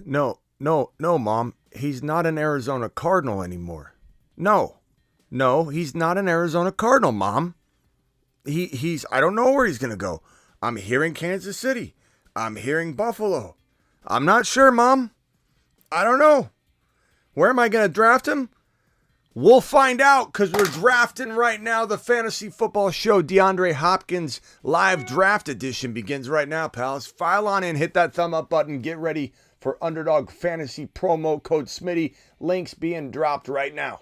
No, Mom. He's not an Arizona Cardinal anymore. No, he's not an Arizona Cardinal, Mom. He's I don't know where he's going to go. I'm hearing Kansas City. I'm hearing Buffalo. I'm not sure, Mom. I don't know. Where am I going to draft him? We'll find out because we're drafting right now. The Fantasy Football Show DeAndre Hopkins live draft edition begins right now, pals. File on in, hit that thumb up button, get ready for Underdog Fantasy promo code Smitty. Links being dropped right now.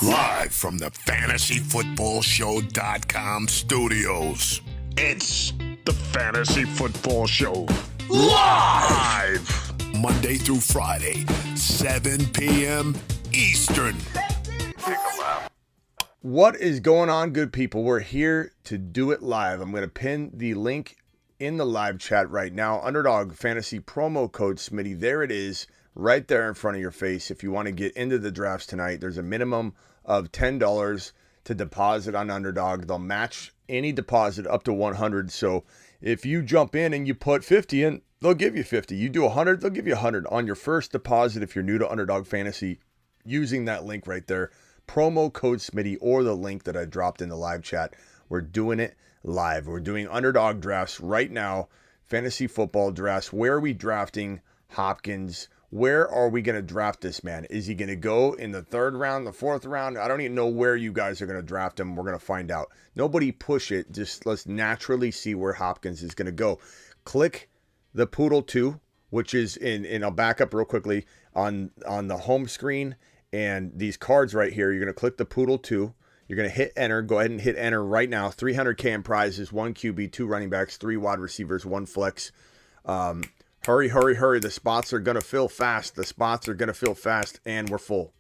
Live from the FantasyFootballShow.com studios, it's the Fantasy Football Show. Live! Monday through Friday, 7 p.m. Eastern. What is going on, good people? We're here to do it live. I'm going to pin the link in the live chat right now. Underdog Fantasy promo code Smitty. There it is, right there in front of your face. If you want to get into the drafts tonight, there's a minimum of $10 to deposit on Underdog. They'll match any deposit up to 100. So if you jump in and you put 50 in, they'll give you 50. You do 100, they'll give you 100 on your first deposit if you're new to Underdog Fantasy, using that link right there, promo code Smitty, or the link that I dropped in the live chat. We're doing it live. We're doing Underdog drafts right now, fantasy football drafts. Where are we drafting Hopkins? Where are we going to draft this man? Is he going to go in the third round, the fourth round? I don't even know where you guys are going to draft him. We're going to find out. Nobody push it. Just let's naturally see where Hopkins is going to go. Click the Poodle 2, which is in I'll back up real quickly on the home screen. And these cards right here, you're going to click the Poodle 2. You're going to hit enter. Go ahead and hit enter right now. 300K in prizes, 1 QB, 2 running backs, 3 wide receivers, 1 flex. Hurry. The spots are going to fill fast. And we're full.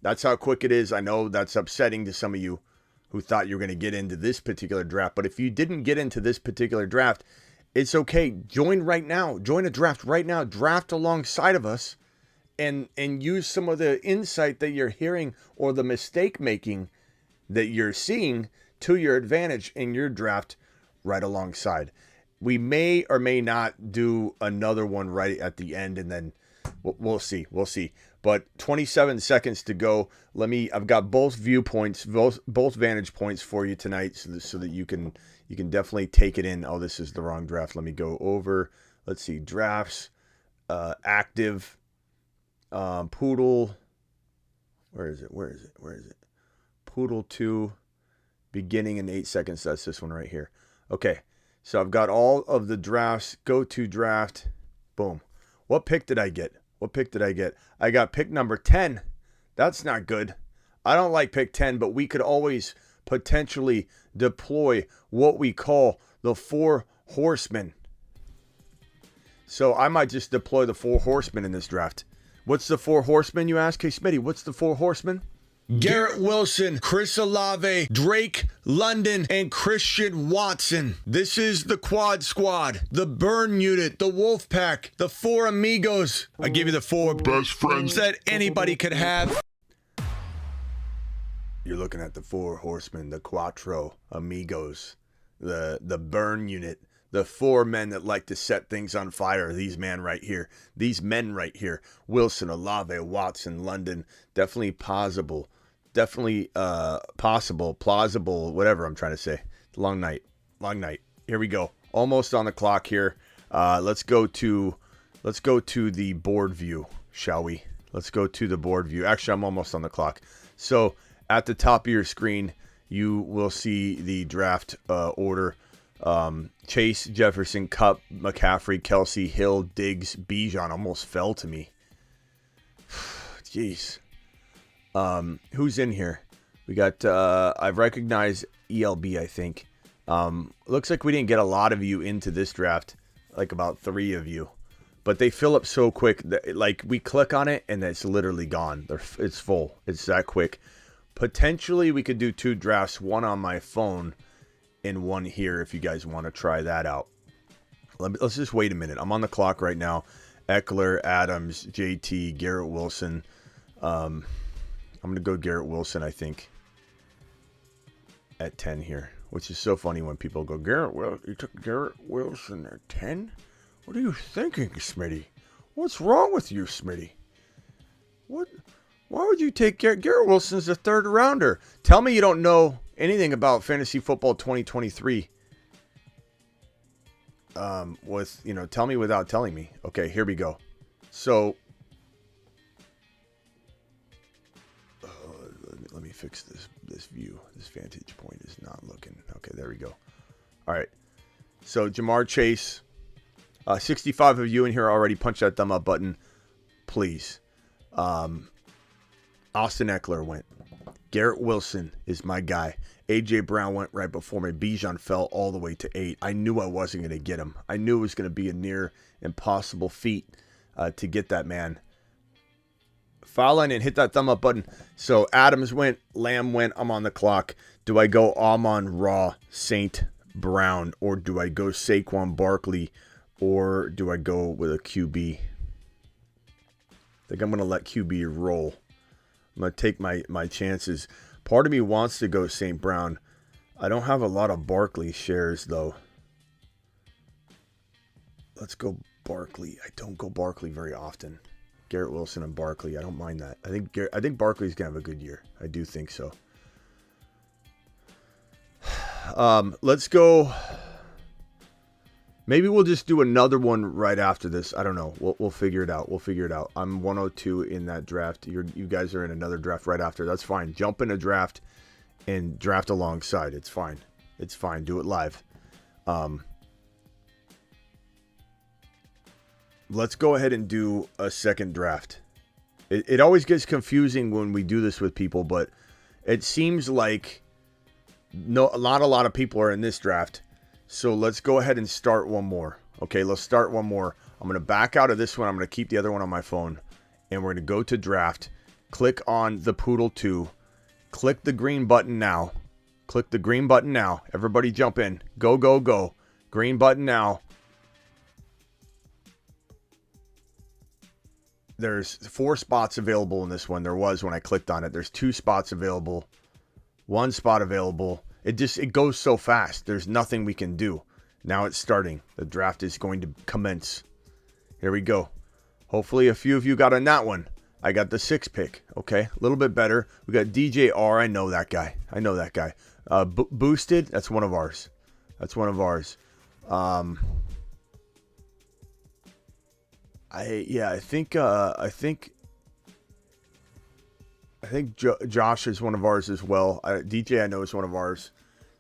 That's how quick it is. I know that's upsetting to some of you who thought you were going to get into this particular draft. But if you didn't get into this particular draft, it's okay. Join right now. Join a draft right now. Draft alongside of us. And use some of the insight that you're hearing or the mistake making that you're seeing to your advantage in your draft right alongside. We may or may not do another one right at the end, and then we'll see. But 27 seconds to go. I've got both viewpoints, both vantage points for you tonight, so that you can definitely take it in. Oh, this is the wrong draft. Let me go over. Let's see, drafts, active. Poodle, where is it? Poodle 2, beginning in 8 seconds. That's this one right here. Okay, so I've got all of the drafts. Go to draft. Boom. What pick did I get? I got pick number 10. That's not good. I don't like pick 10, but we could always potentially deploy what we call the 4 horsemen. So I might just deploy the 4 horsemen in this draft. What's the 4 horsemen, you ask? Hey, Smitty, what's the 4 horsemen? Garrett Wilson, Chris Olave, Drake London, and Christian Watson. This is the quad squad, the burn unit, the wolf pack, the 4 amigos. I give you the 4 best friends that anybody could have. You're looking at the 4 horsemen, the Cuatro amigos, the burn unit. The 4 men that like to set things on fire. These men right here. Wilson, Olave, Watson, London. Definitely possible. Plausible, whatever I'm trying to say. Long night. Here we go. Almost on the clock here. Let's go to the board view, shall we? Let's go to the board view. Actually, I'm almost on the clock. So at the top of your screen, you will see the draft order. Chase, Jefferson, Kupp, McCaffrey, Kelsey, Hill, Diggs, Bijan almost fell to me. Jeez. Who's in here? We got, I've recognized ELB, I think. Looks like we didn't get a lot of you into this draft, like about 3 of you. But they fill up so quick that, like, we click on it and it's literally gone. It's full. It's that quick. Potentially, we could do 2 drafts, one on my phone and one here if you guys want to try that out. Let's just wait a minute. I'm on the clock right now. Eckler, Adams, JT, Garrett Wilson. I'm going to go Garrett Wilson, I think, at 10 here, which is so funny when people go, you took Garrett Wilson at 10? What are you thinking, Smitty? What's wrong with you, Smitty? What? Why would you take Garrett Wilson's a third rounder? Tell me you don't know anything about fantasy football 2023. Tell me without telling me. Okay, here we go. So, let me fix this view. This vantage point is not looking. Okay, there we go. All right. So, Jamar Chase, 65 of you in here already punched that thumb up button. Please. Austin Eckler went. Garrett Wilson is my guy. A.J. Brown went right before me. Bijan fell all the way to 8. I knew I wasn't going to get him. I knew it was going to be a near impossible feat to get that man. File in and hit that thumb up button. So Adams went. Lamb went. I'm on the clock. Do I go Amon-Ra, St. Brown, or do I go Saquon Barkley, or do I go with a QB? I think I'm going to let QB roll. I'm going to take my chances. Part of me wants to go St. Brown. I don't have a lot of Barkley shares, though. Let's go Barkley. I don't go Barkley very often. Garrett Wilson and Barkley. I don't mind that. I think Barkley's going to have a good year. I do think so. Let's go. Maybe we'll just do another one right after this. I don't know. We'll figure it out. I'm 102 in that draft. You guys are in another draft right after. That's fine. Jump in a draft and draft alongside. It's fine. Do it live. Let's go ahead and do a second draft. It always gets confusing when we do this with people, but it seems like not a lot of people are in this draft. So let's go ahead and start one more. Okay, let's start one more. I'm going to back out of this one. I'm going to keep the other one on my phone. And we're going to go to draft. Click on the Poodle 2. Click the green button now. Everybody jump in. Go, go, go. Green button now. There's 4 spots available in this one. There was when I clicked on it. There's 2 spots available. 1 spot available. It goes so fast. There's nothing we can do. Now it's starting. The draft is going to commence. Here we go. Hopefully a few of you got on that one. I got the 6th pick. Okay, a little bit better. We got DJR. I know that guy. Boosted. That's one of ours. I think Josh is one of ours as well. DJ I know is one of ours.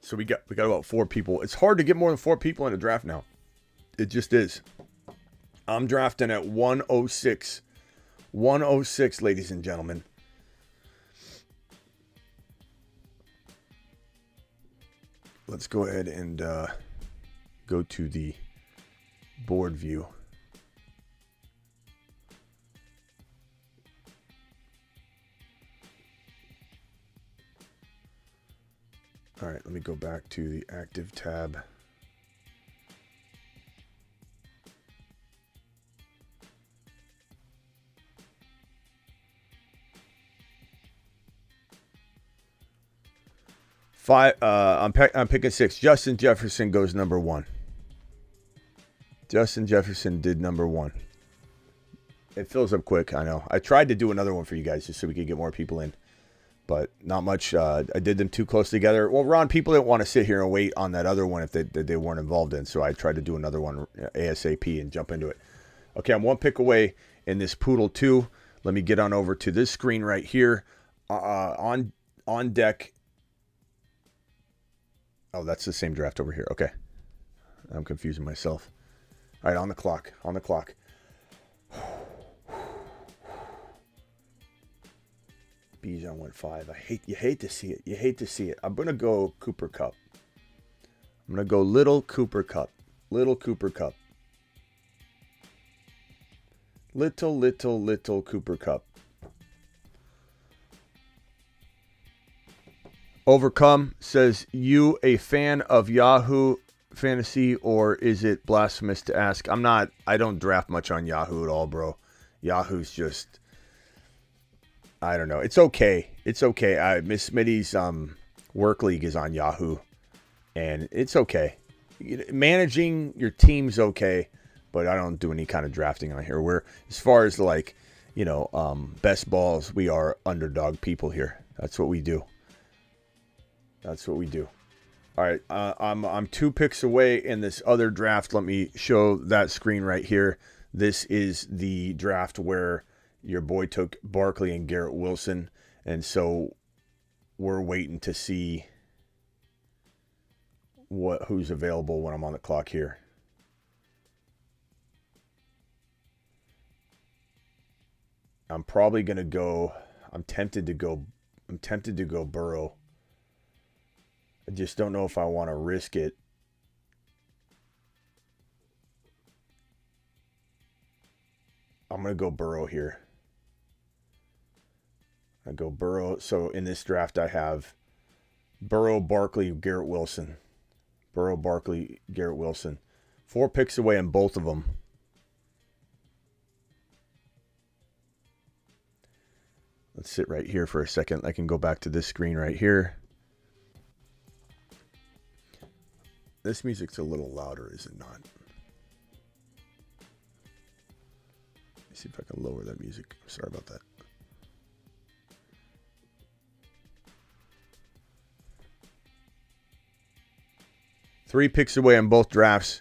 So we got about 4 people. It's hard to get more than 4 people in a draft now. It just is. I'm drafting at 106. 106, ladies and gentlemen. Let's go ahead and go to the board view. All right, let me go back to the active tab. I'm picking 6. Justin Jefferson goes number 1. Justin Jefferson did number 1. It fills up quick, I know. I tried to do another one for you guys just so we could get more people in. But not much. I did them too close together. Well, Ron, people didn't want to sit here and wait on that other one if they weren't involved in. So I tried to do another one ASAP and jump into it. Okay, I'm 1 pick away in this Poodle 2. Let me get on over to this screen right here. On deck. Oh, that's the same draft over here. Okay. I'm confusing myself. All right, on the clock. Bijan went 5. You hate to see it. I'm going to go Cooper Kupp. I'm going to go little Cooper Kupp. Little Cooper Kupp. Little Cooper Kupp. Overcome says, you a fan of Yahoo Fantasy, or is it blasphemous to ask? I don't draft much on Yahoo at all, bro. Yahoo's just, I don't know. It's okay. Miss Smitty's work league is on Yahoo, and it's okay. Managing your team's okay, but I don't do any kind of drafting on here. We're, as far as like, best balls, we are underdog people here. That's what we do. That's what we do. All right, I'm 2 picks away in this other draft. Let me show that screen right here. This is the draft where your boy took Barkley and Garrett Wilson, and so we're waiting to see who's available when I'm on the clock here. I'm probably gonna go. I'm tempted to go Burrow. I just don't know if I want to risk it. I'm going to go Burrow here. I go Burrow. So in this draft, I have Burrow, Barkley, Garrett Wilson. Burrow, Barkley, Garrett Wilson. 4 picks away in both of them. Let's sit right here for a second. I can go back to this screen right here. This music's a little louder, is it not? Let me see if I can lower that music. Sorry about that. Three picks away in both drafts.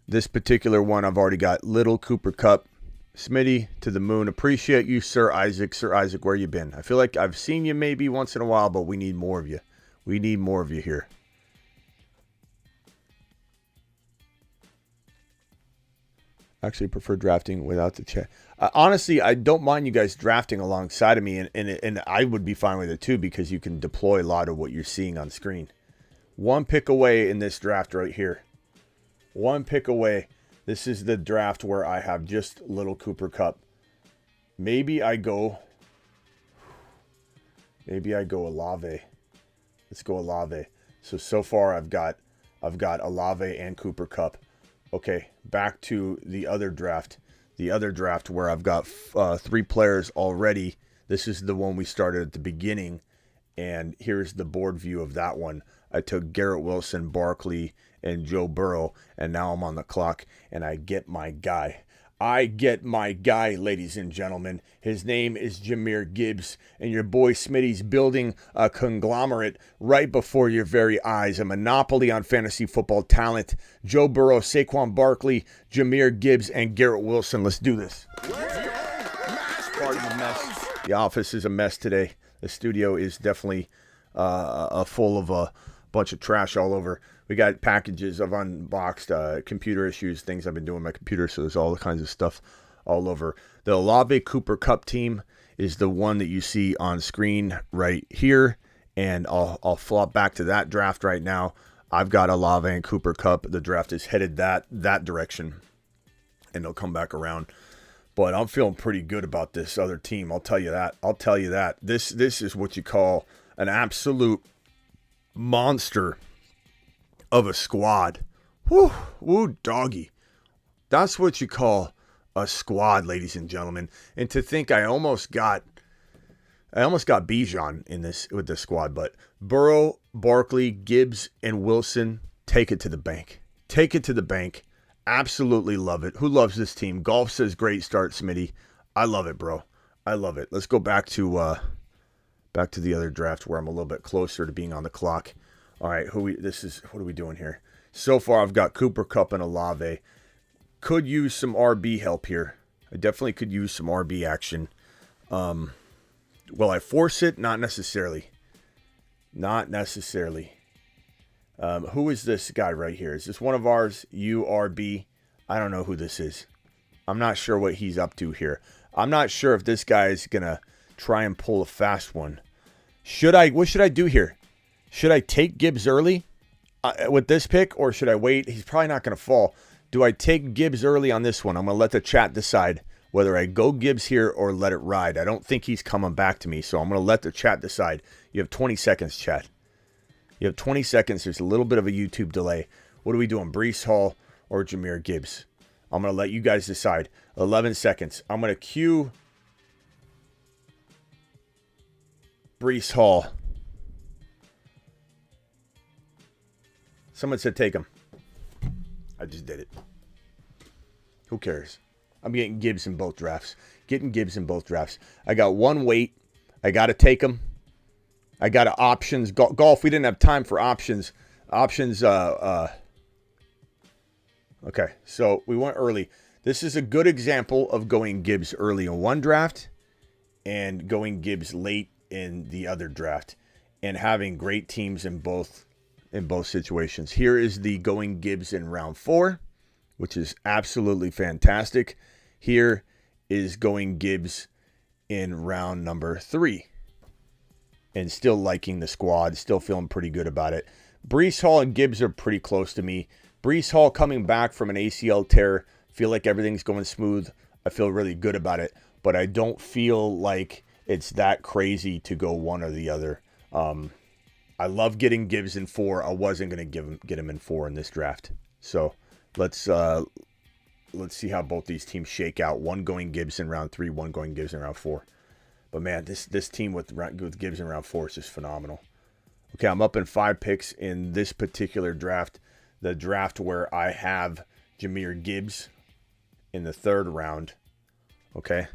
This particular one, I've already got Little, Cooper Kupp, Smitty to the moon. Appreciate you, Sir Isaac. Sir Isaac, where you been? I feel like I've seen you maybe once in a while, but we need more of you. We need more of you here. Actually prefer drafting without the chat. Honestly, I don't mind you guys drafting alongside of me, and I would be fine with it too, because you can deploy a lot of what you're seeing on screen. 1 pick away in this draft right here. 1 pick away. This is the draft where I have just Little Cooper Kupp. Maybe I go Olave. Let's go Olave. So far I've got Olave and Cooper Kupp. Okay, back to the other draft. The other draft where I've got 3 players already. This is the one we started at the beginning. And here's the board view of that one. I took Garrett Wilson, Barkley, and Joe Burrow. And now I'm on the clock, and I get my guy. I get my guy, ladies and gentlemen. His name is Jahmyr Gibbs, and your boy Smitty's building a conglomerate right before your very eyes. A monopoly on fantasy football talent. Joe Burrow, Saquon Barkley, Jahmyr Gibbs, and Garrett Wilson. Let's do this. Pardon the mess. The office is a mess today. The studio is definitely full of a bunch of trash all over. We got packages of unboxed computer issues, things I've been doing on my computer, so there's all kinds of stuff all over. The Olave Cooper Kupp team is the one that you see on screen right here, and I'll flop back to that draft right now. I've got Olave and Cooper Kupp. The draft is headed that direction, and they'll come back around. But I'm feeling pretty good about this other team. I'll tell you that. This is what you call an absolute monster of a squad. Woo, doggy. That's what you call a squad, ladies and gentlemen. And to think I almost got Bijan in this with this squad, but Burrow, Barkley, Gibbs, and Wilson, take it to the bank. Take it to the bank. Absolutely love it. Who loves this team? Golf says great start, Smitty. I love it, bro. I love it. Let's go back to the other draft where I'm a little bit closer to being on the clock. All right, what are we doing here? So far, I've got Cooper Kupp and Olave. Could use some RB help here. I definitely could use some RB action. Will I force it? Not necessarily. Not necessarily. Who is this guy right here? Is this one of ours? URB? I don't know who this is. I'm not sure what he's up to here. I'm not sure if this guy is going to try and pull a fast one. What should I do here? Should I take Gibbs early with this pick, or should I wait? He's probably not going to fall. Do I take Gibbs early on this one? I'm going to let the chat decide whether I go Gibbs here or let it ride. I don't think he's coming back to me, so I'm going to let the chat decide. You have 20 seconds, chat. You have 20 seconds. There's a little bit of a YouTube delay. What are we doing, Breece Hall or Jahmyr Gibbs? I'm going to let you guys decide. 11 seconds. I'm going to cue Breece Hall. Someone said take him. I just did it. Who cares? I'm getting Gibbs in both drafts. I got one weight. I got to take them. I got options. Golf, we didn't have time for options. Okay, so we went early. This is a good example of going Gibbs early in one draft and going Gibbs late in the other draft and having great teams in both situations. Here is the going Gibbs in round 4, which is absolutely fantastic. Here is going Gibbs in round number 3. And still liking the squad, still feeling pretty good about it. Breece Hall and Gibbs are pretty close to me. Breece Hall coming back from an ACL tear, feel like everything's going smooth. I feel really good about it, but I don't feel like it's that crazy to go one or the other. I love getting Gibbs in 4. I wasn't going to get him in 4 in this draft. So let's see how both these teams shake out. One going Gibbs in round 3, one going Gibbs in round 4. But man, this team with Gibbs in round 4 is just phenomenal. Okay, I'm up in 5 picks in this particular draft. The draft where I have Jahmyr Gibbs in the 3rd round. Okay.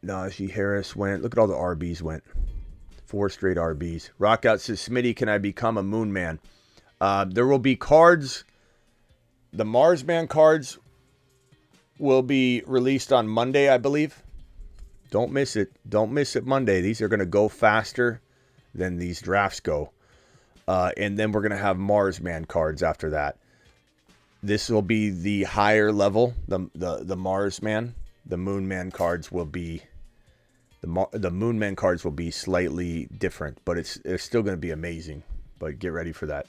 Najee Harris went. Look at all the RBs went. 4 straight RBs. Rockout says, Smitty, can I become a Moon Man? There will be cards. The Mars Man cards will be released on Monday, I believe. Don't miss it. Don't miss it Monday. These are going to go faster than these drafts go. And then we're going to have Mars Man cards after that. This will be the higher level, the Mars Man. The Moon Man cards will be the Moon Man cards will be slightly different, but it's still going to be amazing. But get ready for that.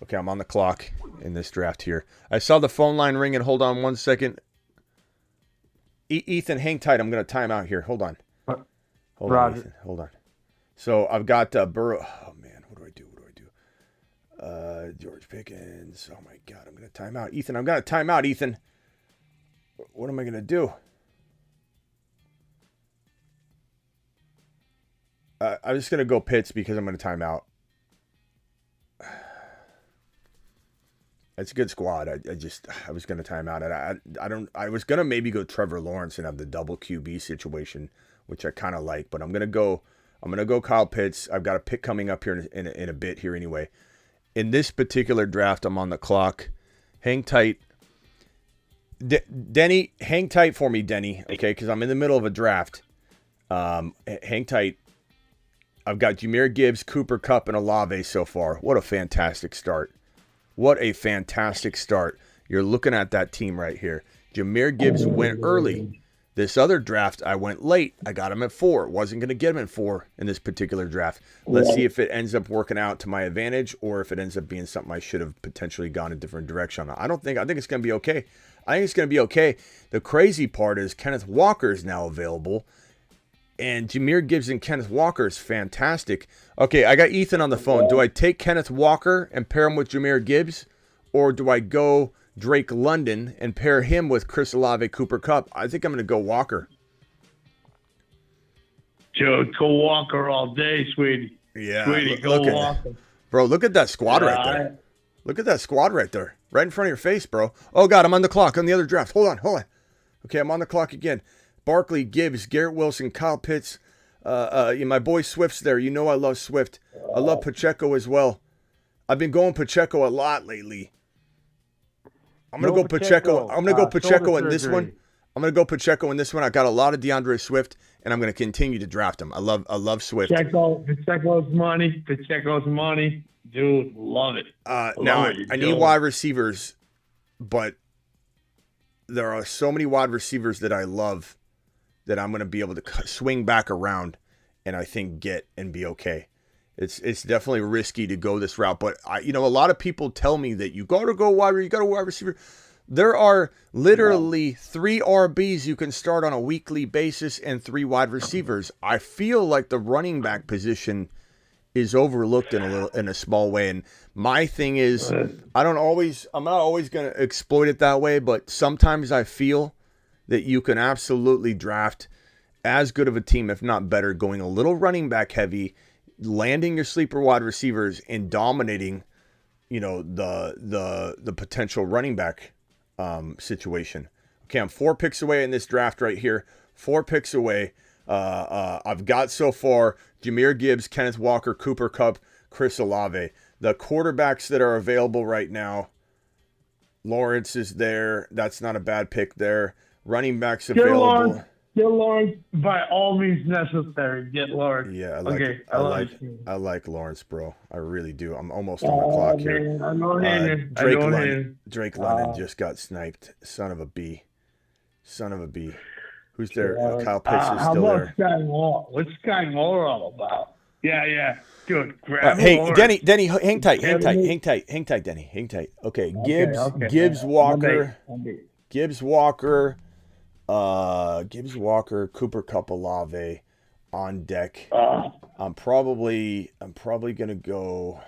Okay, I'm on the clock in this draft here. I saw the phone line ring, and hold on one second. Ethan, hang tight. I'm going to time out here. Hold on. Hold on, Ethan. Hold on. So I've got Burrow. Oh, man. What do I do? George Pickens. Oh, my God. I'm going to time out. Ethan, I'm going to time out, Ethan. What am I going to do? I'm just going to go Pitts because I'm going to time out. It's a good squad. I was going to time out. I was going to maybe go Trevor Lawrence and have the double QB situation, which I kind of like, but I'm going to go Kyle Pitts. I've got a pick coming up here in a bit here anyway. In this particular draft, I'm on the clock. Hang tight. Denny, hang tight for me, Denny, okay, because I'm in the middle of a draft. Hang tight. I've got Jahmyr Gibbs, Cooper Kupp, and Olave so far. What a fantastic start. What a fantastic start. You're looking at that team right here. Jahmyr Gibbs went early. This other draft, I went late. I got him at 4. Wasn't going to get him at 4 in this particular draft. Let's see if it ends up working out to my advantage or if it ends up being something I should have potentially gone a different direction on. I think it's going to be okay. The crazy part is Kenneth Walker is now available. And Jahmyr Gibbs and Kenneth Walker is fantastic. Okay, I got Ethan on the phone. Do I take Kenneth Walker and pair him with Jahmyr Gibbs? Or do I go Drake London and pair him with Chris Olave, Cooper Kupp? I think I'm going to go Walker. Joe, go Walker all day, sweetie. Yeah. Sweetie, go Walker. Bro, look at that squad right there. Look at that squad right there. Right in front of your face, bro. Oh, God, I'm on the clock on the other draft. Hold on. Okay, I'm on the clock again. Barkley, Gibbs, Garrett Wilson, Kyle Pitts. My boy Swift's there. You know I love Swift. I love Pacheco as well. I've been going Pacheco a lot lately. I'm going to go Pacheco. I'm going to go Pacheco in this one. I got a lot of DeAndre Swift, and I'm going to continue to draft him. I love Swift. Pacheco's money. Dude, love it. Now, I need wide receivers, but there are so many wide receivers that I love that I'm going to be able to swing back around and I think get and be okay. It's definitely risky to go this route, but a lot of people tell me that you got to go wide receiver. There are literally 3 RBs you can start on a weekly basis and 3 wide receivers. I feel like the running back position is overlooked in a small way, and my thing is I'm not always going to exploit it that way, but sometimes I feel that you can absolutely draft as good of a team, if not better, going a little running back heavy, landing your sleeper wide receivers and dominating the potential running back situation. Okay, I'm 4 picks away in this draft right here. 4 picks away. I've got so far Jahmyr Gibbs, Kenneth Walker, Cooper Kupp, Chris Olave. The quarterbacks that are available right now, Lawrence is there. That's not a bad pick there. Running backs available. Get Lawrence by all means necessary. Get Lawrence. Yeah, I like Lawrence, bro. I really do. I'm almost on the clock here. I know Drake London just got sniped. Son of a B. Who's there? Kyle Pitts is still there. What's Sky Moore all about? Yeah. Dude, grab hey, Lawrence. Denny, hang tight, Denny. Hang tight. Okay, Gibbs Walker. Gibbs Walker, Cooper Kupp, Olave on deck. I'm probably gonna go.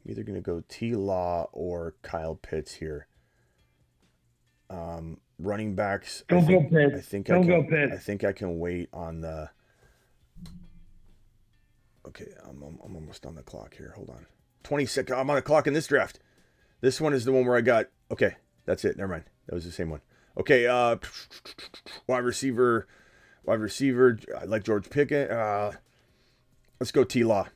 I'm either gonna go T. Law or Kyle Pitts here. Running backs. Don't go Pitts. I think I can wait on the. Okay, I'm almost on the clock here. Hold on. 20 seconds. I'm on the clock in this draft. This one is the one where I got. Okay, that's it. Never mind. That was the same one. Okay, wide receiver. I like George Pickett. Let's go T-Law.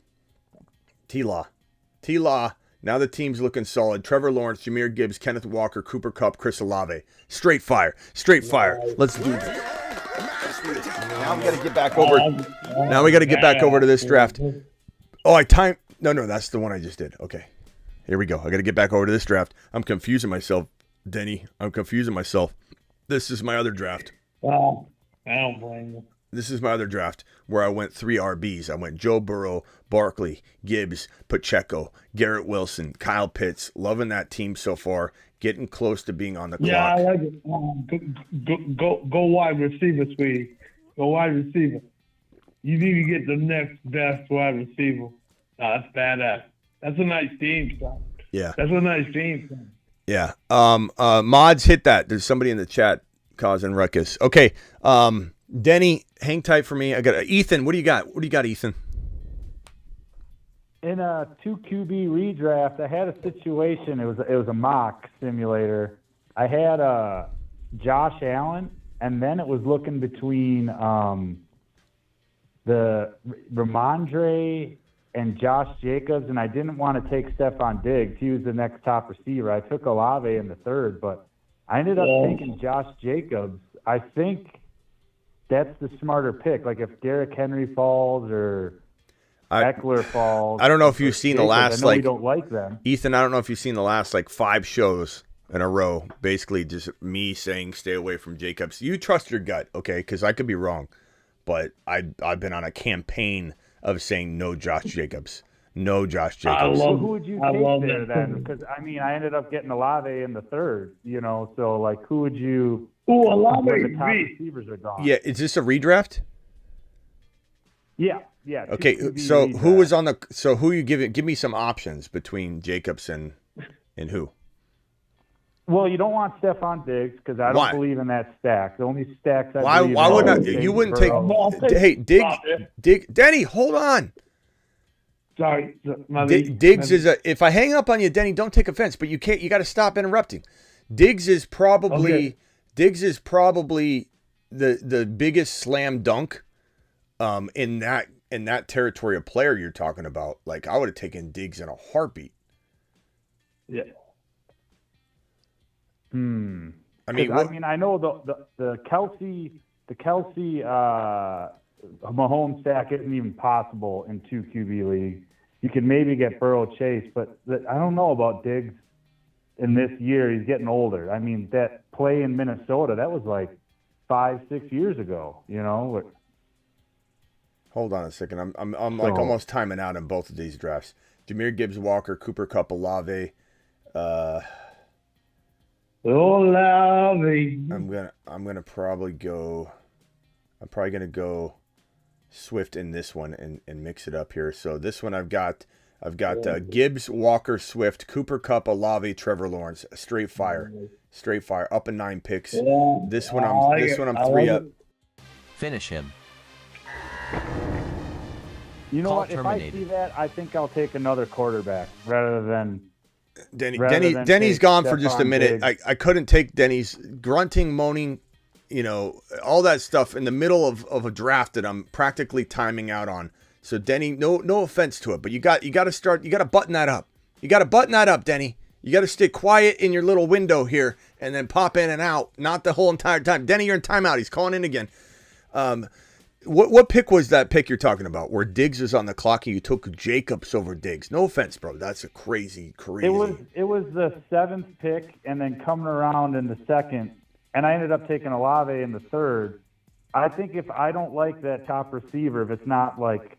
Now the team's looking solid. Trevor Lawrence, Jahmyr Gibbs, Kenneth Walker, Cooper Kupp, Chris Olave. Straight fire. Let's do this. Now we got to get back over. Now we got to get back over to this draft. Oh, No, that's the one I just did. Okay, here we go. I got to get back over to this draft. I'm confusing myself, Denny. This is my other draft. Well, I don't blame you. This is my other draft where I went 3 RBs. I went Joe Burrow, Barkley, Gibbs, Pacheco, Garrett Wilson, Kyle Pitts. Loving that team so far. Getting close to being on the clock. Yeah, I like it. Go wide receiver, sweetie. Go wide receiver. You need to get the next best wide receiver. That's badass. That's a nice team, son. Yeah. That's a nice team, son. Yeah. Mods, hit that. There's somebody in the chat causing ruckus. Okay. Denny, hang tight for me. I got Ethan. What do you got? Ethan? In a 2 QB redraft, I had a situation. It was a mock simulator. I had Josh Allen, and then it was looking between the Ramondre and Josh Jacobs, and I didn't want to take Stephon Diggs. He was the next top receiver. I took Olave in the 3rd, but I ended up taking Josh Jacobs. I think that's the smarter pick. Like if Derrick Henry falls or Eckler falls. I don't know if you've seen the last we don't like them. Ethan, I don't know if you've seen the last 5 shows in a row. Basically just me saying stay away from Jacobs. You trust your gut, okay? Because I could be wrong. But I've been on a campaign of saying no Josh Jacobs. No Josh Jacobs. So who would you take there then? Because, I ended up getting Olave in the 3rd, so, who would you – Olave. The top receivers are gone. Yeah, is this a redraft? Yeah. Okay, so redraft. Who was on the – so who you give me some options between Jacobs and who? Well, you don't want Stephon Diggs because I don't believe in that stack. The only stacks I believe why would not? You wouldn't take – hey, Diggs – Denny, hold on. Sorry, Diggs is a. If I hang up on you, Denny, don't take offense, but you can't. You got to stop interrupting. Diggs is probably the biggest slam dunk, in that territory of player you're talking about. I would have taken Diggs in a heartbeat. Yeah. I mean, I know the Kelsey Mahomes stack isn't even possible in 2 QB league. You could maybe get Burrow Chase, but I don't know about Diggs in this year. He's getting older. That play in Minnesota, that was 5-6 years ago, Hold on a second. I'm almost timing out in both of these drafts. Jahmyr Gibbs, Walker, Cooper Kupp, Olave. Olave. I'm gonna probably go. I'm probably gonna go Swift in this one and mix it up here. So this one I've got Gibbs, Walker, Swift, Cooper Kupp, Olave, Trevor Lawrence. Straight fire, up in 9 picks. Yeah, this one I'm 3 up. Finish him. You know what? If I see that, I think I'll take another quarterback rather than Denny's gone for just a minute. I couldn't take Denny's grunting, moaning, all that stuff in the middle of a draft that I'm practically timing out on. So Denny, no offense to it, but you got to button that up. You got to button that up, Denny. You got to stay quiet in your little window here and then pop in and out, not the whole entire time. Denny, you're in timeout. He's calling in again. What pick was that pick you're talking about where Diggs was on the clock and you took Jacobs over Diggs? No offense, bro. That's a crazy. It was the 7th pick and then coming around in the 2nd, and I ended up taking Olave in the 3rd. I think if I don't like that top receiver, if it's not like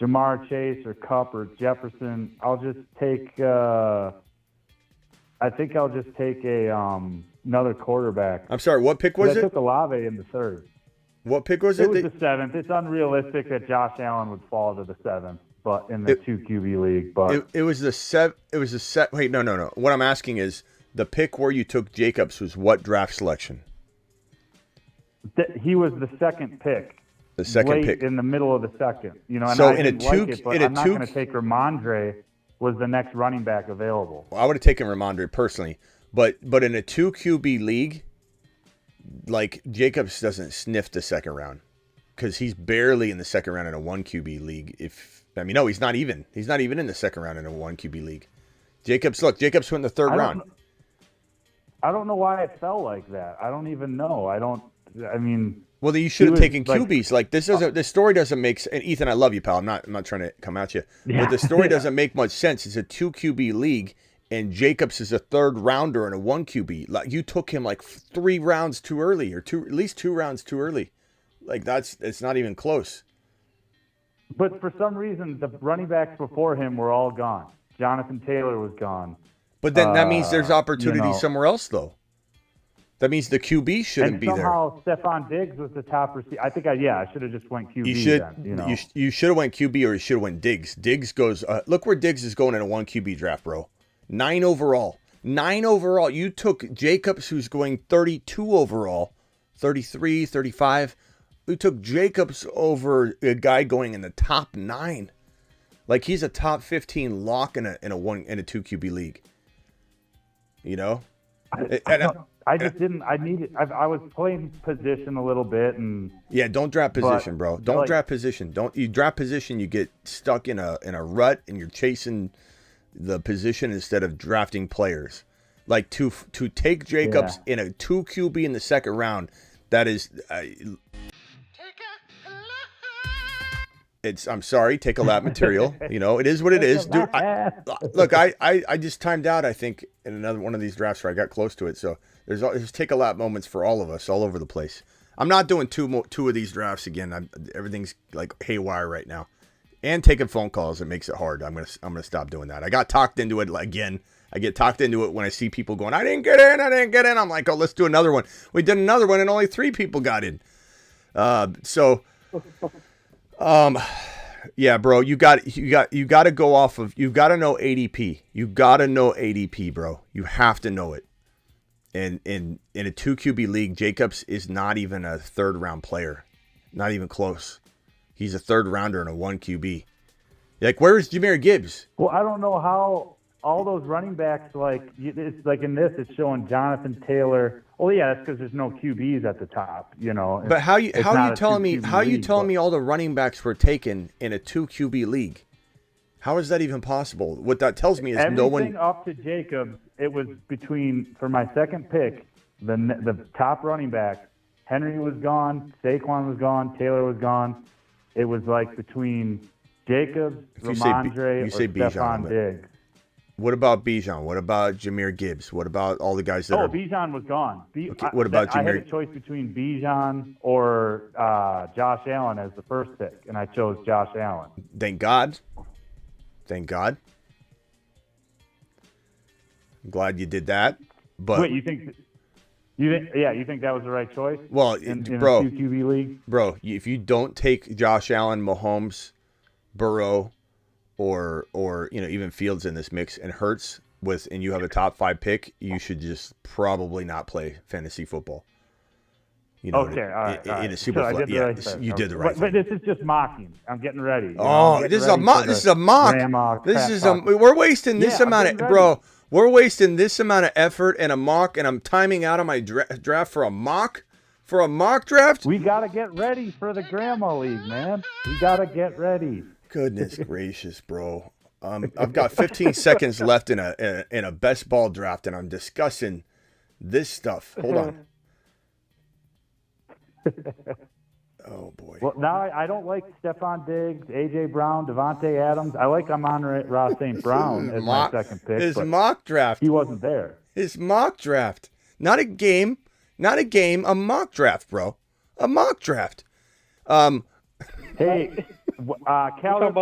Jamar Chase or Kupp or Jefferson, I'll just take another quarterback. I'm sorry, what pick was it? I took Olave in the 3rd. What pick was it? It was the 7th. It's unrealistic that Josh Allen would fall to the 7th, but in the 2 QB league. But it was the 7. It was the set. Wait, no. What I'm asking is the pick where you took Jacobs was what draft selection? He was the 2nd pick. The 2nd pick in the middle of the 2nd. And so I in a didn't two, like it, but in a I'm not two, going to take Ramondre. Was the next running back available? Well, I would have taken Ramondre personally, but in a 2 QB league, like Jacobs doesn't sniff the 2nd round because he's barely in the 2nd round in a 1 QB league. No, he's not even. He's not even in the 2nd round in a 1 QB league. Jacobs went in the 3rd round. I don't know why it fell like that. I don't even know. Well, you should have taken QBs. Like this story doesn't make sense. And Ethan, I love you, pal. I'm not trying to come at you, but the story doesn't make much sense. It's a 2 QB league, and Jacobs is a 3rd rounder in a 1 QB. Like you took him like 3 rounds too early, or at least 2 rounds too early. Like it's not even close. But for some reason, the running backs before him were all gone. Jonathan Taylor was gone. But then that means there's opportunity somewhere else, though. That means the QB shouldn't be there. Somehow Stephon Diggs was the top receiver. I think I should have just went QB. You should have went QB or you should have went Diggs. Diggs goes. Look where Diggs is going in a 1 QB draft, bro. 9 overall. 9 overall. You took Jacobs, who's going 32 overall, 33, 35. You took Jacobs over a guy going in the top 9. Like he's a top 15 lock in a 2 QB league. I just didn't. I was playing position a little bit, and don't draft position, bro. Don't draft position. Don't you draft position? You get stuck in a rut, and you're chasing the position instead of drafting players. Like to take Jacobs in a 2 QB in the 2nd round. That is. I'm sorry, take a lap material. It is what it is. Dude, I just timed out, I think, in another one of these drafts where I got close to it. So there's take a lap moments for all of us all over the place. I'm not doing two of these drafts again. Everything's like haywire right now. And taking phone calls, it makes it hard. I'm gonna stop doing that. I got talked into it again. I get talked into it when I see people going, I didn't get in. I'm like, oh, let's do another one. We did another one and only 3 people got in. Yeah, bro, you got to go off of, you've got to know ADP. You got to know ADP, bro. You have to know it. And in a 2 QB league, Jacobs is not even a 3rd round player. Not even close. He's a 3rd rounder in a 1 QB. Like, where's Jahmyr Gibbs? Well, I don't know how all those running backs, it's like in this, it's showing Jonathan Taylor. Well, yeah, that's because there's no QBs at the top, But how you telling me all the running backs were taken in a 2 QB league? How is that even possible? What that tells me is no one. Everything up to Jacobs, it was between, for my 2nd pick, the top running back, Henry was gone, Saquon was gone, Taylor was gone. It was like between Jacobs, Ramondre, or Stephon Diggs. What about Bijan? What about Jahmyr Gibbs? What about all the guys that are... Bijan was gone. What about Jahmyr? I had a choice between Bijan or Josh Allen as the 1st pick, and I chose Josh Allen. Thank God. I'm glad you did that. But wait, you think that was the right choice? Well, in bro, a 2 QB league? Bro, if you don't take Josh Allen, Mahomes, Burrow, or even Fields in this mix and Hurts and you have a top 5 pick, you should just probably not play fantasy football. Okay, all right. In a super flex. Yeah, you did the right thing. But this is just mocking. I'm getting ready. This is a mock. We're wasting this amount of, bro. We're wasting this amount of effort and a mock, and I'm timing out on my draft for a mock? For a mock draft? We got to get ready for the Grandma League, man. We got to get ready. Goodness gracious, bro. I've got 15 seconds left in a best ball draft, and I'm discussing this stuff. Hold on. Oh, boy. Well, now I don't like Stephon Diggs, A.J. Brown, Devontae Adams. I like Amon-Ra St. Brown as my second pick. His mock draft. He wasn't there. His mock draft. Not a game. Not a game. A mock draft, bro. A mock draft. Hey, Cal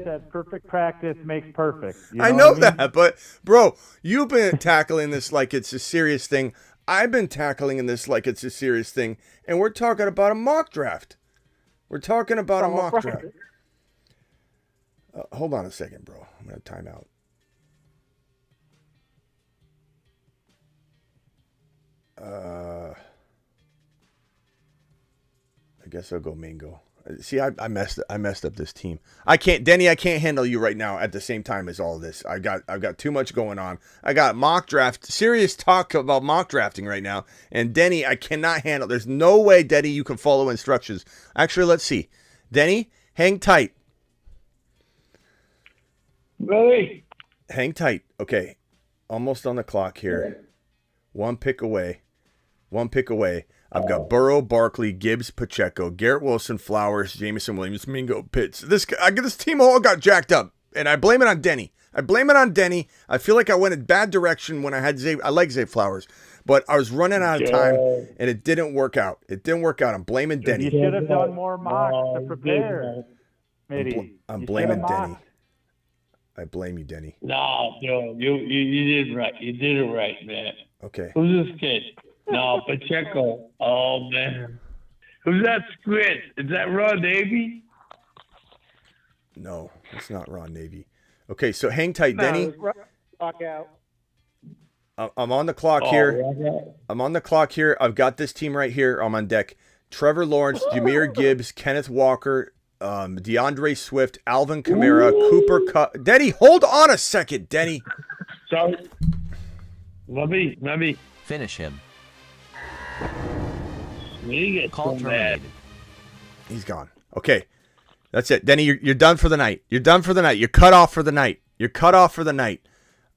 said perfect practice makes perfect. You know I know what I mean? that, but, bro, you've been tackling this like it's a serious thing. I've been tackling this like it's a serious thing, and we're talking about a mock draft. We're talking about a mock draft. Hold on a second, bro. I'm going to time out. I guess I'll go Mingo. See, I messed up this team. I can't, Denny. I can't handle you right now at the same time as all this. I've got too much going on. I got mock draft, serious talk about mock drafting right now. And Denny, I cannot handle. There's no way, Denny, you can follow instructions. Actually, let's see. Denny, hang tight. Ready? Hang tight. Okay, almost on the clock here. One pick away. I've got Burrow, Barkley, Gibbs, Pacheco, Garrett Wilson, Flowers, Jameson Williams, Mingo, Pitts. This team all got jacked up, and I blame it on Denny. I feel like I went in bad direction when I had Zay. I like Zay Flowers, but I was running out of time, and it didn't work out. I'm blaming Denny. You should have done more mocks to prepare, Mitty. I'm blaming Denny. I blame you, Denny. No, you did right. You did it right, man. Okay. Who's this kid? No, Pacheco. Oh, man. Who's that squid? Is that Ron Navy? No, it's not Ron Navy. Okay, so hang tight, Denny. Lock out. I'm on the clock here. I've got this team right here. I'm on deck. Trevor Lawrence, Jahmyr Gibbs, Kenneth Walker, DeAndre Swift, Alvin Kamara, Cooper Kupp. Denny, hold on a second, Denny. Sorry. Let me. Finish him. Call terminated. He's gone. Okay. That's it. Denny, you're done for the night. You're cut off for the night.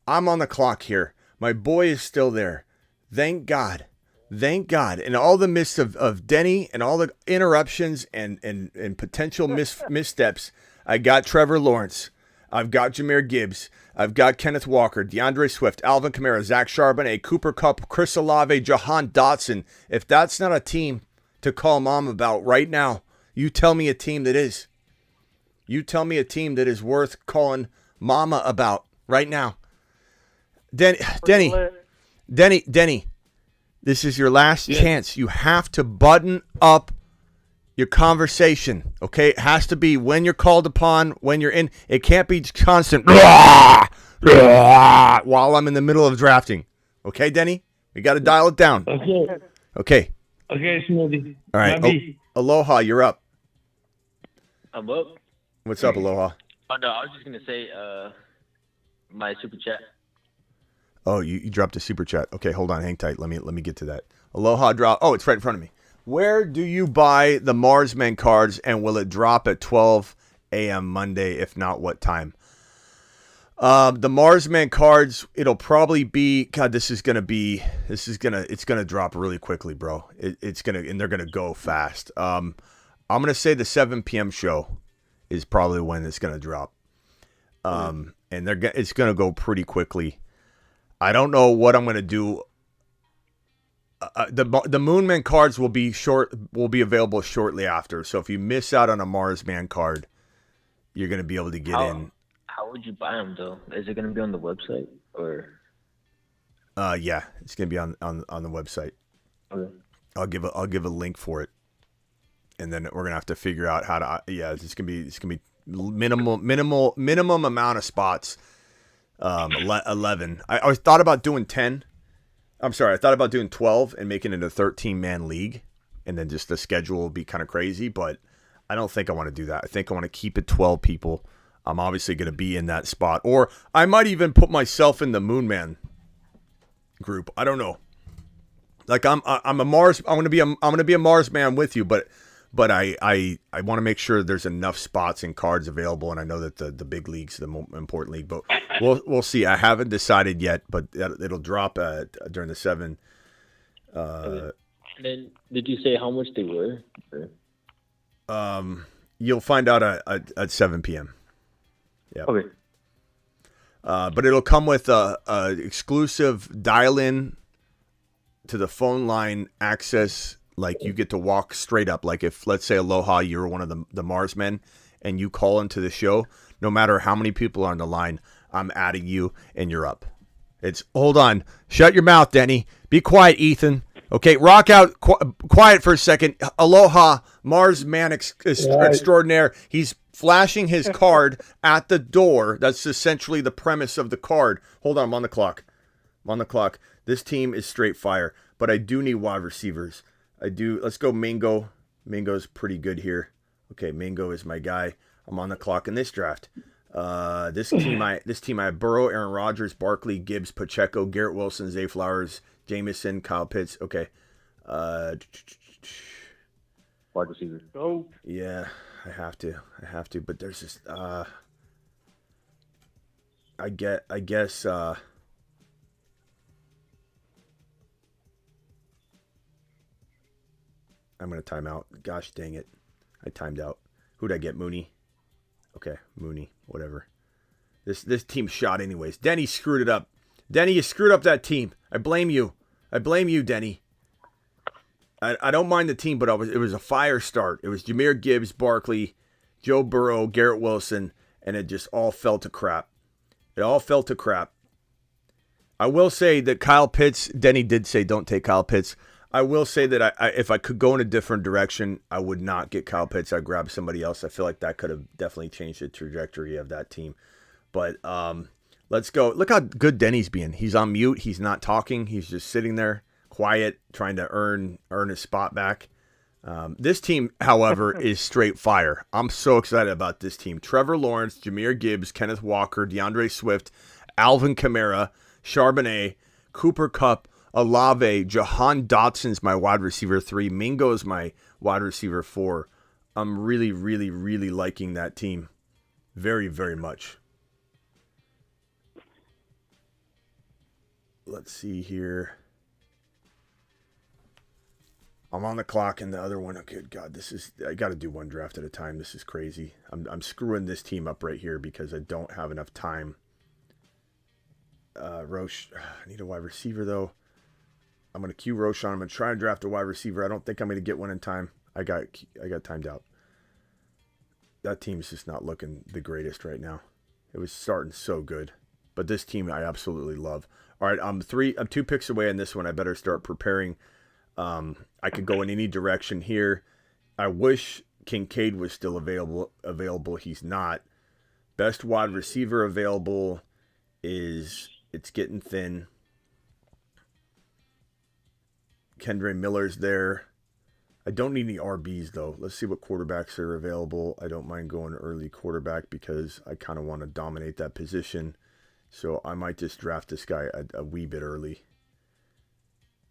I'm on the clock here. My boy is still there. Thank God. And all the midst of Denny and all the interruptions and potential missteps, I got Trevor Lawrence. I've got Jahmyr Gibbs. I've got Kenneth Walker, DeAndre Swift, Alvin Kamara, Zach Charbonnet, Cooper Kupp, Chris Olave, Jahan Dotson. If that's not a team to call mom about right now, you tell me a team that is. You tell me a team that is worth calling mama about right now. Denny, this is your last chance. You have to button up your conversation, okay? It has to be when you're called upon, when you're in. It can't be constant while I'm in the middle of drafting. Okay, Denny? We got to dial it down. Okay. Okay, Smoothie. All right. Aloha, you're up. I'm up. What's up, Aloha? Oh, no, I was just going to say my super chat. Oh, you dropped a super chat. Okay, hold on. Hang tight. Let me get to that. Aloha drop. Oh, it's right in front of me. Where do you buy the Marsman cards, and will it drop at 12 a.m. Monday? If not, what time? The Marsman cards, it'll probably be, God, it's gonna drop really quickly, bro. And they're gonna go fast. I'm gonna say the 7 p.m. show is probably when it's gonna drop. And it's gonna go pretty quickly. I don't know what I'm gonna do. The Moonman cards will be available shortly after. So if you miss out on a Marsman card, you're gonna be able to get in. How would you buy them though? Is it gonna be on the website or? Yeah, it's gonna be on the website. Okay. I'll give a link for it, and then we're gonna have to figure out how to. Yeah, it's gonna be minimum amount of spots. 11. I thought about doing 10. I'm sorry, I thought about doing 12 and making it a 13-man league, and then just the schedule will be kind of crazy. But I don't think I want to do that. I think I want to keep it 12 people. I'm obviously going to be in that spot. Or I might even put myself in the Moon Man group. I don't know. Like I'm a Mars. I'm gonna be a Mars man with you, but I want to make sure there's enough spots and cards available, and I know that the big league's the important league, but we'll see. I haven't decided yet, but it'll drop during the 7. And then did you say how much they were? You'll find out at 7 p.m. Yeah. Okay. But it'll come with a exclusive dial-in to the phone line access. Like you get to walk straight up. Like if, let's say, Aloha, you're one of the Mars men and you call into the show, no matter how many people are on the line, I'm adding you and you're up. It's, hold on. Shut your mouth, Denny. Be quiet, Ethan. Okay, rock out quiet for a second. Aloha, Mars man extraordinaire. He's flashing his card at the door. That's essentially the premise of the card. Hold on, I'm on the clock. This team is straight fire, but I do need wide receivers. I do. Let's go Mingo. Mingo's pretty good here. Okay, Mingo is my guy. I'm on the clock in this draft. This team I have Burrow, Aaron Rodgers, Barkley, Gibbs, Pacheco, Garrett Wilson, Zay Flowers, Jameson, Kyle Pitts. Okay. Wide receiver. Go. Yeah, I have to, but there's this, I guess, I'm going to time out. Gosh dang it. I timed out. Who'd I get? Mooney? Okay, Mooney, whatever. This team shot anyways. Denny screwed it up. Denny, you screwed up that team. I blame you. Denny. I don't mind the team, but it was a fire start. It was Jahmyr Gibbs, Barkley, Joe Burrow, Garrett Wilson, and it just all fell to crap. I will say that Kyle Pitts, Denny did say don't take Kyle Pitts. I will say that if I could go in a different direction, I would not get Kyle Pitts. I'd grab somebody else. I feel like that could have definitely changed the trajectory of that team. But let's go. Look how good Denny's being. He's on mute. He's not talking. He's just sitting there, quiet, trying to earn his spot back. This team, however, is straight fire. I'm so excited about this team. Trevor Lawrence, Jahmyr Gibbs, Kenneth Walker, DeAndre Swift, Alvin Kamara, Charbonnet, Cooper Kupp, Olave, Jahan Dotson's my wide receiver 3. Mingo's my wide receiver 4. I'm really, really, really liking that team. Very, very much. Let's see here. I'm on the clock and the other one. Oh, good God, I got to do one draft at a time. This is crazy. I'm screwing this team up right here because I don't have enough time. Roche, I need a wide receiver though. I'm going to cue Roche on. I'm going to try and draft a wide receiver. I don't think I'm going to get one in time. I got timed out. That team's just not looking the greatest right now. It was starting so good. But this team I absolutely love. All right, I'm 2 picks away on this one. I better start preparing. I could go in any direction here. I wish Kincaid was still available. He's not. Best wide receiver available it's getting thin. Kendre Miller's there. I don't need any RBs, though. Let's see what quarterbacks are available. I don't mind going early quarterback because I kind of want to dominate that position. So I might just draft this guy a wee bit early.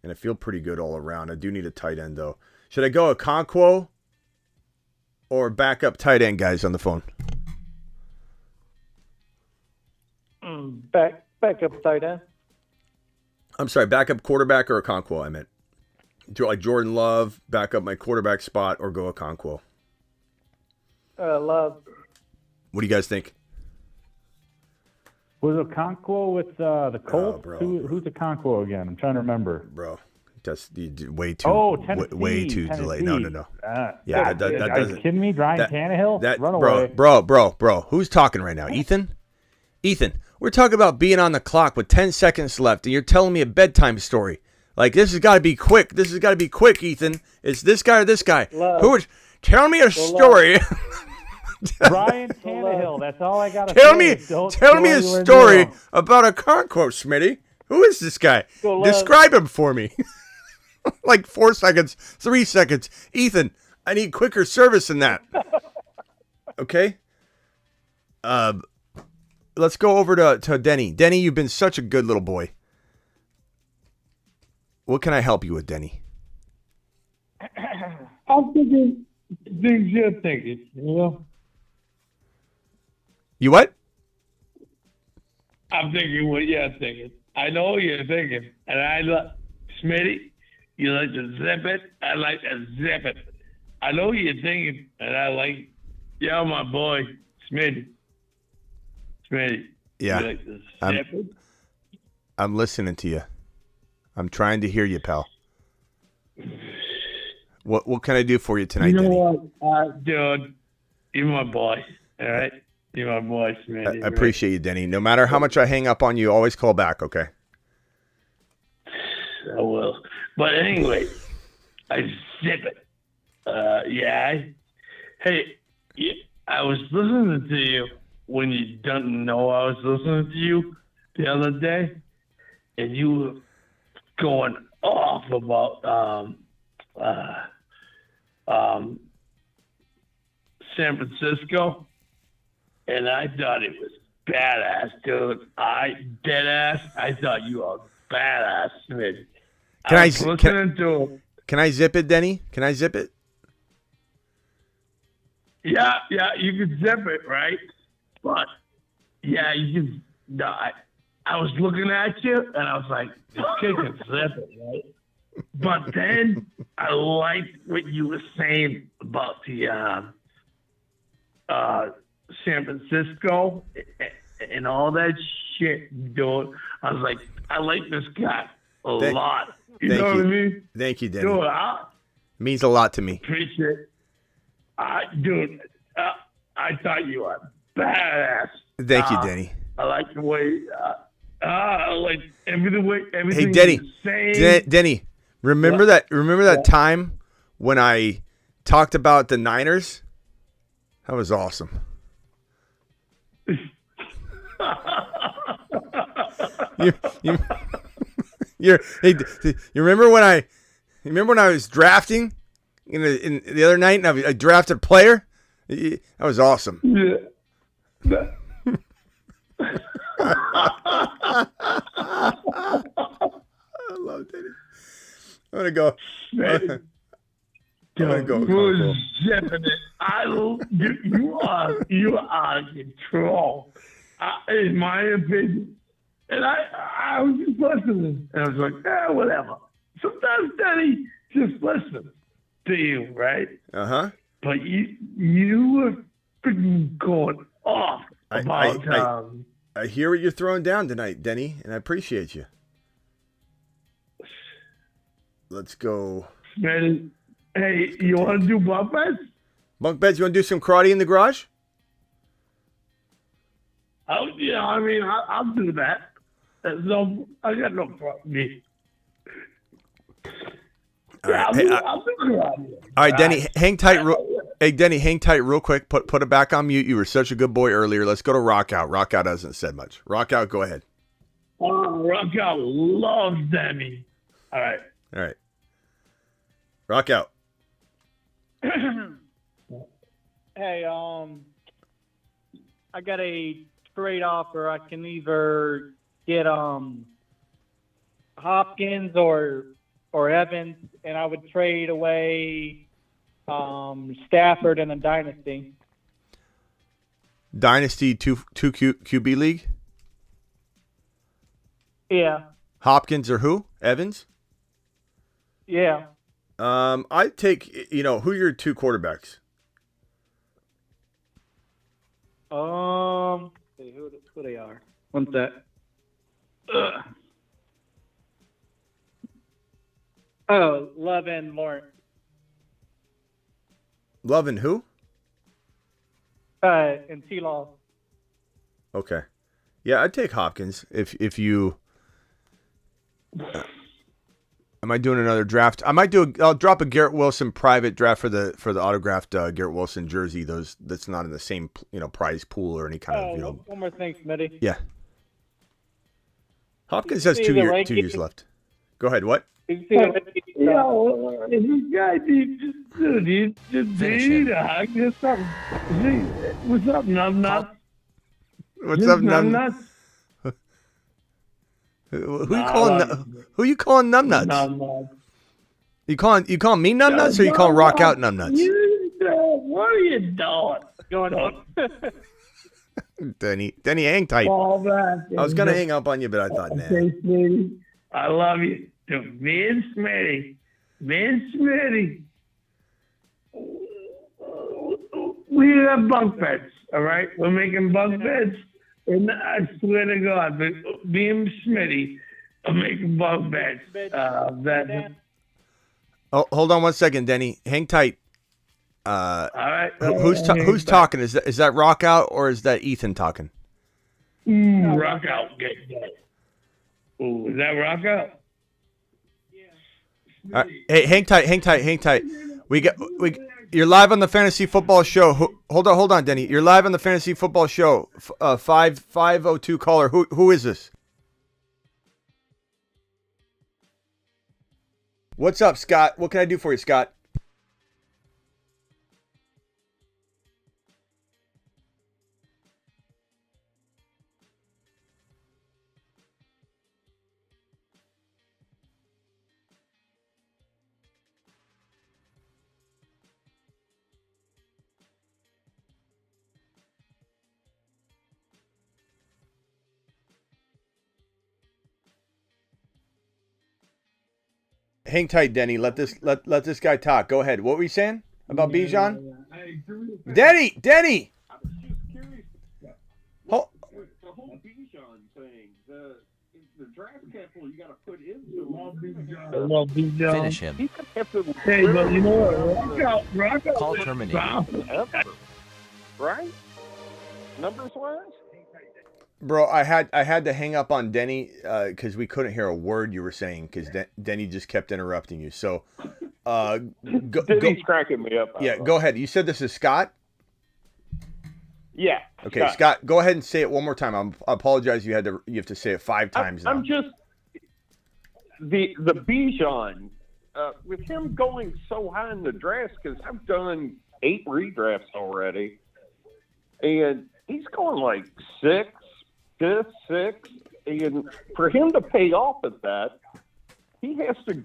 And I feel pretty good all around. I do need a tight end, though. Should I go Okonkwo or backup tight end, guys, on the phone? Backup tight end. I'm sorry, backup quarterback or Okonkwo, I meant. Like Jordan Love, back up my quarterback spot, or go Okonkwo? Love. What do you guys think? Was Okonkwo with the Colts? bro. Who's Okonkwo again? I'm trying to remember. Bro, that's way too. Tennessee. Way too delayed. No. Yeah, that doesn't. Are you kidding me? Ryan Tannehill? Run away. Bro. Who's talking right now? Ethan, we're talking about being on the clock with 10 seconds left, and you're telling me a bedtime story. Like, this has got to be quick. Ethan. It's this guy or this guy. Tell me a story. Ryan Tannehill. That's all I got to say. Tell me a story about Okonkwo, Smitty. Who is this guy? Describe him for me. Like 4 seconds, 3 seconds. Ethan, I need quicker service than that. Okay? Let's go over to Denny. Denny, you've been such a good little boy. What can I help you with, Denny? I'm thinking things you're thinking, you know? You what? I'm thinking what you're thinking. I know what you're thinking. And Smitty, you like to zip it. I like to zip it. I know what you're thinking. And I like, yeah, my boy, Smitty. Smitty. Yeah. You like to zip it? I'm listening to you. I'm trying to hear you, pal. What can I do for you tonight, You know Denny? what, dude? You're my boy, all right? You're my boy, Smitty. I appreciate you, Denny. No matter how much I hang up on you, always call back, okay? I will. But anyway, I zip it. Yeah. Hey, I was listening to you when you didn't know I was listening to you the other day, and you were going off about San Francisco, and I thought it was badass, dude. I thought you were badass, Smitty. Can I zip it, Denny? Can I zip it? Yeah, you can zip it, right? But yeah, you can. No, I was looking at you and I was like, this kid can zip it, right? But then I liked what you were saying about the San Francisco and all that shit, dude. I was like, I like this guy a lot. You know what I mean? Thank you, Denny. Dude, means a lot to me. Appreciate it. Dude, I thought you were badass. Thank you, Denny. I like the way, like everything Hey, Denny. saying. Denny, remember that time when I talked about the Niners? That was awesome. You remember when I was drafting in the other night and I drafted a player? That was awesome. Yeah. I love Denny. I'm gonna go. Man, go. Zipping it. You are out of control. In my opinion. And I was just listening. And I was like, whatever. Sometimes Denny just listens to you, right? Uh-huh. But you were freaking going off about I hear what you're throwing down tonight, Denny, and I appreciate you. Let's go. Man, hey, you want to do bunk beds? Bunk beds, you want to do some karate in the garage? I'll do that. I got no problem. I'll do karate. All right, Denny, hang tight. Hey, Denny, hang tight real quick. Put it back on mute. You were such a good boy earlier. Let's go to Rock Out. Rock Out hasn't said much. Rock Out, go ahead. Rock Out loves Denny. All right. Rock Out. Hey, I got a trade offer. I can either get Hopkins or Evans, and I would trade away Stafford in a dynasty. Dynasty two QB league? Yeah. Hopkins or who? Evans? Yeah. I'd take, who are your two quarterbacks? See who they are. One sec. Oh, Love and Lawrence. Love and who? And T-Law. Okay. Yeah, I'd take Hopkins if you. Am I doing another draft? I'll drop a Garrett Wilson private draft for the autographed Garrett Wilson jersey. That's not in the same prize pool or any kind of One more thing, Smitty. Yeah. Hopkins has 2 years left. Go ahead. What? This guy needs a hug or something. What's up, numbnuts? What's up, numb? nuts? Who you calling numb nuts? Numbnuts. You calling me numb nuts, or you calling Rock Out numb nuts? What are you doing? Going on. Denny, hang tight. Fall back. I was gonna hang up on you, but I thought, nah. Okay, Smitty. I love you. To me and Smitty. We have bunk beds, all right? We're making bunk beds. And I swear to God, me and Smitty are making bunk beds. Oh, hold on one second, Denny. Hang tight. All right. Who's talking? Is that Rock Out or is that Ethan talking? Rock Out. Get that. Ooh, is that Rock Out? Hey, hang tight. You're live on the Fantasy Football Show. Hold on, Denny. You're live on the Fantasy Football Show. 502 caller. Who is this? What's up, Scott? What can I do for you, Scott? Hang tight, Denny. Let this guy talk. Go ahead. What were you saying about Bijan? Denny. I was just curious. The whole Bijan thing, the draft capital you got to put into I love Bijan. Finish him. He could have to Hey, but you know what? Rock Out. Call terminated. ever, right? Numbers wise. Bro, I had to hang up on Denny because we couldn't hear a word you were saying because Denny just kept interrupting you. So, Denny's cracking me up. Yeah, go ahead. You said this is Scott? Yeah. Okay, Scott, go ahead and say it one more time. I apologize. You have to say it 5 times now. I'm just the Bijan with him going so high in the draft because I've done 8 redrafts already, and he's going like 6, 5th, 6th, and for him to pay off at that, he has to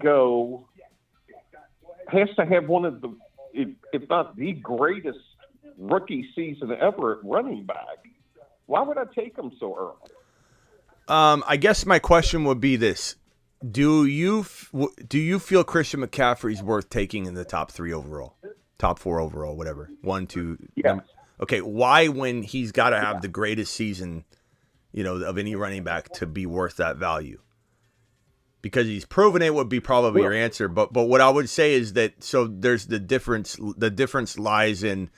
have one of the, if not the greatest rookie season ever at running back. Why would I take him so early? I guess my question would be this: Do you feel Christian McCaffrey's worth taking in the top 3 overall, top 4 overall, whatever, 1, 2? Yes. Okay, why when he's got to have the greatest season, of any running back to be worth that value? Because he's proven it would be probably your answer, but what I would say is that there's the difference. The difference lies in,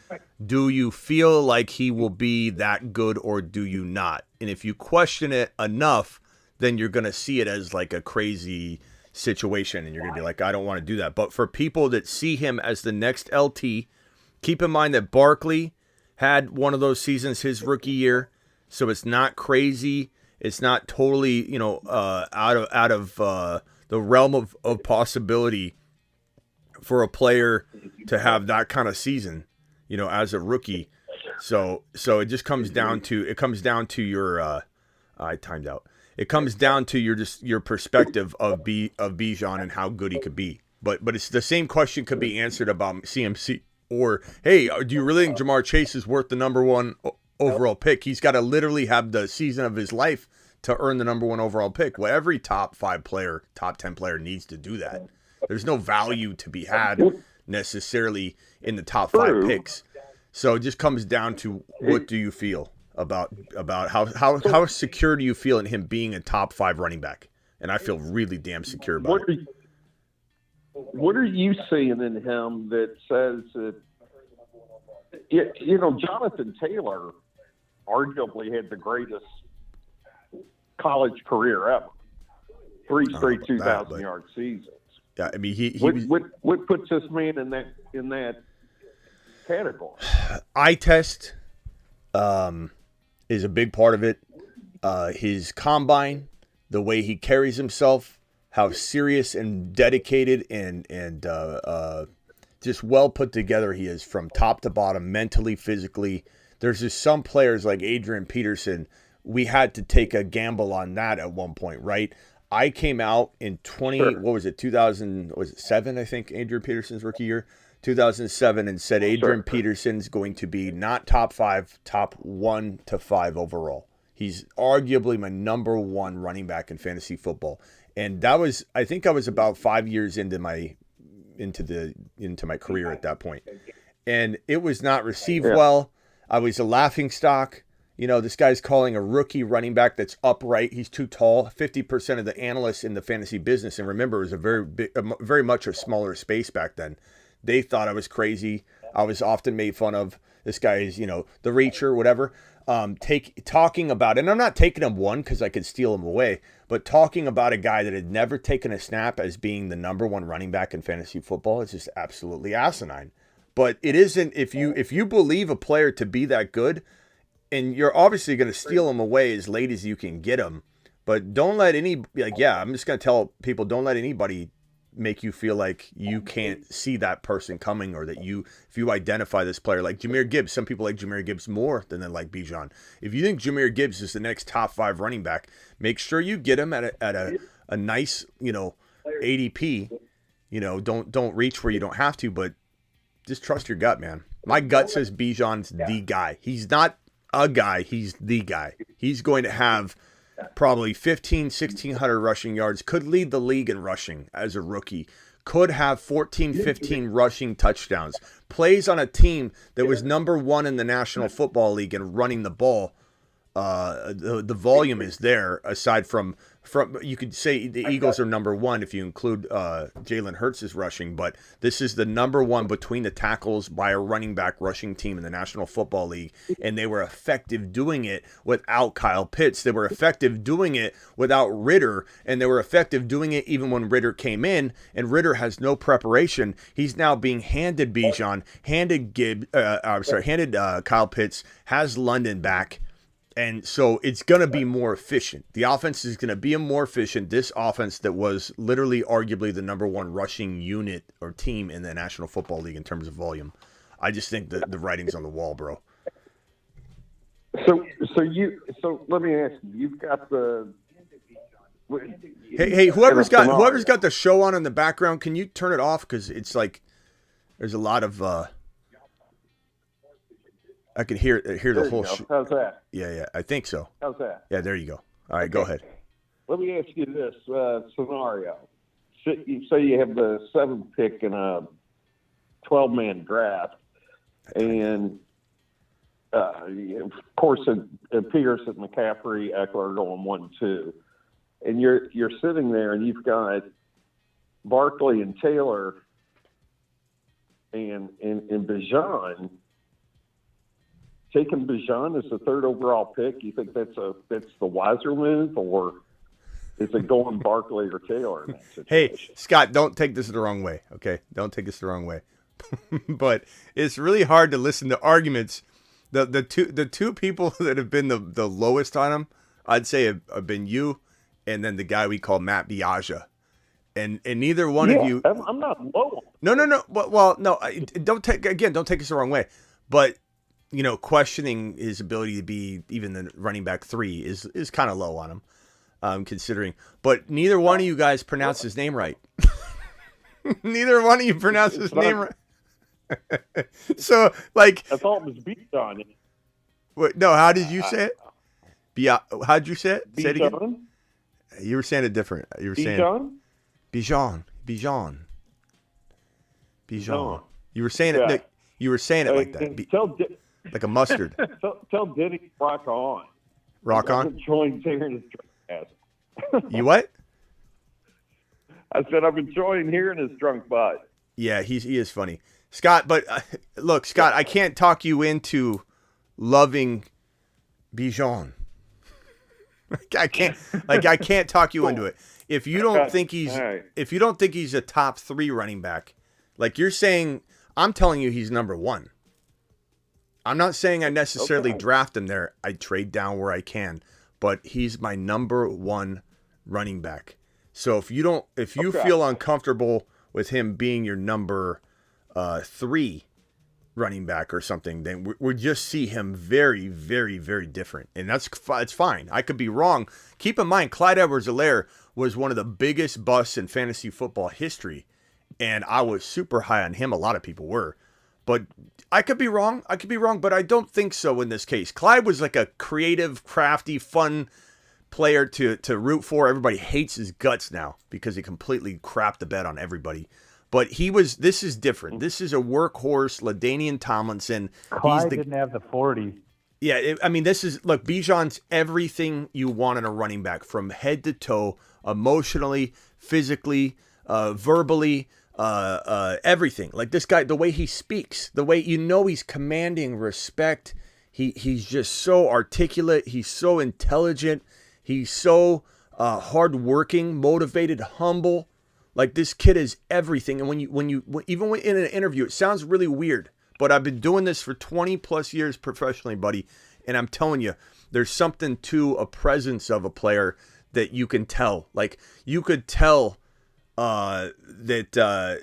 do you feel like he will be that good or do you not? And if you question it enough, then you're gonna see it as like a crazy situation, and you're gonna be like, I don't want to do that. But for people that see him as the next LT, keep in mind that Barkley had one of those seasons his rookie year, so it's not crazy. It's not totally, out of the realm of possibility for a player to have that kind of season, as a rookie. So it just comes down to your I timed out. It comes down to your perspective of Bijan and how good he could be. But it's the same question could be answered about CMC, or hey, do you really think Jamar Chase is worth the number 1 overall pick? He's got to literally have the season of his life to earn the number 1 overall pick. Well, every top 5 player, top 10 player needs to do that. There's no value to be had necessarily in the top 5 picks. So it just comes down to, what do you feel about how secure do you feel in him being a top 5 running back? And I feel really damn secure about it. What are you seeing in him that says that, Jonathan Taylor arguably had the greatest college career ever. 3 straight 2,000-yard seasons. Yeah, I mean, what puts this man in that category? Eye test is a big part of it. His combine, the way he carries himself, how serious and dedicated and just well put together he is from top to bottom, mentally, physically. There's just some players like Adrian Peterson. We had to take a gamble on that at one point, right? I came out in 2007, I think, Adrian Peterson's rookie year, 2007, and said Adrian Peterson's going to be not top 5, top 1 to 5 overall. He's arguably my number 1 running back in fantasy football. And that was, I think I was about 5 years into my career at that point. And it was not received well. I was a laughing stock. You know, this guy's calling a rookie running back that's upright. He's too tall. 50% of the analysts in the fantasy business, and remember, it was a very much a smaller space back then. They thought I was crazy. I was often made fun of. This guy is, you know, the reacher, whatever. Talking about, and I'm not taking him one because I could steal him away, but talking about a guy that had never taken a snap as being the number 1 running back in fantasy football is just absolutely asinine. But it isn't. If you believe a player to be that good, and you're obviously going to steal him away as late as you can get him, but don't let I'm just going to tell people, don't let anybody make you feel like you can't see that person coming, or that if you identify this player like Jahmyr Gibbs. Some people like Jahmyr Gibbs more than they like Bijan. If you think Jahmyr Gibbs is the next top 5 running back, make sure you get him at a nice, you know, ADP. You know, don't reach where you don't have to, but just trust your gut, man. My gut says Bijan's the guy. He's not a guy, he's the guy. He's going to have probably 1,600 rushing yards, could lead the league in rushing as a rookie, could have 14, 15 rushing touchdowns, plays on a team that was number 1 in the National Football League in running the ball. The volume is there, aside from you could say the Eagles are number 1 if you include Jalen Hurts' rushing, but this is the number 1 between the tackles by a running back rushing team in the National Football League, and they were effective doing it without Kyle Pitts. They were effective doing it without Ritter, and they were effective doing it even when Ritter came in, and Ritter has no preparation. He's now being handed Bijan, handed Kyle Pitts, has London back. And so it's going to be more efficient. The offense is going to be more efficient. This offense that was literally arguably the number 1 rushing unit or team in the National Football League in terms of volume. I just think the writing's on the wall, bro. So let me ask you, you've got the... Hey, whoever's got the show on in the background, can you turn it off? Because it's like there's a lot of... I could hear the whole show. How's that? Yeah, I think so. How's that? Yeah, there you go. All right, Go ahead. Let me ask you this scenario. Say you have the 7th pick in a 12-man draft, and of course, Peterson, McCaffrey, Eckler going 1-2, and you're sitting there, and you've got Barkley and Taylor and Bijan. Taking Bijan as the 3rd overall pick, you think that's the wiser move, or is it going Barkley or Taylor in that situation? Hey, Scott, don't take this the wrong way, okay? Don't take this the wrong way. But it's really hard to listen to arguments. The two people that have been the lowest on him, I'd say have been you, and then the guy we call Matt Biaggia. And neither one of you. I'm not low. No. Well, no. Don't take us the wrong way. But you know, questioning his ability to be even the running back 3 is kind of low on him, considering. But neither one of you guys pronounced his name right. Neither one of you pronounced his name right. So, like, I thought it was Bijan. Wait, no, how did you say it? How did you say it? Bijan? Say it again. You were saying it different. You were saying Bijan. You were saying it. You were saying it like that. Like a mustard. Tell Denny rock on. Rock on? I've enjoying hearing his drunk ass. You what? I said I'm enjoying hearing his drunk butt. Yeah, he is funny. Scott, but look, Scott, I can't talk you into loving Bijan. I can't talk you into it. If you don't think he's a top 3 running back, like you're saying, I'm telling you he's number 1. I'm not saying I necessarily draft him there. I trade down where I can, but he's my number 1 running back. So if you feel uncomfortable with him being your number 3, running back or something, then we just see him very, very, very different. And it's fine. I could be wrong. Keep in mind, Clyde Edwards-Helaire was one of the biggest busts in fantasy football history. And I was super high on him. A lot of people were. But I could be wrong. But I don't think so in this case. Clyde was like a creative, crafty, fun player to root for. Everybody hates his guts now because he completely crapped the bed on everybody. But this is different. This is a workhorse, LaDainian Tomlinson. Clyde didn't have the 40. Yeah, look, Bijan's everything you want in a running back from head to toe, emotionally, physically, verbally, everything. Like this guy, the way he speaks, the way he's commanding respect. He's just so articulate. He's so intelligent. He's so hardworking, motivated, humble. Like this kid is everything. And when even in an interview, it sounds really weird, but I've been doing this for 20 plus years professionally, buddy. And I'm telling you, there's something to a presence of a player that you can tell. Like you could tell that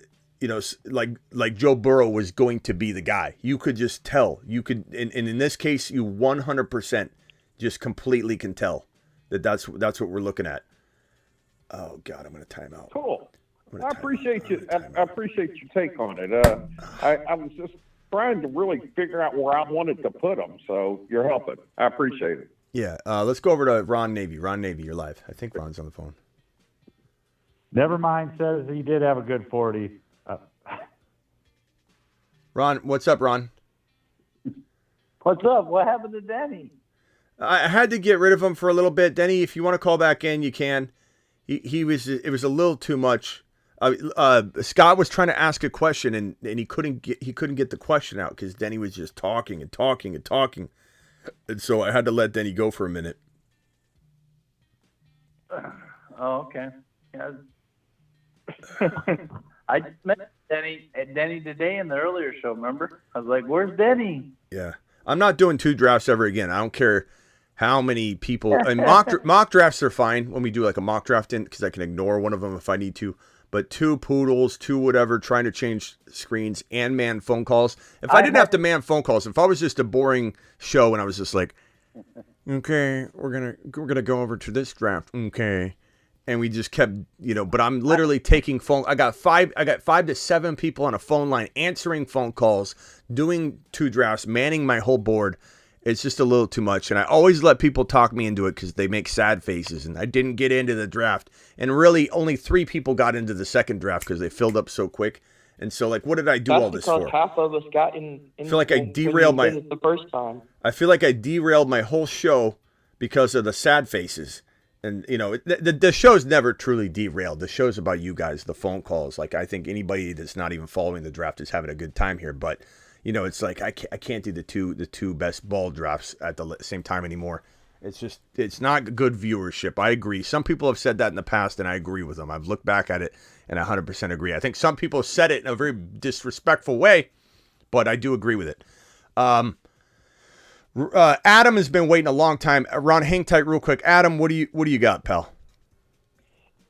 like Joe Burrow was going to be the guy. You could just tell. You could, and in this case, you 100% just completely can tell that's what we're looking at. Oh God, I'm going to time out. Cool. I appreciate you. I appreciate your take on it. I was just trying to really figure out where I wanted to put them, so you're helping. I appreciate it. Yeah. Let's go over to Ron Navy. Ron Navy, you're live. I think Ron's on the phone. Never mind, says he did have a good 40. Ron, what's up, Ron? What's up? What happened to Denny? I had to get rid of him for a little bit. Denny, if you want to call back in, you can. It was a little too much. Scott was trying to ask a question and he couldn't get the question out because Denny was just talking and talking and talking, and so I had to let Denny go for a minute. Oh, okay. Yeah. I just met Denny today in the earlier show. Remember? I was like, "Where's Denny?" Yeah, I'm not doing 2 drafts ever again. I don't care how many people. And mock drafts are fine when we do like a mock draft in because I can ignore one of them if I need to. But 2 poodles, 2 whatever, trying to change screens and man phone calls. If I didn't have to man phone calls, if I was just a boring show and I was just like, okay, we're gonna go over to this draft, okay, and we just kept, but I'm literally taking phone. I got 5 to 7 people on a phone line answering phone calls, doing 2 drafts, manning my whole board. It's just a little too much, and I always let people talk me into it because they make sad faces, and I didn't get into the draft. And really, only 3 people got into the second draft because they filled up so quick. And so, like, what did I do all this for? That's because half of us got in I feel like I derailed the first time. I feel like I derailed my whole show because of the sad faces. And, the show's never truly derailed. The show's about you guys, the phone calls. Like, I think anybody that's not even following the draft is having a good time here, but it's like I can't do the two best ball drafts at the same time anymore. It's not good viewership. I agree. Some people have said that in the past, and I agree with them. I've looked back at it, and I 100% agree. I think some people said it in a very disrespectful way, but I do agree with it. Adam has been waiting a long time. Ron, hang tight real quick. Adam, what do you got, pal?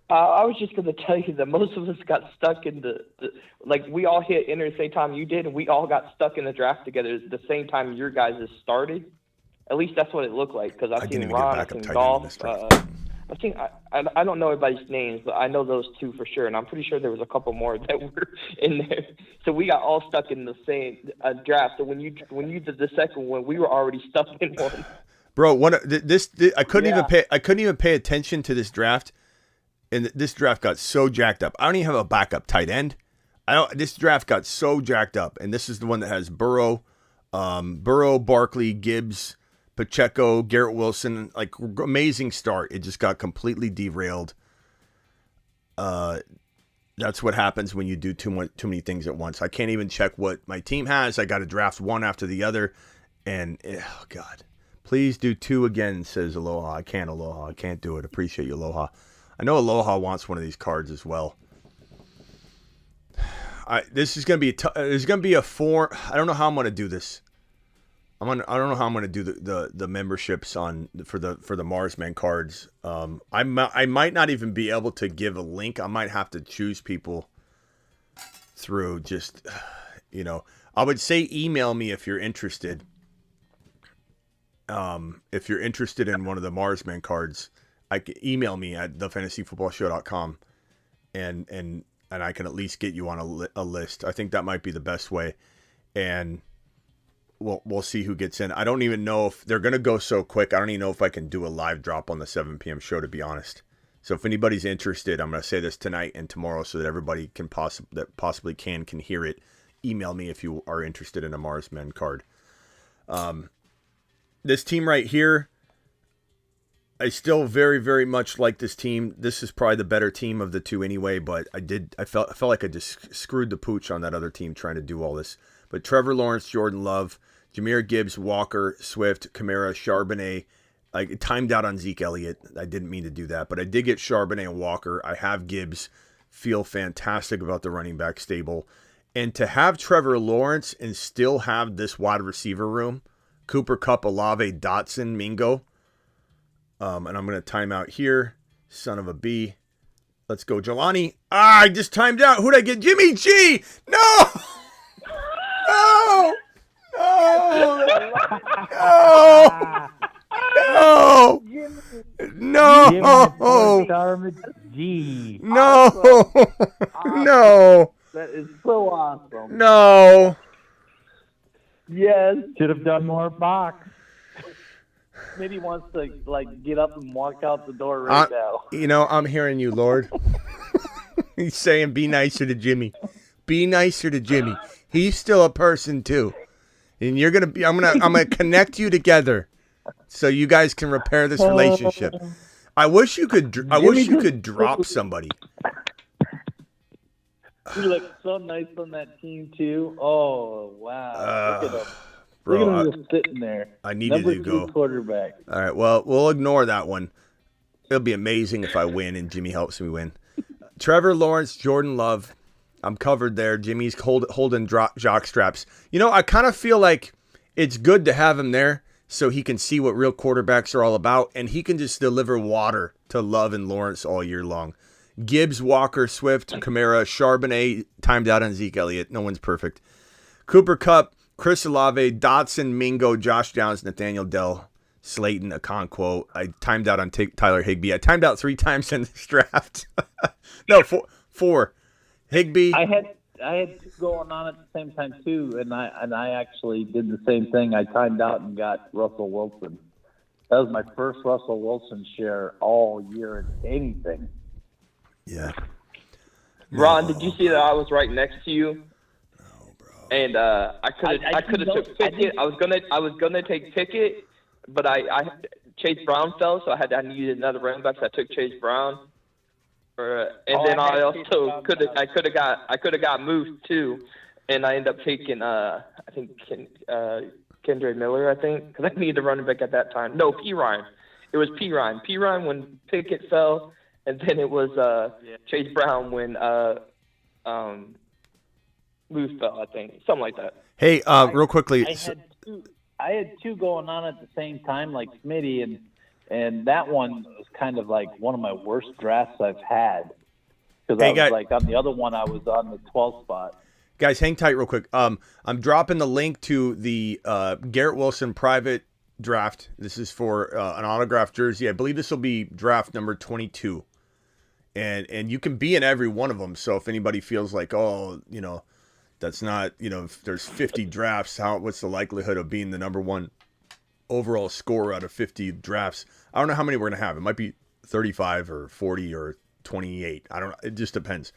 I was just going to tell you that most of us got stuck in we all hit enter at the same time you did, and we all got stuck in the draft together at the same time your guys' started. At least that's what it looked like, because I've seen Ron, I've seen Golf. I've seen, I don't know everybody's names, but I know those 2 for sure, and I'm pretty sure there was a couple more that were in there. So we got all stuck in the same draft. So when you did the second one, we were already stuck in one. Bro, I couldn't even pay attention to this draft. And this draft got so jacked up. I don't even have a backup tight end. This draft got so jacked up, and this is the one that has Burrow, Barkley, Gibbs, Pacheco, Garrett Wilson. Like, amazing start. It just got completely derailed. That's what happens when you do too many things at once. I can't even check what my team has. I got to draft one after the other, and oh God, please do 2 again. Says Aloha. I can't, Aloha. I can't do it. Appreciate you, Aloha. I know Aloha wants one of these cards as well. This is gonna be there's gonna be a 4. I don't know how I'm gonna do this. I don't know how I'm gonna do the memberships for the Marsman cards. I might not even be able to give a link. I might have to choose people through just I would say email me if you're interested. If you're interested in one of the Marsman cards, email me at thefantasyfootballshow.com and I can at least get you on a list. I think that might be the best way. And we'll see who gets in. I don't even know if they're going to go so quick. I don't even know if I can do a live drop on the 7 p.m. show, to be honest. So if anybody's interested, I'm going to say this tonight and tomorrow so that everybody can possibly can hear it. Email me if you are interested in a Marsman card. This team right here, I still very, very much like this team. This is probably the better team of the two anyway, but I felt like I just screwed the pooch on that other team trying to do all this. But Trevor Lawrence, Jordan Love, Jahmyr Gibbs, Walker, Swift, Kamara, Charbonnet. I timed out on Zeke Elliott. I didn't mean to do that, but I did get Charbonnet and Walker. I have Gibbs. Feel fantastic about the running back stable. And to have Trevor Lawrence and still have this wide receiver room, Cooper Kupp, Olave, Dotson, Mingo. And I'm going to time out here. Son of a B. Let's go, Jelani. I just timed out. Who'd I get? Jimmy G! No! No! No! No! No! G. No! No! That is so awesome. No! Yes. Should have done more box. Smitty wants to get up and walk out the door right now. You know, I'm hearing you, Lord. He's saying, "Be nicer to Jimmy. Be nicer to Jimmy. He's still a person too, and you're gonna be. I'm gonna connect you together, so you guys can repair this relationship. I wish you could. I wish you could drop somebody. You look so nice on that team too. Oh wow! Look at him. Bro, look at him just sitting there. I needed to go. Number 2 quarterback. All right. Well, we'll ignore that one. It'll be amazing if I win and Jimmy helps me win. Trevor Lawrence, Jordan Love. I'm covered there. Jimmy's holding jock straps. You know, I kind of feel like it's good to have him there so he can see what real quarterbacks are all about, and he can just deliver water to Love and Lawrence all year long. Gibbs, Walker, Swift, Kamara, Charbonnet, timed out on Zeke Elliott. No one's perfect. Cooper Kupp, Chris Olave, Dotson, Mingo, Josh Downs, Nathaniel Dell, Slayton, Okonkwo. I timed out on Tyler Higbee. I timed out 3 times in this draft. No, four. Higbee. I had 2 going on at the same time too, and I actually did the same thing. I timed out and got Russell Wilson. That was my first Russell Wilson share all year in anything. Yeah. Ron, did you see that I was right next to you? No, bro. And I could have took Pickett. I was gonna take Pickett, but I Chase Brown fell, so I needed another running back. So I took Chase Brown. Then I also could have got moved too, and I ended up taking I think Kendra Miller, I think, because I needed a running back at that time. No, P. Ryan. It was P. Ryan. P. Ryan when Pickett fell, and then it was Chase Brown when Moose fell, I think, something like that. Hey, real quickly. I had 2 going on at the same time, like Smitty, and that one was kind of like one of my worst drafts I've had. Because I was like on the other one, I was on the 12th spot. Guys, hang tight real quick. I'm dropping the link to the Garrett Wilson private draft. This is for an autographed jersey. I believe this will be draft number 22. And you can be in every one of them. So if anybody feels like, oh, you know, that's not, you know, if there's 50 drafts, what's the likelihood of being the number 1 overall scorer out of 50 drafts? I don't know how many we're going to have. It might be 35 or 40 or 28. I don't know. It just depends.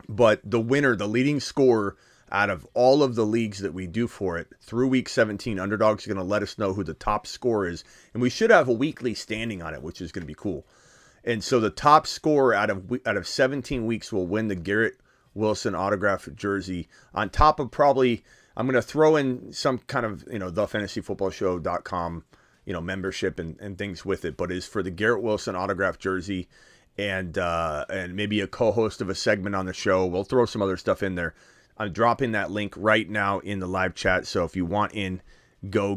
But the winner, the leading scorer out of all of the leagues that we do for it through week 17, Underdog's going to let us know who the top scorer is. And we should have a weekly standing on it, which is going to be cool. And so the top scorer out of 17 weeks will win the Garrett Wilson autographed jersey, on top of probably, I'm going to throw in some kind of, you know, thefantasyfootballshow.com, you know, membership and things with it, but is for the Garrett Wilson autographed jersey and maybe a co-host of a segment on the show. We'll throw some other stuff in there. I'm dropping that link right now in the live chat. So if you want in, go.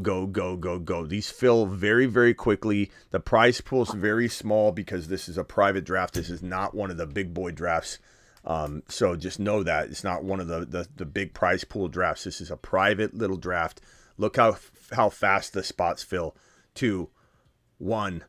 These fill very, very quickly. The prize pool is very small because this is a private draft. This is not one of the big boy drafts. So just know that it's not one of the big prize pool drafts. This is a private little draft. Look how fast the spots fill. 2, 1,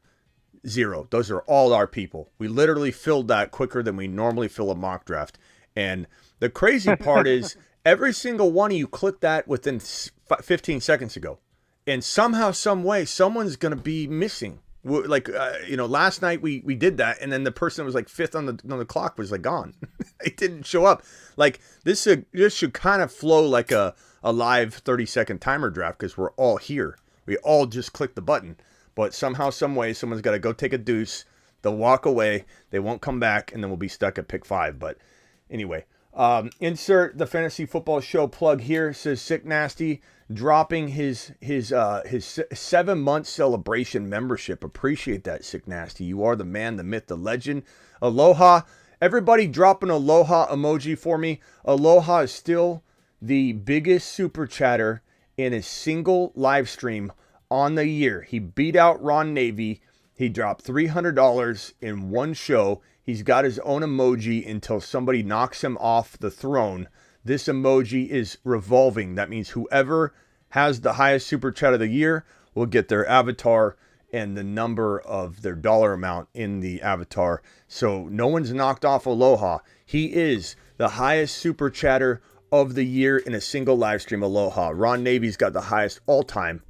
0. Those are all our people. We literally filled that quicker than we normally fill a mock draft. And the crazy part is every single one of you clicked that within 15 seconds ago. And somehow, some way, someone's going to be missing. Like, last night we did that, and then the person that was like fifth on the clock was like gone. It didn't show up. Like, this should kind of flow like a live 30-second timer draft because we're all here. We all just click the button. But somehow, some way, someone's got to go take a deuce. They'll walk away. They won't come back, and then we'll be stuck at pick 5. But anyway, insert the Fantasy Football Show plug here. It says Sick Nasty dropping his 7-month celebration membership. Appreciate that, Sick Nasty. You are the man, the myth, the legend. Aloha. Everybody drop an aloha emoji for me. Aloha is still the biggest super chatter in a single live stream on the year. He beat out Ron Navy. He dropped $300 in one show. He's got his own emoji until somebody knocks him off the throne. This emoji is revolving. That means whoever has the highest super chat of the year will get their avatar and the number of their dollar amount in the avatar. So no one's knocked off Aloha. He is the highest super chatter of the year in a single live stream. Aloha. Ron Navy's got the highest all time,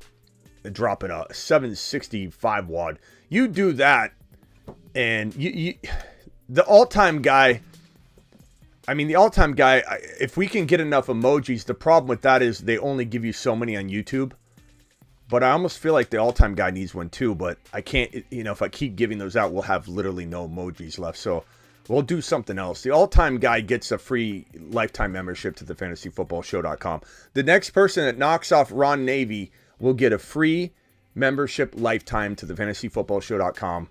dropping a 765 wad. You do that, and you the all-time guy. I mean, the all-time guy, if we can get enough emojis, the problem with that is they only give you so many on YouTube. But I almost feel like the all-time guy needs one too, but I can't, if I keep giving those out, we'll have literally no emojis left. So we'll do something else. The all-time guy gets a free lifetime membership to the fantasyfootballshow.com. The next person that knocks off Ron Navy will get a free membership lifetime to the fantasyfootballshow.com.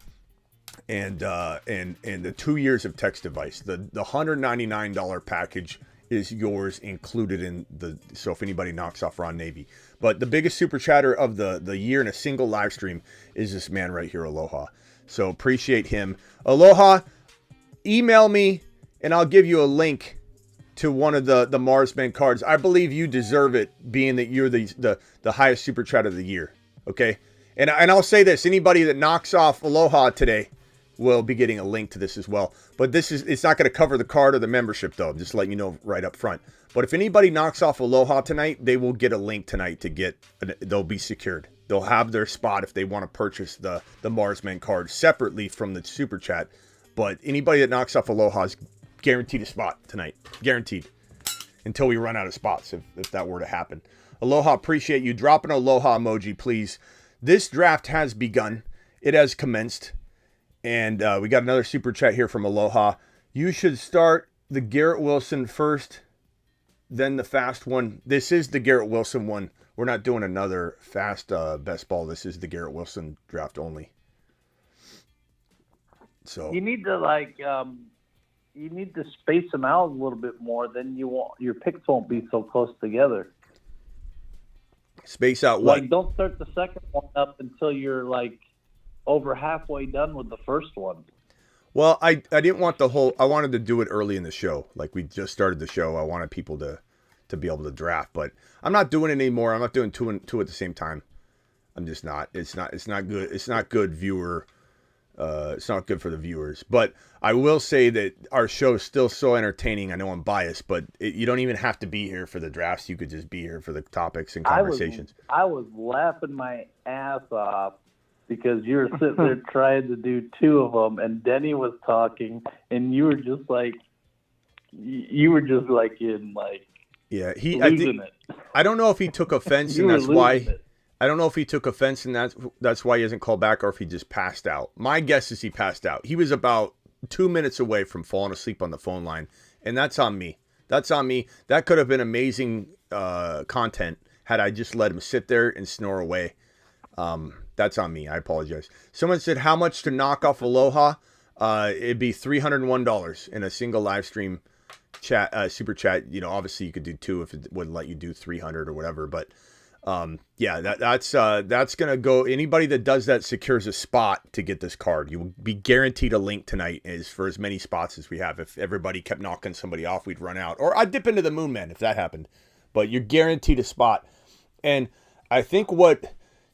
And the 2 years of text device. The $199 package is yours, included in the. So if anybody knocks off Ron Navy, but the biggest super chatter of the year in a single live stream is this man right here, Aloha. So appreciate him, Aloha. Email me and I'll give you a link to one of the Marsman cards. I believe you deserve it, being that you're the highest super chat of the year. Okay, and I'll say this: anybody that knocks off Aloha today will be getting a link to this as well. But it's not going to cover the card or the membership, though. I'm just letting you know right up front. But if anybody knocks off Aloha tonight, they will get a link tonight they'll be secured. They'll have their spot if they want to purchase the Marsman card separately from the super chat. But anybody that knocks off Aloha is guaranteed a spot tonight. Guaranteed. Until we run out of spots, if that were to happen. Aloha, appreciate you. Drop an Aloha emoji, please. This draft has begun. It has commenced. And we got another super chat here from Aloha. You should start the Garrett Wilson first, then the fast one. This is the Garrett Wilson one. We're not doing another fast best ball. This is the Garrett Wilson draft only. So you need to space them out a little bit more. Then your picks won't be so close together. Space out what? Like, don't start the second one up until you're like over halfway done with the first one. Well, I didn't want I wanted to do it early in the show. Like, we just started the show. I wanted people to be able to draft, but I'm not doing it anymore. I'm not doing two at the same time. I'm just not. It's not good. It's not good viewer. It's not good for the viewers. But I will say that our show is still so entertaining. I know I'm biased, but you don't even have to be here for the drafts. You could just be here for the topics and conversations. I was laughing my ass off because you were sitting there trying to do two of them, and Denny was talking, and you were just like yeah. Losing it. I don't know if he took offense, and that's why. I don't know if he took offense, and that's why he hasn't called back, or if he just passed out. My guess is he passed out. He was about 2 minutes away from falling asleep on the phone line, and that's on me. That's on me. That could have been amazing content had I just let him sit there and snore away. That's on me. I apologize. Someone said, how much to knock off Aloha? It'd be $301 in a single live stream chat, super chat. Obviously you could do two if it wouldn't let you do 300 or whatever, but Yeah, that's going to go. Anybody that does that secures a spot to get this card. You will be guaranteed a link tonight is for as many spots as we have. If everybody kept knocking somebody off, we'd run out. Or I'd dip into the Moon Man if that happened. But you're guaranteed a spot. And I think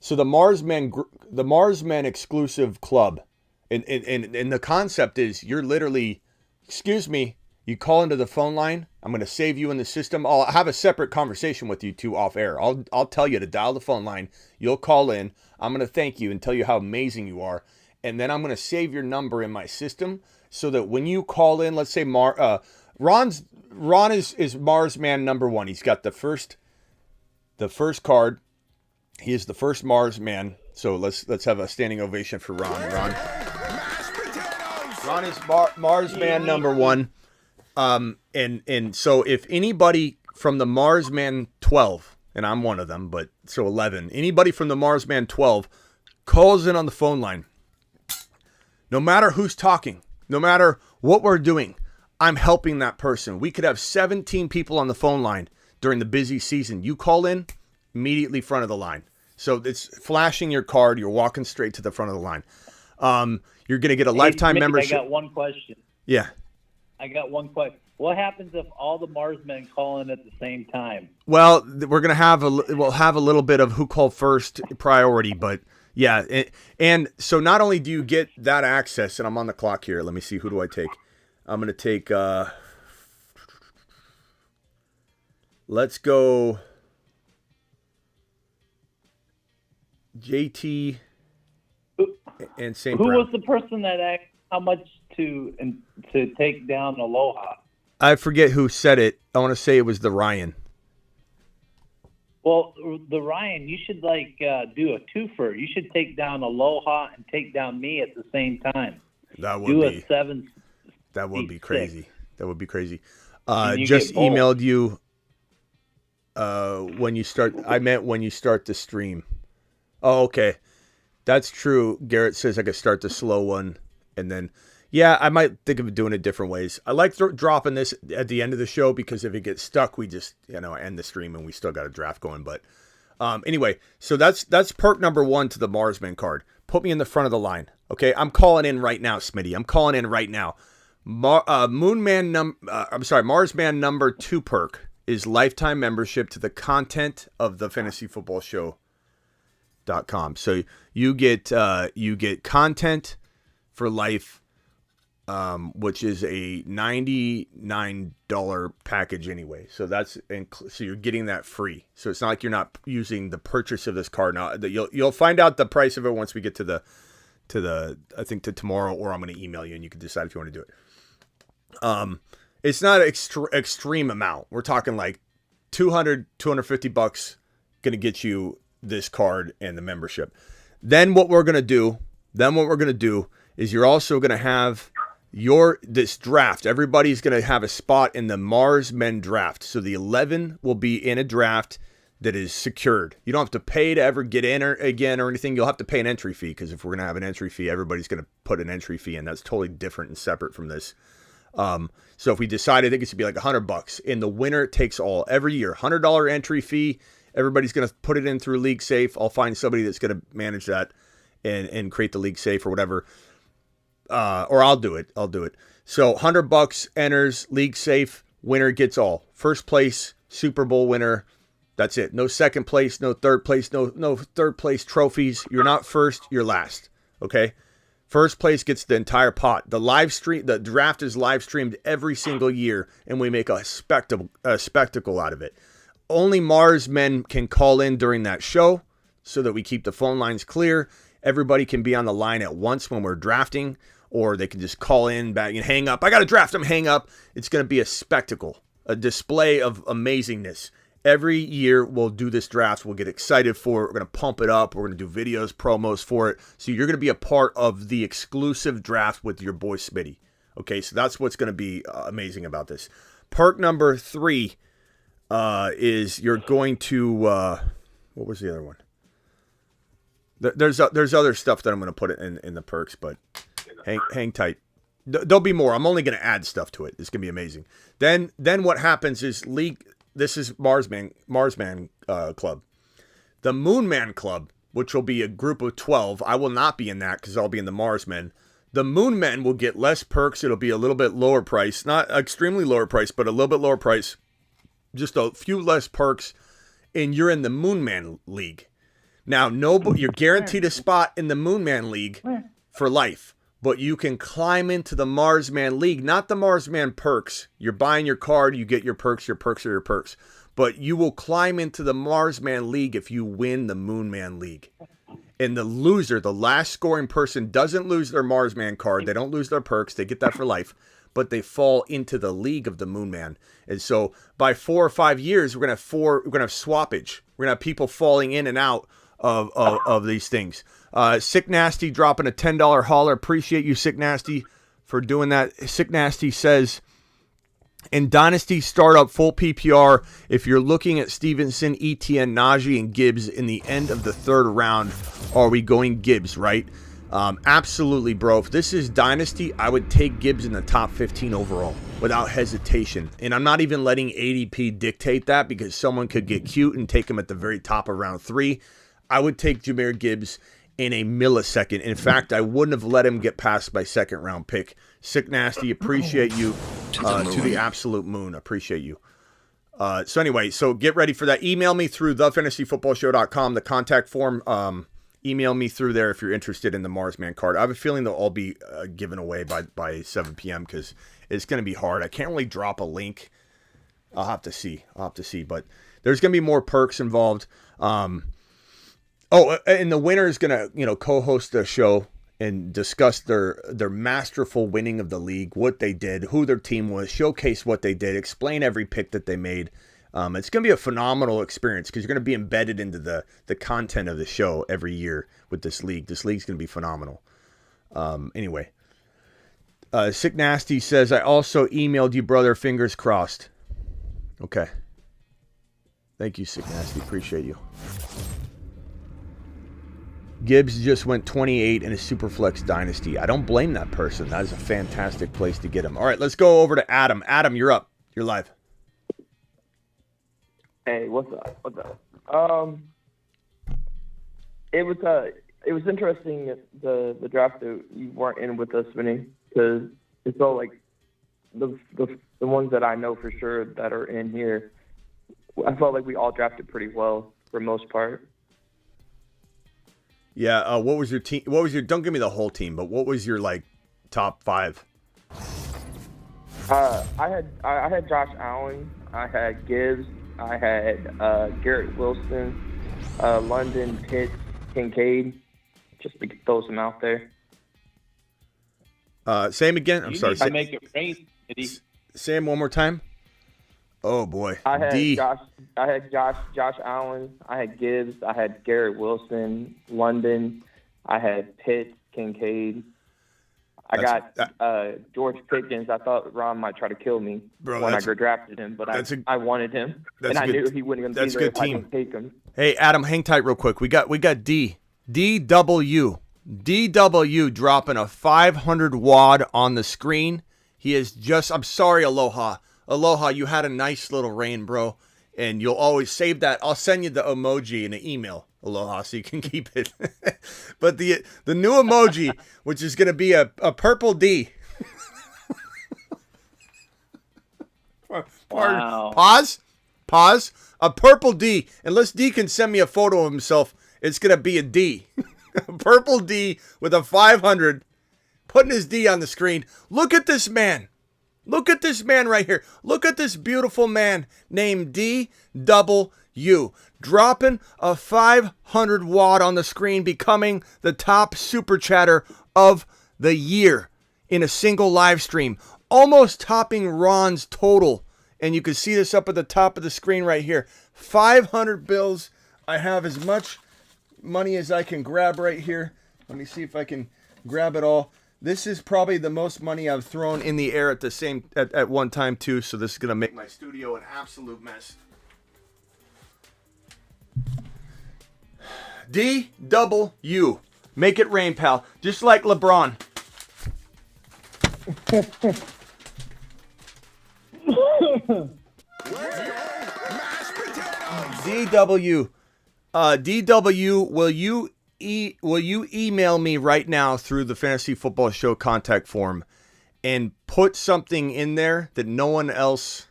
so the Marsman exclusive club, and the concept is you're literally, excuse me, you call into the phone line. I'm going to save you in the system. I'll have a separate conversation with you two off air. I'll tell you to dial the phone line. You'll call in. I'm going to thank you and tell you how amazing you are. And then I'm going to save your number in my system so that when you call in, let's say Ron is Marsman number 1. He's got the first card. He is the first Marsman. So let's have a standing ovation for Ron. Ron is Marsman number 1. And so if anybody from the Marsman 12, and I'm one of them, but so 11, anybody from the Marsman 12 calls in on the phone line, no matter who's talking, no matter what we're doing, I'm helping that person. We could have 17 people on the phone line during the busy season. You call in, immediately front of the line. So it's flashing your card. You're walking straight to the front of the line. You're going to get a lifetime membership. I got one question. Yeah. I got one question. What happens if all the Marsmen call in at the same time? Well, we're going to we'll have a little bit of who called first priority, but yeah. And so not only do you get that access, and I'm on the clock here. Let me see. Who do I take? I'm going to take, let's go JT and St. Who Brown. was the person that asked how much to take down Aloha? I forget who said it. I want to say it was the Ryan. Well, the Ryan, you should do a twofer. You should take down Aloha and take down me at the same time. That would do be a 7. That would be crazy. That would be crazy. You Just get both. emailed you when you start. I meant when you start the stream. Oh, okay. That's true. Garrett says I could start the slow one and then, yeah, I might think of doing it different ways. I like dropping this at the end of the show because if it gets stuck, we just, end the stream and we still got a draft going. But anyway, so that's perk number 1 to the Marsman card. Put me in the front of the line. Okay, I'm calling in right now, Smitty. I'm calling in right now. Marsman number 2 perk is lifetime membership to the content of the Fantasy Football Show.com. So you get content for life, which is a $99 package anyway. So so you're getting that free. So it's not like you're not using the purchase of this card. Now you'll find out the price of it once we get to I think to tomorrow, or I'm going to email you and you can decide if you want to do it. It's not extreme amount. We're talking like $250 going to get you this card and the membership. Then what we're going to do is you're also going to have this draft. Everybody's going to have a spot in the Marsmen draft. So the 11 will be in a draft that is secured. You don't have to pay to ever get in or anything. You'll have to pay an entry fee, because if we're going to have an entry fee, everybody's going to put an entry fee in. That's totally different and separate from this. So if we decide, I think it should be like $100, and the winner takes all every year. $100 entry fee. Everybody's going to put it in through League Safe. I'll find somebody that's going to manage that and create the League Safe or whatever. Or I'll do it. So $100 enters League Safe. Winner gets all. First place Super Bowl winner. That's it. No second place. No third place. No third place trophies. You're not first. You're last. Okay. First place gets the entire pot. The draft is live streamed every single year, and we make a spectacle out of it. Only Marsmen can call in during that show so that we keep the phone lines clear. Everybody can be on the line at once when we're drafting, or they can just call in back and hang up. I got to draft them, hang up. It's going to be a spectacle, a display of amazingness. Every year we'll do this draft. We'll get excited for it. We're going to pump it up. We're going to do videos, promos for it. So you're going to be a part of the exclusive draft with your boy Smitty. Okay, so that's what's going to be amazing about this. Perk number 3 is you're going to, what was the other one? There's other stuff that I'm going to put in the perks, but hang tight. There'll be more. I'm only going to add stuff to it. It's going to be amazing. Then what happens is this is Marsman Club. The Moonman Club, which will be a group of 12. I will not be in that because I'll be in the Marsmen. The Moonmen will get less perks. It'll be a little bit lower price. Not extremely lower price, but a little bit lower price. Just a few less perks. And you're in the Moonman League. Now, you're guaranteed a spot in the Moonman League for life. But you can climb into the Marsman League. Not the Marsman perks. You're buying your card. You get your perks. Your perks are your perks. But you will climb into the Marsman League if you win the Moonman League. And the loser, the last scoring person, doesn't lose their Marsman card. They don't lose their perks. They get that for life. But they fall into the League of the Moonman. And so by 4 or 5 years, we're gonna have swappage. We're gonna have people falling in and out of these things. Sick Nasty dropping a $10 hauler. Appreciate you, Sick Nasty, for doing that. Sick Nasty says, in Dynasty Startup full PPR, if you're looking at Stevenson, Etienne, Najee, and Gibbs in the end of the 3rd round, are we going Gibbs, right? Absolutely, bro. If this is Dynasty, I would take Gibbs in the top 15 overall without hesitation. And I'm not even letting ADP dictate that because someone could get cute and take him at the very top of round 3. I would take Jahmyr Gibbs in a millisecond. In fact, I wouldn't have let him get past my 2nd round pick. Sick Nasty, appreciate you. To the absolute moon. Appreciate you. So anyway, so get ready for that. Email me through thefantasyfootballshow.com, the contact form. Email me through there if you're interested in the Marsman card. I have a feeling they'll all be given away by 7 p.m. because it's going to be hard. I can't really drop a link. I'll have to see. But there's going to be more perks involved. And the winner is going to, co-host the show and discuss their masterful winning of the league, what they did, who their team was, showcase what they did, explain every pick that they made. It's going to be a phenomenal experience because you're going to be embedded into the content of the show every year with this league. This league's going to be phenomenal. Anyway, Sick Nasty says, I also emailed you, brother. Fingers crossed. Okay. Thank you, Sick Nasty. Appreciate you. Gibbs just went 28 in a Superflex Dynasty. I don't blame that person. That is a fantastic place to get him. All right, let's go over to Adam. Adam, you're up. You're live. Hey, what's up? It was interesting the draft that you weren't in with us, Vinny, because it felt like the ones that I know for sure that are in here, I felt like we all drafted pretty well for the most part. Yeah, what was your team? Don't give me the whole team, but what was your top 5? I had Josh Allen, I had Gibbs, I had Garrett Wilson, London, Pitts, Kincaid, just to throw some out there. Same again. I'm sorry. Make it rain, say him one more time. Oh boy. I had Josh Allen, I had Gibbs, I had Garrett Wilson, London, I had Pitts, Kincaid. I got George Pickens. I thought Ron might try to kill me when I drafted him, but I wanted him, and I knew he wasn't going to be there if I didn't take him. Hey, Adam, hang tight real quick. We got DW dropping a 500 wad on the screen. He is just. I'm sorry, Aloha. You had a nice little reign, bro, and you'll always save that. I'll send you the emoji in an email, Aloha, so you can keep it. But the new emoji, which is going to be a purple D. Wow. Pause. A purple D. Unless D can send me a photo of himself, it's going to be a D. A purple D with a 500, putting his D on the screen. Look at this man. Look at this man right here. Look at this beautiful man named DW. Dropping a 500 watt on the screen, becoming the top super chatter of the year in a single live stream. Almost topping Ron's total. And you can see this up at the top of the screen right here. 500 bills. I have as much money as I can grab right here. Let me see if I can grab it all. This is probably the most money I've thrown in the air at one time too. So this is gonna make my studio an absolute mess. DW, make it rain, pal. Just like LeBron. DW, DW, will you email me right now through the Fantasy Football Show contact form and put something in there that no one else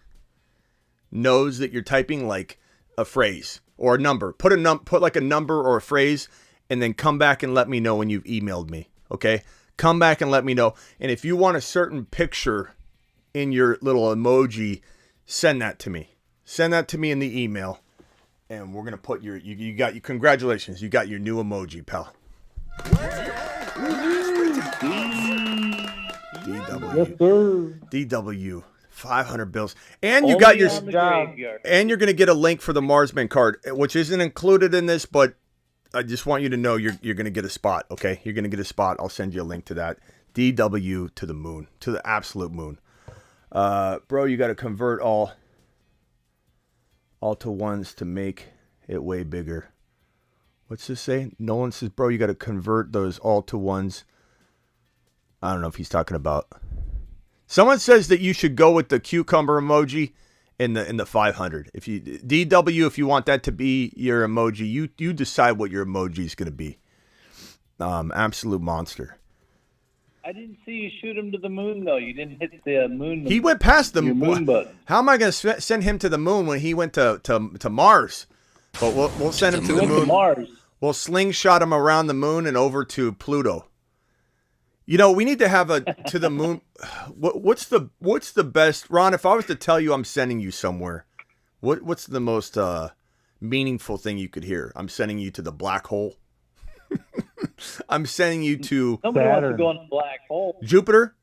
knows that you're typing, like a phrase or a number. Put like a number or a phrase, and then come back and let me know when you've emailed me. Okay? Come back and let me know. And if you want a certain picture in your little emoji, send that to me. Send that to me in the email. And we're going to put you got your congratulations. You got your new emoji, pal. DW. Yes, sir. DW. 500 bills. And you got your and you're going to get a link for the Marsman card, which isn't included in this, but I just want you to know you're going to get a spot, okay? You're going to get a spot. I'll send you a link to that. DW to the moon, to the absolute moon. Bro, you got to convert all to ones to make it way bigger. What's this say? Nolan says, bro, you got to convert those all to ones. I don't know if he's talking about. Someone says that you should go with the cucumber emoji in the 500. If you DW, if you want that to be your emoji, you decide what your emoji is going to be. Absolute monster. I didn't see you shoot him to the moon, though. You didn't hit the moon. He went past the moon button. How am I going to send him to the moon when he went to Mars? But we'll send him to the moon. Mars. We'll slingshot him around the moon and over to Pluto. You know, we need to have a to the moon. What's the best, Ron? If I was to tell you I'm sending you somewhere, what's the most meaningful thing you could hear? I'm sending you to the black hole. I'm sending you to Nobody wants to go in the black hole. Jupiter.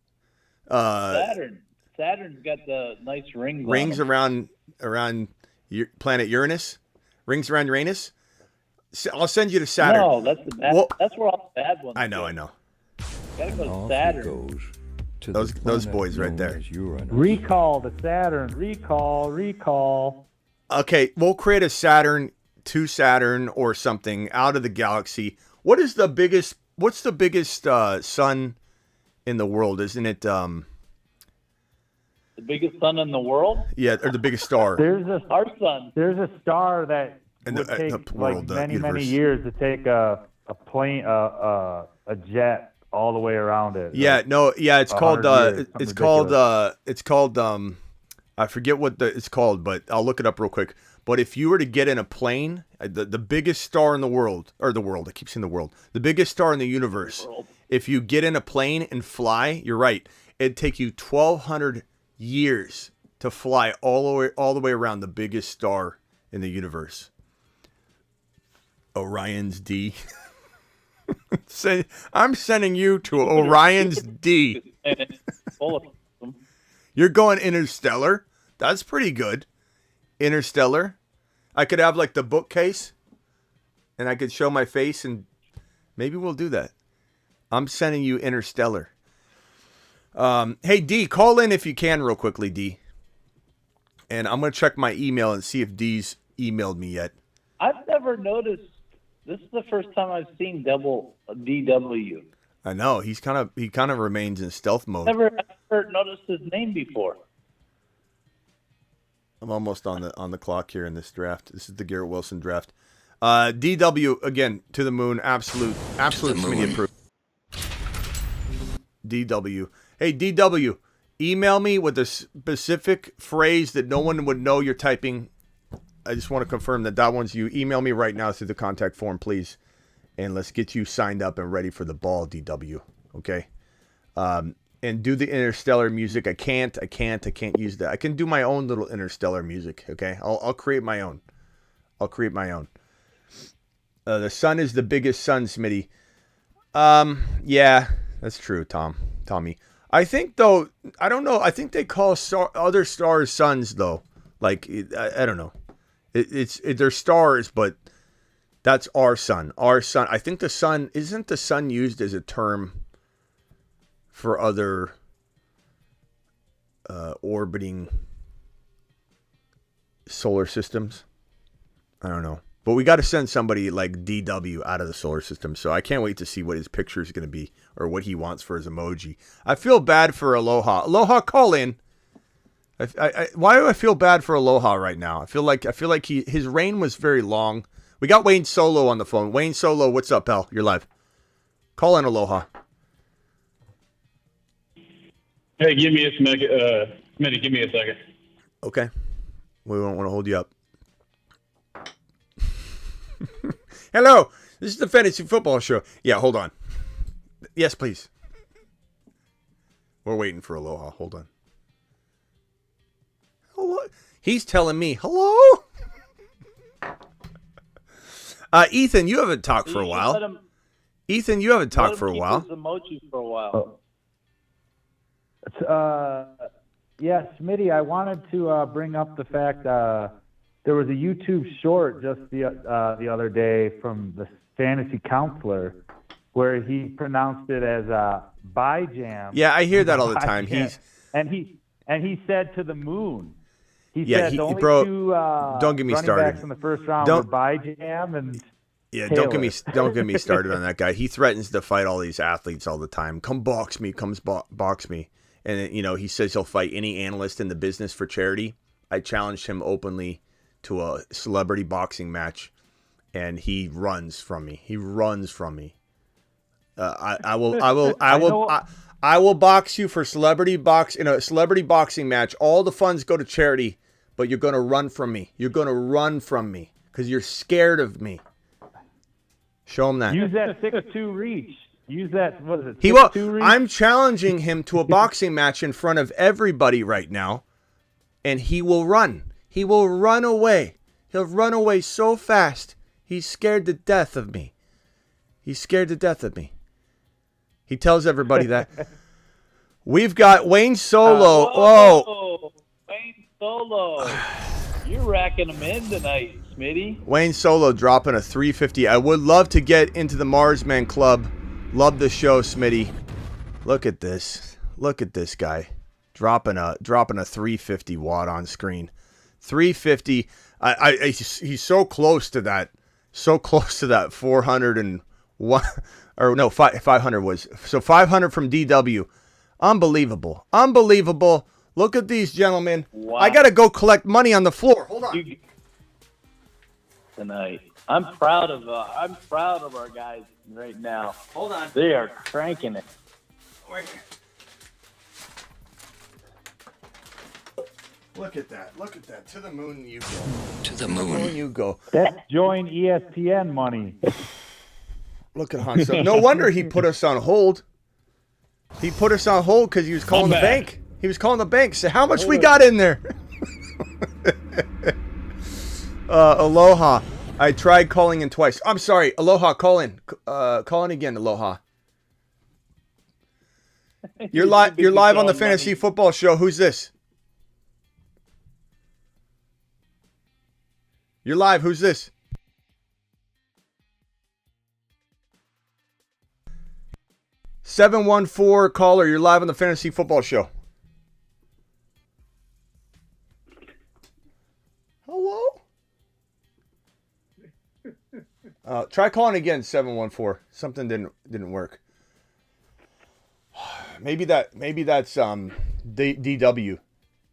Saturn. Saturn's got the nice rings around your planet Uranus. Rings around Uranus. I'll send you to Saturn. No, that's the bad. That's where all the bad ones. I know. Gotta go to Saturn. Those boys right there. Recall to Saturn. Recall. Okay, we'll create a Saturn to Saturn or something out of the galaxy. What's the biggest sun in the world? Isn't it the biggest sun in the world? Yeah, or the biggest star. Our sun. There's a star that would take many years to take a plane, a jet all the way around it. Yeah, it's called I forget what it's called, but I'll look it up real quick. But if you were to get in a plane, the biggest star in the world, I keep saying the world, the biggest star in the universe, if you get in a plane and fly, you're right, it'd take you 1,200 years to fly all the way around the biggest star in the universe. Orion's D. I'm sending you to Orion's D. You're going Interstellar. That's pretty good. Interstellar. I could have like the bookcase and I could show my face and maybe we'll do that. I'm sending you Interstellar. Hey, D, call in if you can real quickly, D. And I'm going to check my email and see if D's emailed me yet. I've never noticed. This is the first time I've seen double DW. I know. He kind of remains in stealth mode. Never noticed his name before. I'm almost on the clock here in this draft. This is the Garrett Wilson draft. DW again to the moon. Absolute Smitty approved. DW. Hey DW, email me with a specific phrase that no one would know you're typing. I just want to confirm that one's you. Email me right now through the contact form, please, and let's get you signed up and ready for the ball, DW. Okay. And do the Interstellar music. I can't use that. I can do my own little Interstellar music. Okay. I'll create my own. The sun is the biggest sun, Smitty. Yeah, that's true, Tommy. I think though, I don't know. I think they call other stars suns though. Like I don't know. They're stars, but that's our sun. Our sun. I think the sun isn't the sun used as a term for other orbiting solar systems. I don't know. But we got to send somebody like DW out of the solar system. So I can't wait to see what his picture is going to be or what he wants for his emoji. I feel bad for Aloha. Aloha, call in. Why do I feel bad for Aloha right now? I feel like his reign was very long. We got Wayne Solo on the phone. Wayne Solo, what's up, pal? You're live. Call in Aloha. Hey, give me a Smitty, give me a second. Okay. We won't want to hold you up. Hello. This is the Fantasy Football Show. Yeah, hold on. Yes, please. We're waiting for Aloha. Hold on. Hello? He's telling me, hello? Ethan, you haven't talked for a while. Ethan, you haven't talked for a while. Emoji for a while. Yeah, Smitty, I wanted to bring up the fact there was a YouTube short just the other day from the fantasy counselor where he pronounced it as Bijan. Yeah, I hear that all the time. He said to the moon. He said the only bro, two don't get me running started. backs in the first round were Bijan and yeah, Taylor. don't get me started on that guy. He threatens to fight all these athletes all the time. Come box me, box me. And he says he'll fight any analyst in the business for charity. I challenged him openly to a celebrity boxing match, and he runs from me. I will box you for in a celebrity boxing match. All the funds go to charity, but you're going to run from me. You're going to run from me because you're scared of me. Show him that. Use that 6'2" reach. Use that. What is it? He will. I'm challenging him to a boxing match in front of everybody right now, and he will run. He will run away. He'll run away so fast. He's scared to death of me. He tells everybody that. We've got Wayne Solo. Whoa, Wayne Solo. You're racking them in tonight, Smitty. Wayne Solo dropping a 350. I would love to get into the Marsman Club. Love the show, Smitty. Look at this. Look at this guy. Dropping a 350 watt on screen. 350. He's so close to that. So close to that 401. Or no, 500 was. So 500 from DW. Unbelievable. Look at these gentlemen. Wow. I got to go collect money on the floor. Hold on. Tonight. I'm proud of our guys right now. Hold on. They are cranking it. Wait. Look at that. To the moon you go. To the moon You go. That's join ESPN money. Look at Hanso. No wonder he put us on hold. He put us on hold because he was calling the bank. He was calling the bank. Say, how much we got in there? Aloha. I tried calling in twice. I'm sorry. Aloha, call in. Call in again, Aloha. You're live on the Fantasy Football Show. Who's this? You're live. Who's this? (714) caller. You're live on the Fantasy Football Show. Hello? Try calling again, 714. Something didn't work. Maybe that's DW.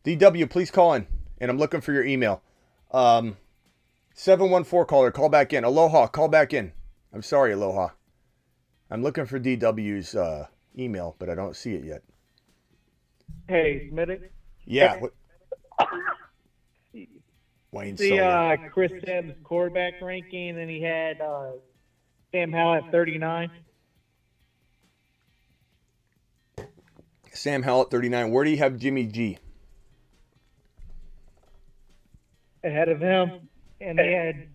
DW, please call in, and I'm looking for your email. 714 caller, call back in. Aloha, call back in. I'm sorry, Aloha. I'm looking for DW's email, but I don't see it yet. Hey, Smitty. Yeah. Wayne Solo. Chris Sims quarterback ranking, and he had Sam Howell at 39. Sam Howell at 39. Where do you have Jimmy G? Ahead of him, and they had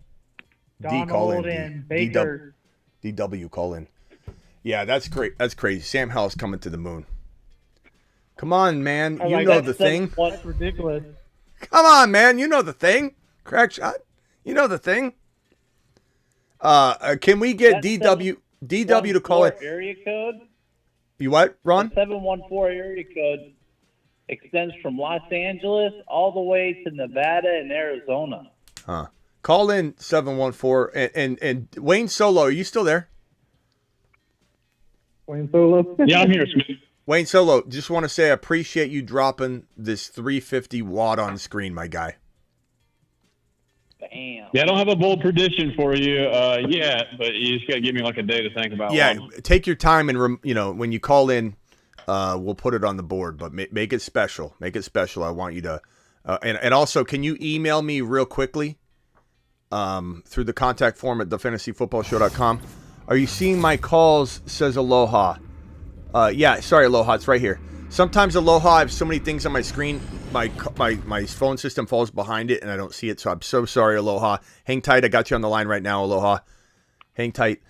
Donald and Baker. DW, call in. Yeah, that's great. That's crazy. Sam Howell's coming to the moon. Come on, man. You know the thing. What's ridiculous? Come on, man. You know the thing. Crack shot. You know the thing. Can we get DW to call it? Area code? You what, Ron? 714 area code extends from Los Angeles all the way to Nevada and Arizona. Huh. Call in 714 and Wayne Solo. Are you still there? Wayne Solo? Yeah, I'm here, Smith. Wayne Solo, just want to say I appreciate you dropping this 350 watt on screen, my guy. Bam. Yeah, I don't have a bold prediction for you yet, but you just got to give me like a day to think about one. Take your time and, when you call in, we'll put it on the board, but make it special. Make it special. I want you to, and also, can you email me real quickly through the contact form at thefantasyfootballshow.com? Are you seeing my calls? Says Aloha. Sorry, Aloha. It's right here. Sometimes Aloha, I have so many things on my screen, my phone system falls behind it and I don't see it. So I'm so sorry, Aloha. Hang tight. I got you on the line right now, Aloha. Hang tight.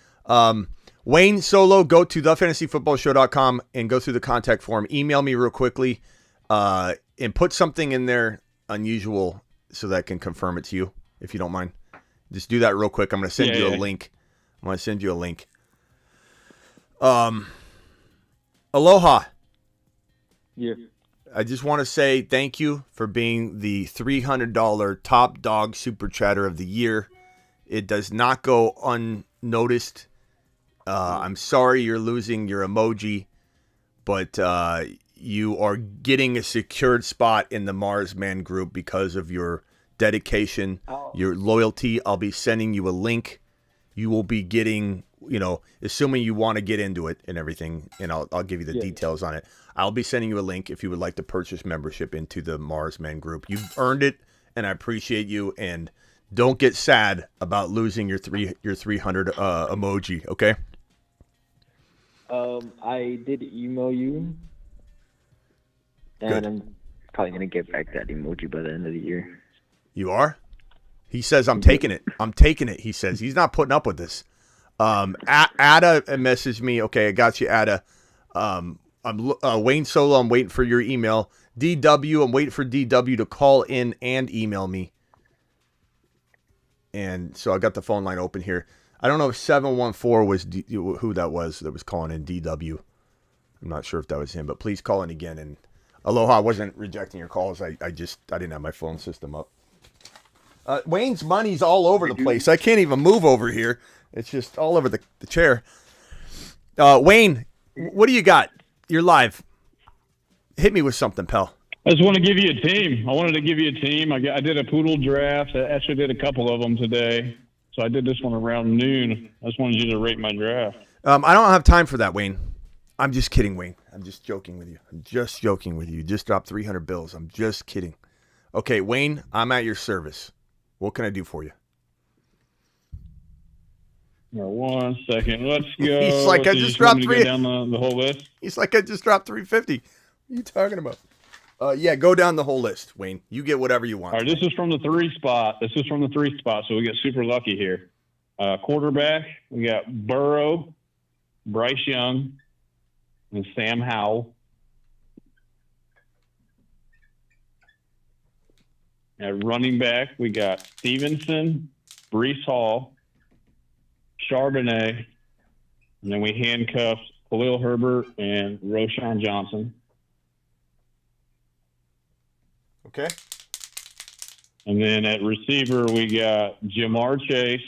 Wayne Solo, go to thefantasyfootballshow.com and go through the contact form. Email me real quickly and put something in there unusual so that I can confirm it to you, if you don't mind. Just do that real quick. I'm going to send you a link. I'm going to send you a link. Aloha. Yeah. I just want to say thank you for being the $300 top dog super chatter of the year. It does not go unnoticed. I'm sorry you're losing your emoji, but you are getting a secured spot in the Marsman group because of your dedication, your loyalty. I'll be sending you a link. You will be getting, assuming you want to get into it and everything, and I'll give you the details on it. I'll be sending you a link if you would like to purchase membership into the Marsman group. You've earned it, and I appreciate you. And don't get sad about losing your 300 emoji. Okay. I did email you, and Good. I'm probably gonna get back that emoji by the end of the year. You are? He says, I'm taking it. I'm taking it. He says he's not putting up with this. Ada messaged me. Okay, I got you, Ada. I'm Wayne Solo. I'm waiting for your email. DW, I'm waiting for DW to call in and email me. And so I got the phone line open here. I don't know if 714 was who that was calling in DW. I'm not sure if that was him, but please call in again. And Aloha, I wasn't rejecting your calls. I didn't have my phone system up. Wayne's money's all over the place. I can't even move over here. It's just all over the chair. Wayne, what do you got? You're live. Hit me with something, pal. I just want to give you a team. I wanted to give you a team. I did a poodle draft. I actually did a couple of them today. So I did this one around noon. I just wanted you to rate my draft. I don't have time for that, Wayne. I'm just kidding, Wayne. I'm just joking with you. You just dropped 300 bills. I'm just kidding. Okay, Wayne, I'm at your service. What can I do for you? Now, 1 second. Let's go. He's like, I just dropped go down the whole list. He's like, I just dropped 350. What are you talking about? Go down the whole list, Wayne. You get whatever you want. All right, this is from the 3 spot. So we get super lucky here. Quarterback, we got Burrow, Bryce Young, and Sam Howell. At running back, we got Stevenson, Breece Hall, Charbonnet, and then we handcuffed Khalil Herbert and Roshan Johnson. Okay. And then at receiver, we got Jamar Chase,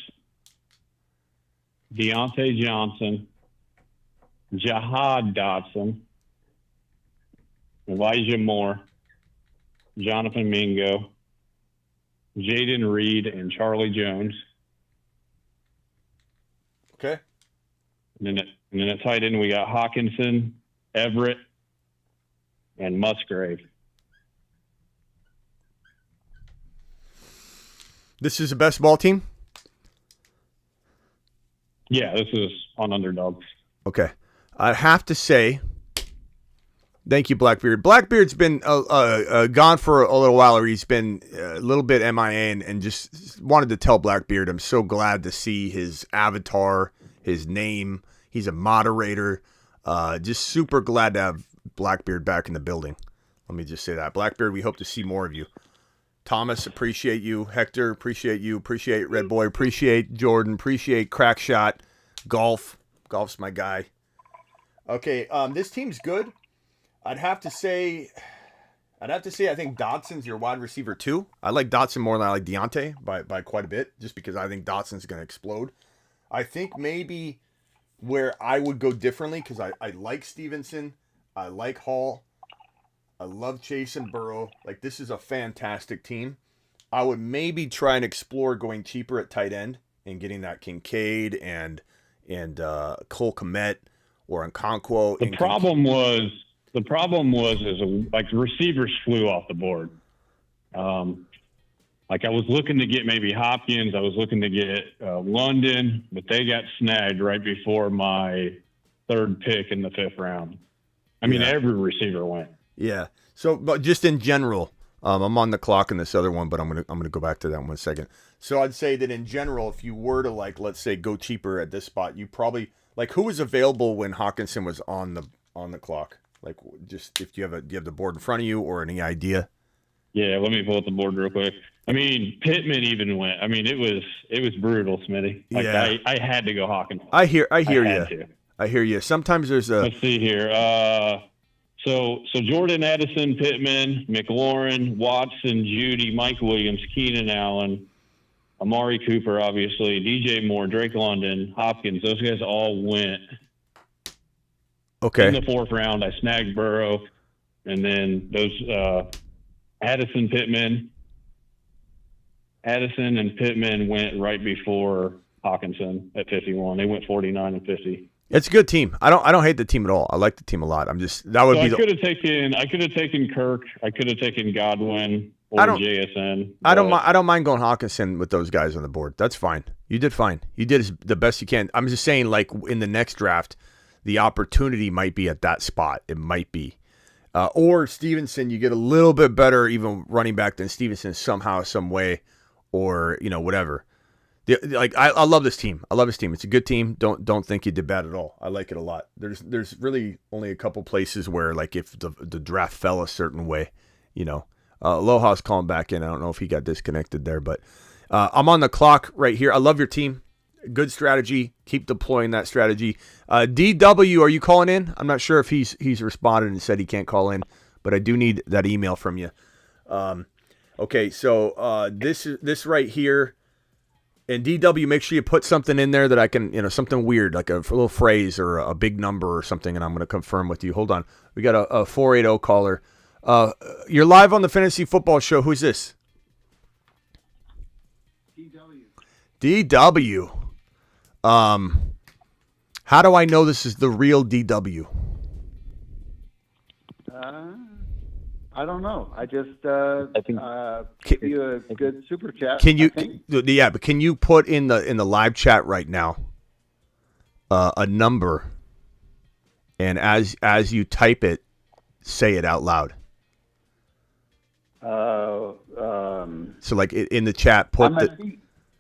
Deontay Johnson, Jahad Dotson, Elijah Moore, Jonathan Mingo, Jaden Reed, and Charlie Jones. Okay. And then at tight end, we got Hawkinson, Everett, and Musgrave. This is a best ball team? Yeah, this is on Underdogs. Okay. I have to say, thank you, Blackbeard. Blackbeard's been gone for a little while, or he's been a little bit MIA, and just wanted to tell Blackbeard I'm so glad to see his avatar, his name. He's a moderator. Just super glad to have Blackbeard back in the building. Let me just say that. Blackbeard, we hope to see more of you. Thomas, appreciate you. Hector, appreciate you. Appreciate Red Boy. Appreciate Jordan. Appreciate Crackshot. Golf's my guy. Okay, this team's good. I'd have to say I think Dotson's your wide receiver too. I like Dotson more than I like Deontay by quite a bit, just because I think Dotson's going to explode. I think maybe where I would go differently, because I like Stevenson, I like Hall, I love Chase and Burrow. Like, this is a fantastic team. I would maybe try and explore going cheaper at tight end and getting that Kincaid and Cole Kmet or Nkonkwo. The problem was like receivers flew off the board. Like I was looking to get maybe Hopkins. I was looking to get London, but they got snagged right before my third pick in the 5th round. I mean, every receiver went. Yeah. So, but just in general, I'm on the clock in this other one, but I'm gonna go back to that one in a second. So I'd say that in general, if you were to let's say go cheaper at this spot, you probably who was available when Hawkinson was on the clock? Like, just if do you have the board in front of you or any idea? Yeah, let me pull up the board real quick. I mean, Pittman even went. I mean, it was brutal, Smitty. Like, yeah. I had to go Hawkins. I hear you. I hear you. Sometimes there's a. Let's see here. So Jordan Addison, Pittman, McLaurin, Watson, Judy, Mike Williams, Keenan Allen, Amari Cooper, obviously, DJ Moore, Drake London, Hopkins. Those guys all went. Okay. In the 4th round, I snagged Burrow, and then those Addison and Pittman went right before Hawkinson at 51. They went 49 and 50. It's a good team. I don't hate the team at all. I like the team a lot. I could have taken Kirk. I could have taken Godwin or JSN. I don't mind going Hawkinson with those guys on the board. That's fine. You did fine. You did the best you can. I'm just saying, like, in the next draft, the opportunity might be at that spot. It might be. Or Stevenson, you get a little bit better even running back than Stevenson somehow, some way, or whatever. I love this team. I love this team. It's a good team. Don't think you did bad at all. I like it a lot. There's really only a couple places where, like, if the draft fell a certain way, Aloha's calling back in. I don't know if he got disconnected there, but I'm on the clock right here. I love your team. Good strategy. Keep deploying that strategy. DW, are you calling in? I'm not sure if he's responded and said he can't call in, but I do need that email from you. Okay, so this right here. And DW, make sure you put something in there that I can, something weird, like a little phrase or a big number or something, and I'm going to confirm with you. Hold on. We got a 480 caller. You're live on the Fantasy Football Show. Who's this? DW. How do I know this is the real DW? I don't know. I just give you a good super chat. But can you put in the live chat right now a number, and as you type it, say it out loud. So like in the chat, put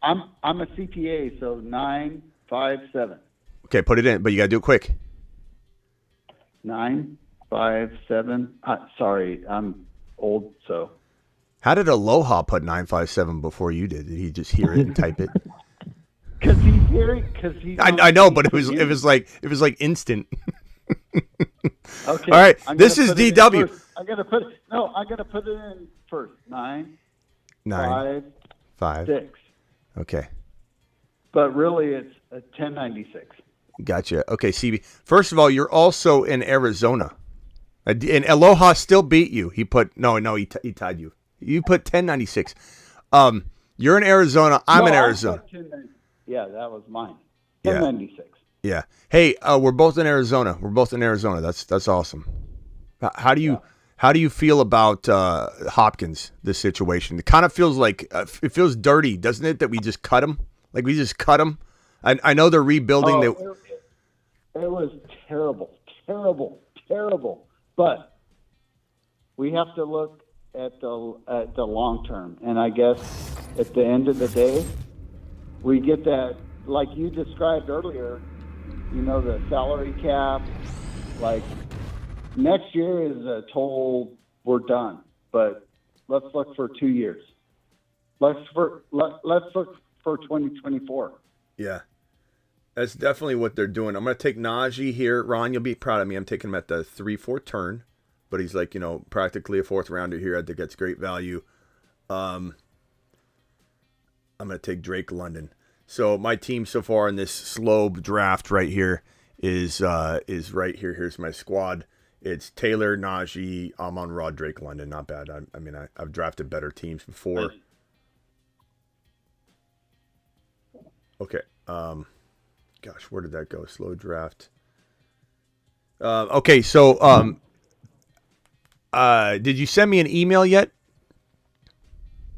I'm a CPA, so 957. Okay, put it in, but you got to do it quick. 957. Sorry, I'm old, so. How did Aloha put 957 before you did? Did he just hear it and type it? Because he's hearing. I know, but it was like instant. Okay. All right. This is DW. I'm gonna put it in first. 9, 5, 6. Okay. But really, it's a 1096. Gotcha. Okay, CB. First of all, you're also in Arizona. And Aloha still beat you. He put he tied you. You put 1096. You're in Arizona. I'm in Arizona. Yeah, that was mine. 1096. Yeah. Hey, we're both in Arizona. That's awesome. How do you feel about Hopkins? This situation. It kind of feels like it feels dirty, doesn't it? That we just cut him. Like we just cut him. I know they're rebuilding. It was terrible. But we have to look at the long term, and I guess at the end of the day, we get that, like you described earlier. The salary cap. Like next year is a total. We're done. But let's look for 2 years. Let's look for 2024. Yeah. That's definitely what they're doing. I'm going to take Najee here. Ron, you'll be proud of me. I'm taking him at the 3-4 turn, but he's like, practically a 4th rounder here. I think that's great value. I'm going to take Drake London. So my team so far in this slow draft right here is right here. Here's my squad. It's Taylor, Najee, Amon-Ra, Drake London. Not bad. I've drafted better teams before. Okay. Gosh, where did that go? Slow draft. Okay, so did you send me an email yet?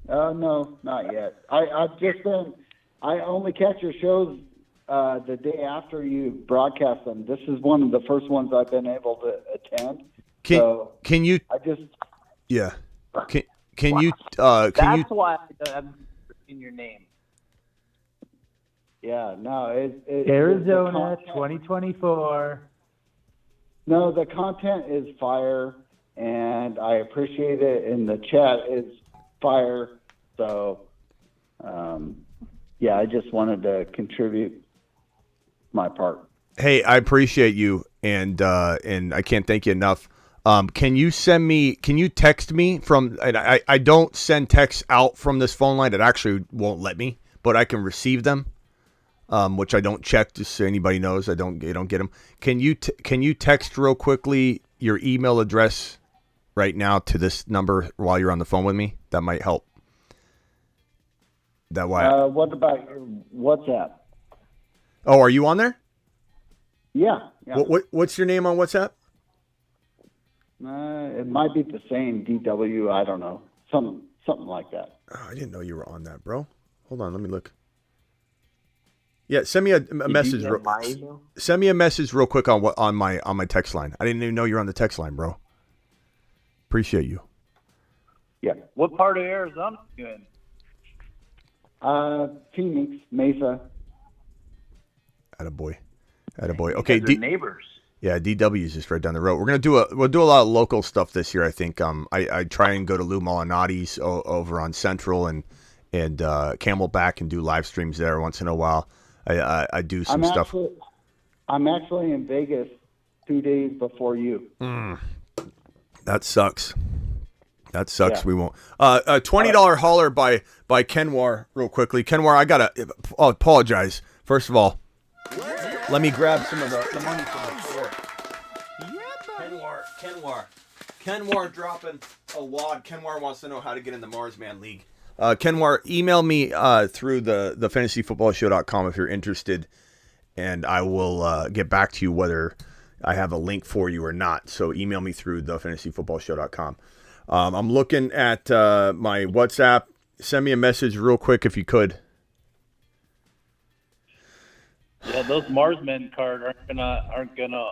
No, not yet. I've just been. I only catch your shows the day after you broadcast them. This is one of the first ones I've been able to attend. Can you? I just. Yeah. Can you? That's why I'm in your name. Yeah. No. Arizona 2024. No, the content is fire, and I appreciate it. And the chat is fire. So, yeah, I just wanted to contribute my part. Hey, I appreciate you, and I can't thank you enough. Can you text me from? And I don't send texts out from this phone line. It actually won't let me, but I can receive them, which I don't check just so anybody knows. I don't get them. Can you text real quickly your email address right now to this number while you're on the phone with me? That might help. That way. What about your WhatsApp? Oh, are you on there? Yeah. What's your name on WhatsApp? It might be the same DW. I don't know. Something like that. Oh, I didn't know you were on that, bro. Hold on, let me look. Yeah, send me a message. Send me a message real quick on my text line. I didn't even know you're on the text line, bro. Appreciate you. Yeah. What part of Arizona are you in? Phoenix, Mesa. Attaboy. Okay, neighbors. Yeah, DW is just right down the road. We'll do a lot of local stuff this year. I think. I try and go to Lou Molinati's over on Central and Camelback and do live streams there once in a while. I do some stuff. I'm actually in Vegas 2 days before you. That sucks. Yeah. We won't. A $20 hauler by Kenwar real quickly. Kenwar, I gotta apologize. First of all, let me grab some of the money from the floor. Kenwar dropping a wad. Kenwar wants to know how to get in the Marsman League. Kenwar, email me through the fantasyfootballshow.com if you're interested, and I will get back to you whether I have a link for you or not. So email me through the fantasyfootballshow.com. I'm looking at my WhatsApp. Send me a message real quick if you could. Yeah, those Marsmen cards aren't gonna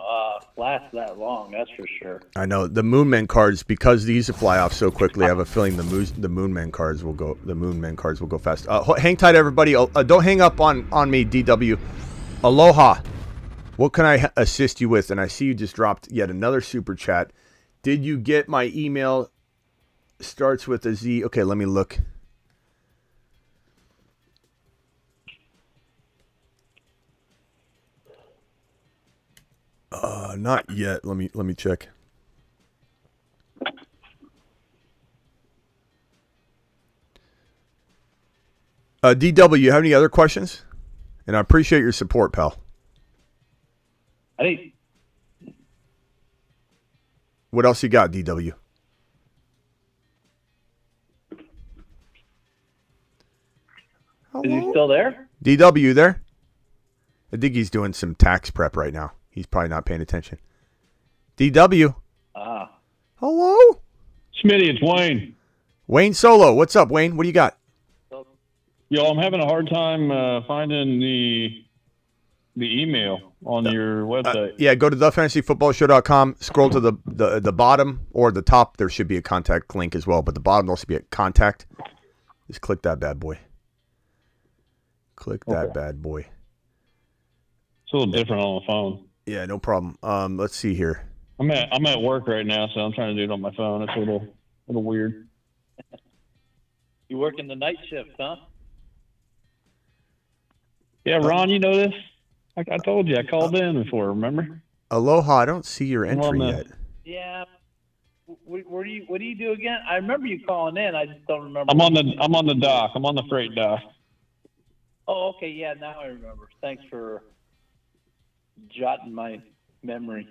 last that long. That's for sure. I know the Moonmen cards, because these fly off so quickly. I have a feeling the Moonmen cards will go. The Moonmen cards will go fast. Hang tight, everybody. Don't hang up on me, DW. Aloha. What can I assist you with? And I see you just dropped yet another super chat. Did you get my email? Starts with a Z. Okay, let me look. Not yet. Let me check. DW, you have any other questions? And I appreciate your support, pal. What else you got, DW? Is he still there? DW, you there? I think he's doing some tax prep right now. He's probably not paying attention. DW. Hello? Smitty, it's Wayne. Wayne Solo. What's up, Wayne? What do you got? Yo, I'm having a hard time finding the email on your website. Yeah, go to thefantasyfootballshow.com. Scroll to the bottom or the top. There should be a contact link as well, but the bottom will also be a contact. Just click that bad boy. That bad boy. It's a little different on the phone. Yeah, no problem. Let's see here. I'm at work right now, so I'm trying to do it on my phone. It's a little weird. You working the night shift, huh? Yeah, Ron, you know this? I told you. I called in before, remember? Aloha, I don't see your entry yet. Yeah. What do you do again? I remember you calling in. I just don't remember. I'm on the dock. I'm on the freight dock. Oh, okay. Yeah, now I remember. Thanks for jotting my memory.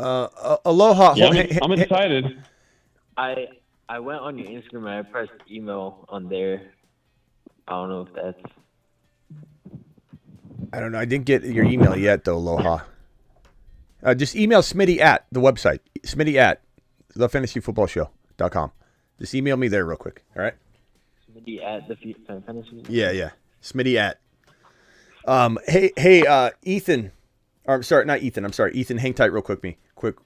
Aloha. Yeah, I'm excited. I went on your Instagram and I pressed email on there. I don't know if that's. I don't know. I didn't get your email yet, though, Aloha. Just email Smitty at the website. Smitty at thefantasyfootballshow.com. Just email me there real quick. All right? Smitty at the fantasy. Yeah. Smitty at. Hey, Ethan. Or, sorry, not Ethan. I'm sorry. Ethan, hang tight real quick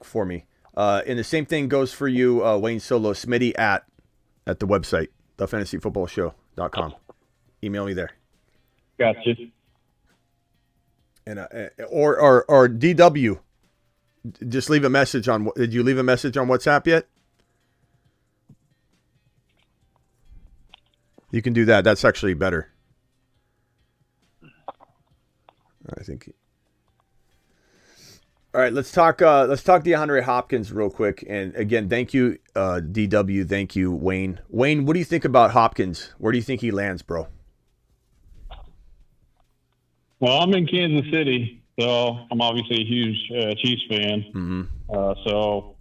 for me. And the same thing goes for you, Wayne Solo. Smitty at the website, thefantasyfootballshow.com. Email me there. Gotcha. And or DW, just leave a message on. Did you leave a message on WhatsApp yet? You can do that. That's actually better. I think. All right, let's talk DeAndre Hopkins real quick. And again, thank you, DW. Thank you, Wayne. Wayne, what do you think about Hopkins? Where do you think he lands, bro? Well, I'm in Kansas City, so I'm obviously a huge Chiefs fan. Mm-hmm. So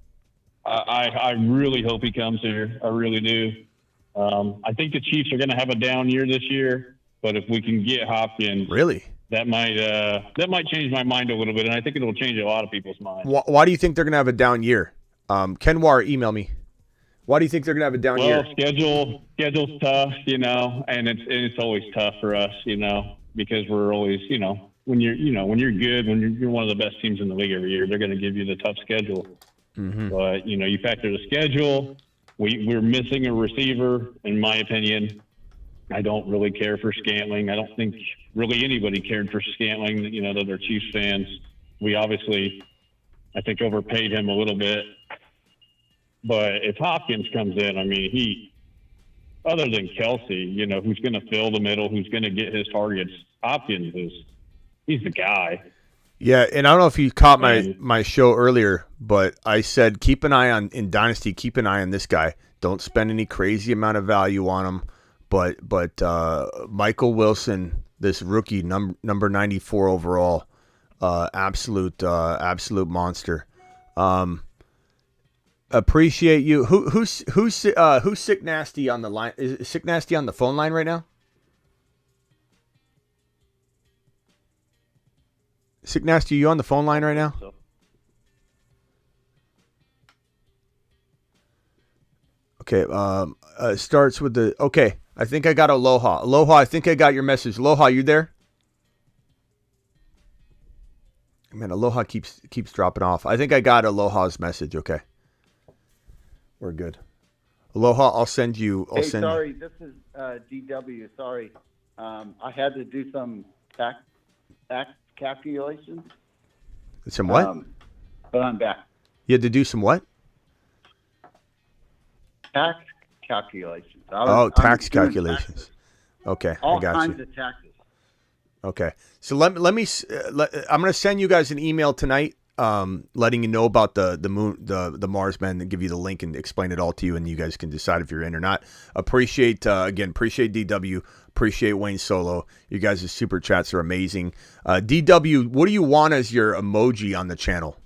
I really hope he comes here. I really do. I think the Chiefs are going to have a down year this year, but if we can get Hopkins, really, that might change my mind a little bit, and I think it'll change a lot of people's minds. Why do you think they're going to have a down year? Kenwar, email me. Why do you think they're going to have a down year? Well, schedule's tough, and it's always tough for us, because we're always, when you're good, when you're one of the best teams in the league every year, they're going to give you the tough schedule. Mm-hmm. But you factor the schedule. We're missing a receiver, in my opinion. I don't really care for Scantling. I don't think really anybody cared for Scantling, that they're Chiefs fans. We obviously, I think, overpaid him a little bit. But if Hopkins comes in, he, other than Kelsey, who's going to fill the middle, who's going to get his targets, Hopkins he's the guy. Yeah, and I don't know if you caught my show earlier, but I said keep an eye in Dynasty, keep an eye on this guy. Don't spend any crazy amount of value on him. But Michael Wilson, this rookie, number 94 overall, absolute monster. Appreciate you. Who's Sick Nasty on the line? Is Sick Nasty on the phone line right now? Sick Nasty, you on the phone line right now? Okay. Starts with the okay. I think I got Aloha. Aloha, I think I got your message. Aloha, you there? Man, Aloha keeps dropping off. I think I got Aloha's message. Okay. We're good. Aloha, I'll send you. Sorry, this is DW. Sorry. I had to do some tax calculations. Some what? But I'm back. You had to do some what? Tax calculations. Tax calculations. Okay, all I got kinds you. of taxes. Okay, so let me. I'm going to send you guys an email tonight, letting you know about the moon, the Mars men, and give you the link and explain it all to you, and you guys can decide if you're in or not. Appreciate DW, appreciate Wayne Solo. You guys' super chats are amazing. DW, what do you want as your emoji on the channel?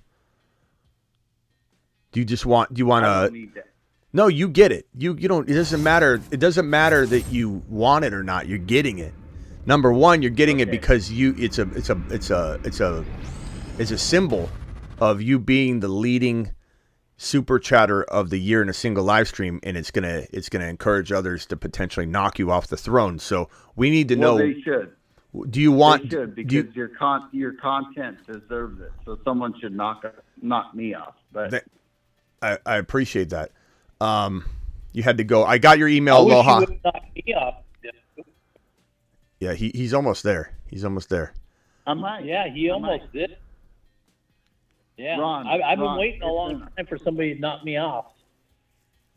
Do you want I don't need that. No, you get it. You don't. It doesn't matter. It doesn't matter that you want it or not. You're getting it. Number one, you're getting it because it's a symbol of you being the leading super chatter of the year in a single live stream, and it's gonna encourage others to potentially knock you off the throne. So we need to know. They should. Do you want? They should, because your content deserves it. So someone should knock me off. But I appreciate that. You had to go. I got your email, Aloha. You would knock me off. Yeah, he's almost there. He's almost there. I might. Yeah, he almost did. Yeah, Ron, I've been Ron, waiting a long time for somebody to knock me off.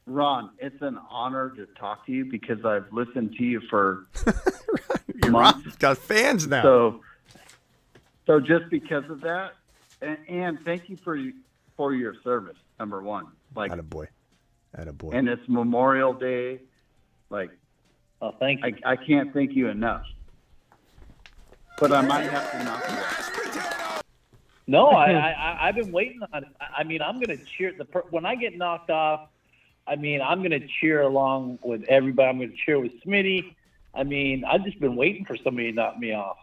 Ron, it's an honor to talk to you because I've listened to you for months. Ron's got fans now. So just because of that, and thank you for your service. Number one, attaboy. And it's Memorial Day, thank you. I can't thank you enough. But I might have to knock you off. No, I've been waiting on it. I'm going to cheer when I get knocked off. I'm going to cheer along with everybody. I'm going to cheer with Smitty. I've just been waiting for somebody to knock me off.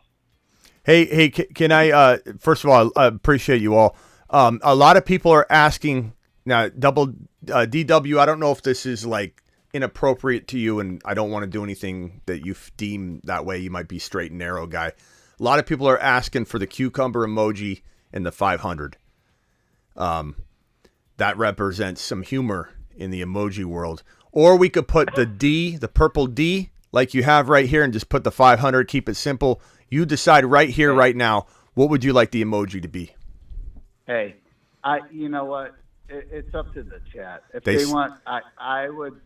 Hey, can I? First of all, I appreciate you all. A lot of people are asking now. DW. I don't know if this is like inappropriate to you, and I don't want to do anything that you deem that way. You might be straight and narrow guy. A lot of people are asking for the cucumber emoji in the 500. That represents some humor in the emoji world. Or we could put the D, the purple D, like you have right here, and just put the 500. Keep it simple. You decide right here, right now, what would you like the emoji to be? Hey, you know what? It's up to the chat. If they want, I would.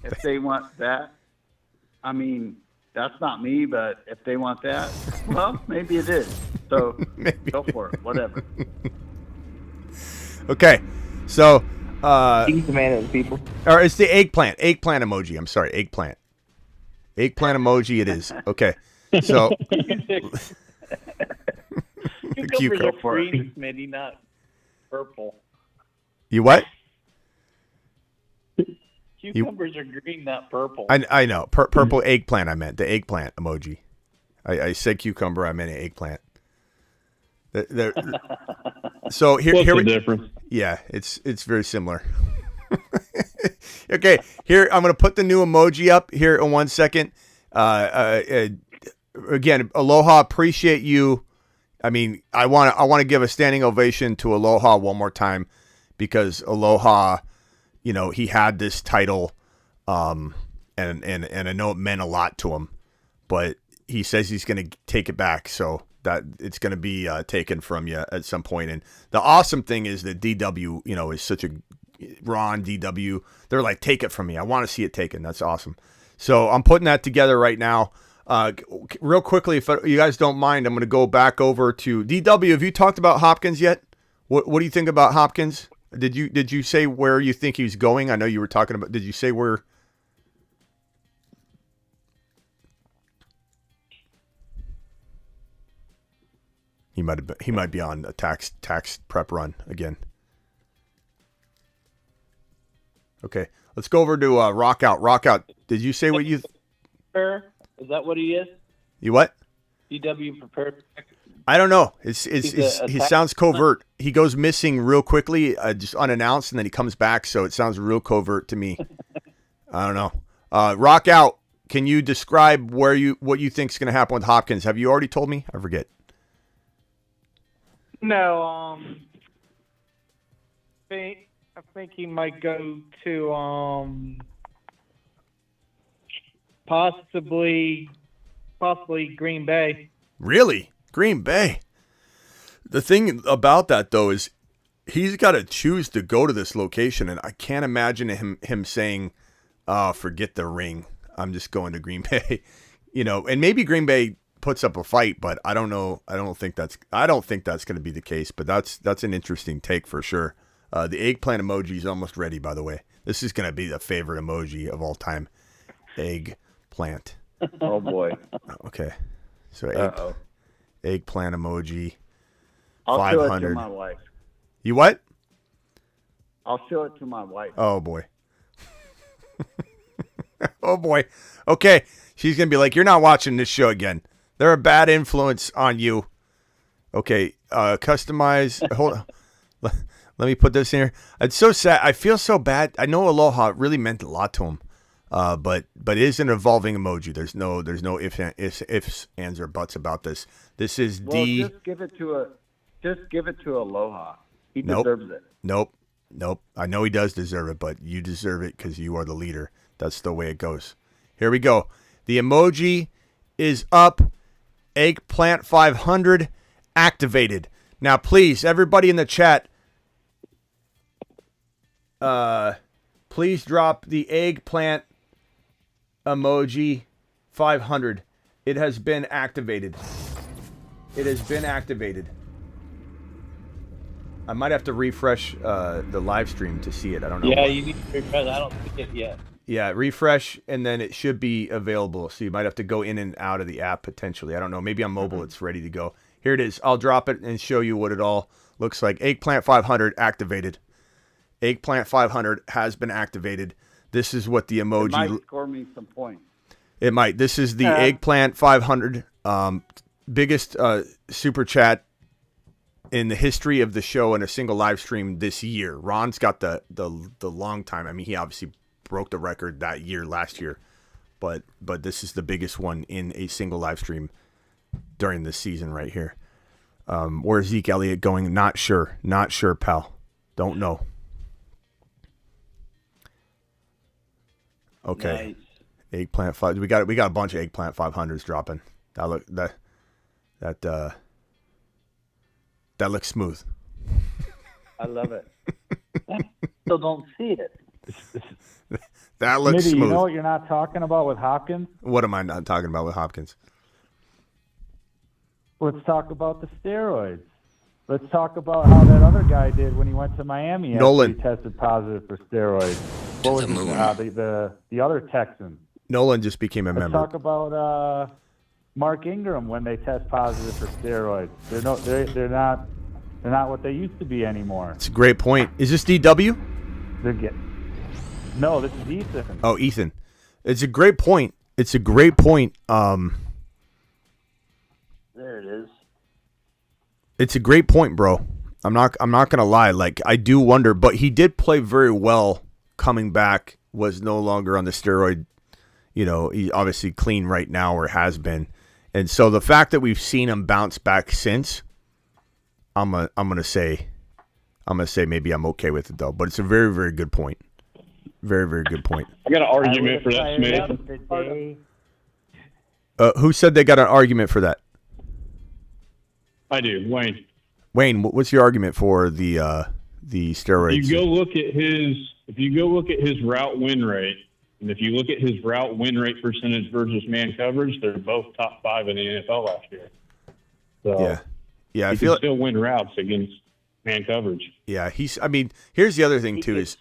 If they want that, I mean, that's not me. But if they want that, well, maybe it is. So go for it. Whatever. Okay, so he's the man of the people. Or it's the eggplant emoji. I'm sorry, eggplant emoji. It is okay. So cucumbers are green, Smitty, not purple. You what? Cucumbers are green, not purple. I know. Purple eggplant. I meant the eggplant emoji. I said cucumber. I meant eggplant. So here the difference? Yeah, it's very similar. Okay, here I'm gonna put the new emoji up here in 1 second. Again, Aloha, appreciate you. I mean, I want to give a standing ovation to Aloha one more time because Aloha, you know, he had this title, and I know it meant a lot to him, but he says he's going to take it back, so that it's going to be taken from you at some point. And the awesome thing is that DW, you know, is such a Ron DW. They're like, take it from me. I want to see it taken. That's awesome. So I'm putting that together right now. Real quickly, if you guys don't mind, I'm going to go back over to DW. Have you talked about Hopkins yet? What do you think about Hopkins? Did you say where you think he's going? I know you were talking about. Did you say where? He might be on a tax prep run again. Okay, let's go over to Rock Out. Rock Out. Did you say what you? Is that what he is? You what? DW prepared. I don't know. He sounds covert. He goes missing real quickly, just unannounced, and then he comes back. So it sounds real covert to me. I don't know. Rock Out. Can you describe what you think is going to happen with Hopkins? Have you already told me? I forget. No. I think he might go to possibly Green Bay. Really? Green Bay? The thing about that, though, is he's got to choose to go to this location, and I can't imagine him saying, forget the ring. I'm just going to Green Bay. You know, and maybe Green Bay puts up a fight, but I don't know. I don't think that's going to be the case, but that's an interesting take for sure. The eggplant emoji is almost ready, by the way. This is going to be the favorite emoji of all time. Eggplant. Oh, boy. Okay. So eggplant emoji. I'll 500. show it to my wife. You what? I'll show it to my wife. Oh, boy. Oh, boy. Okay. She's going to be like, you're not watching this show again. They're a bad influence on you. Okay. Customize. Hold on. Let me put this in here. It's so sad. I feel so bad. I know Aloha really meant a lot to him. But it is an evolving emoji. There's no ifs, ands, or buts about this. This is D. Just give it to Aloha. He deserves it. Nope. I know he does deserve it, but you deserve it because you are the leader. That's the way it goes. Here we go. The emoji is up. Eggplant 500 activated. Now, please, everybody in the chat, please drop the eggplant emoji 500. It has been activated. I might have to refresh the live stream to see it. I don't know. Yeah, you need to refresh. I don't see it yet. Yeah, refresh, and then it should be available. So you might have to go in and out of the app potentially. I don't know. Maybe on mobile it's ready to go. Here it is. I'll drop it and show you what it all looks like. Eggplant 500 activated. Eggplant 500 has been activated. This is what the emoji... It might score me some points. It might. This is the Eggplant 500 Biggest super chat in the history of the show in a single live stream this year. Ron's got the long time. I mean, he obviously broke the record that year last year, but this is the biggest one in a single live stream during this season right here. Where's Zeke Elliott going? Not sure, pal. Don't know. Okay, nice. Eggplant 5. We got a bunch of Eggplant 500s dropping. That looks smooth. I love it. Still don't see it. That looks Smitty, smooth. You know what you're not talking about with Hopkins? What am I not talking about with Hopkins? Let's talk about the steroids. Let's talk about how that other guy did when he went to Miami Nolan. after he tested positive for steroids. What was he, the other Texan? Nolan just became a member. Let's talk about Mark Ingram when they test positive for steroids. They're not what they used to be anymore. It's a great point. Is this DW? No, this is Ethan. Oh, Ethan. It's a great point. There it is. It's a great point, bro. I'm not gonna lie. Like, I do wonder, but he did play very well coming back. Was no longer on the steroid. You know, he's obviously clean right now, or has been. And so the fact that we've seen him bounce back since, I'm gonna say maybe I'm okay with it though. But it's a very, very good point. Very, very good point. I got an argument for that, Smith. Who said they got an argument for that? I do, Wayne. Wayne, what's your argument for the steroids? If you go look at his route win rate, and if you look at his route win rate percentage versus man coverage, they're both top 5 in the NFL last year. So yeah, he can still win routes against man coverage. Yeah, he's. I mean, here's the other thing too is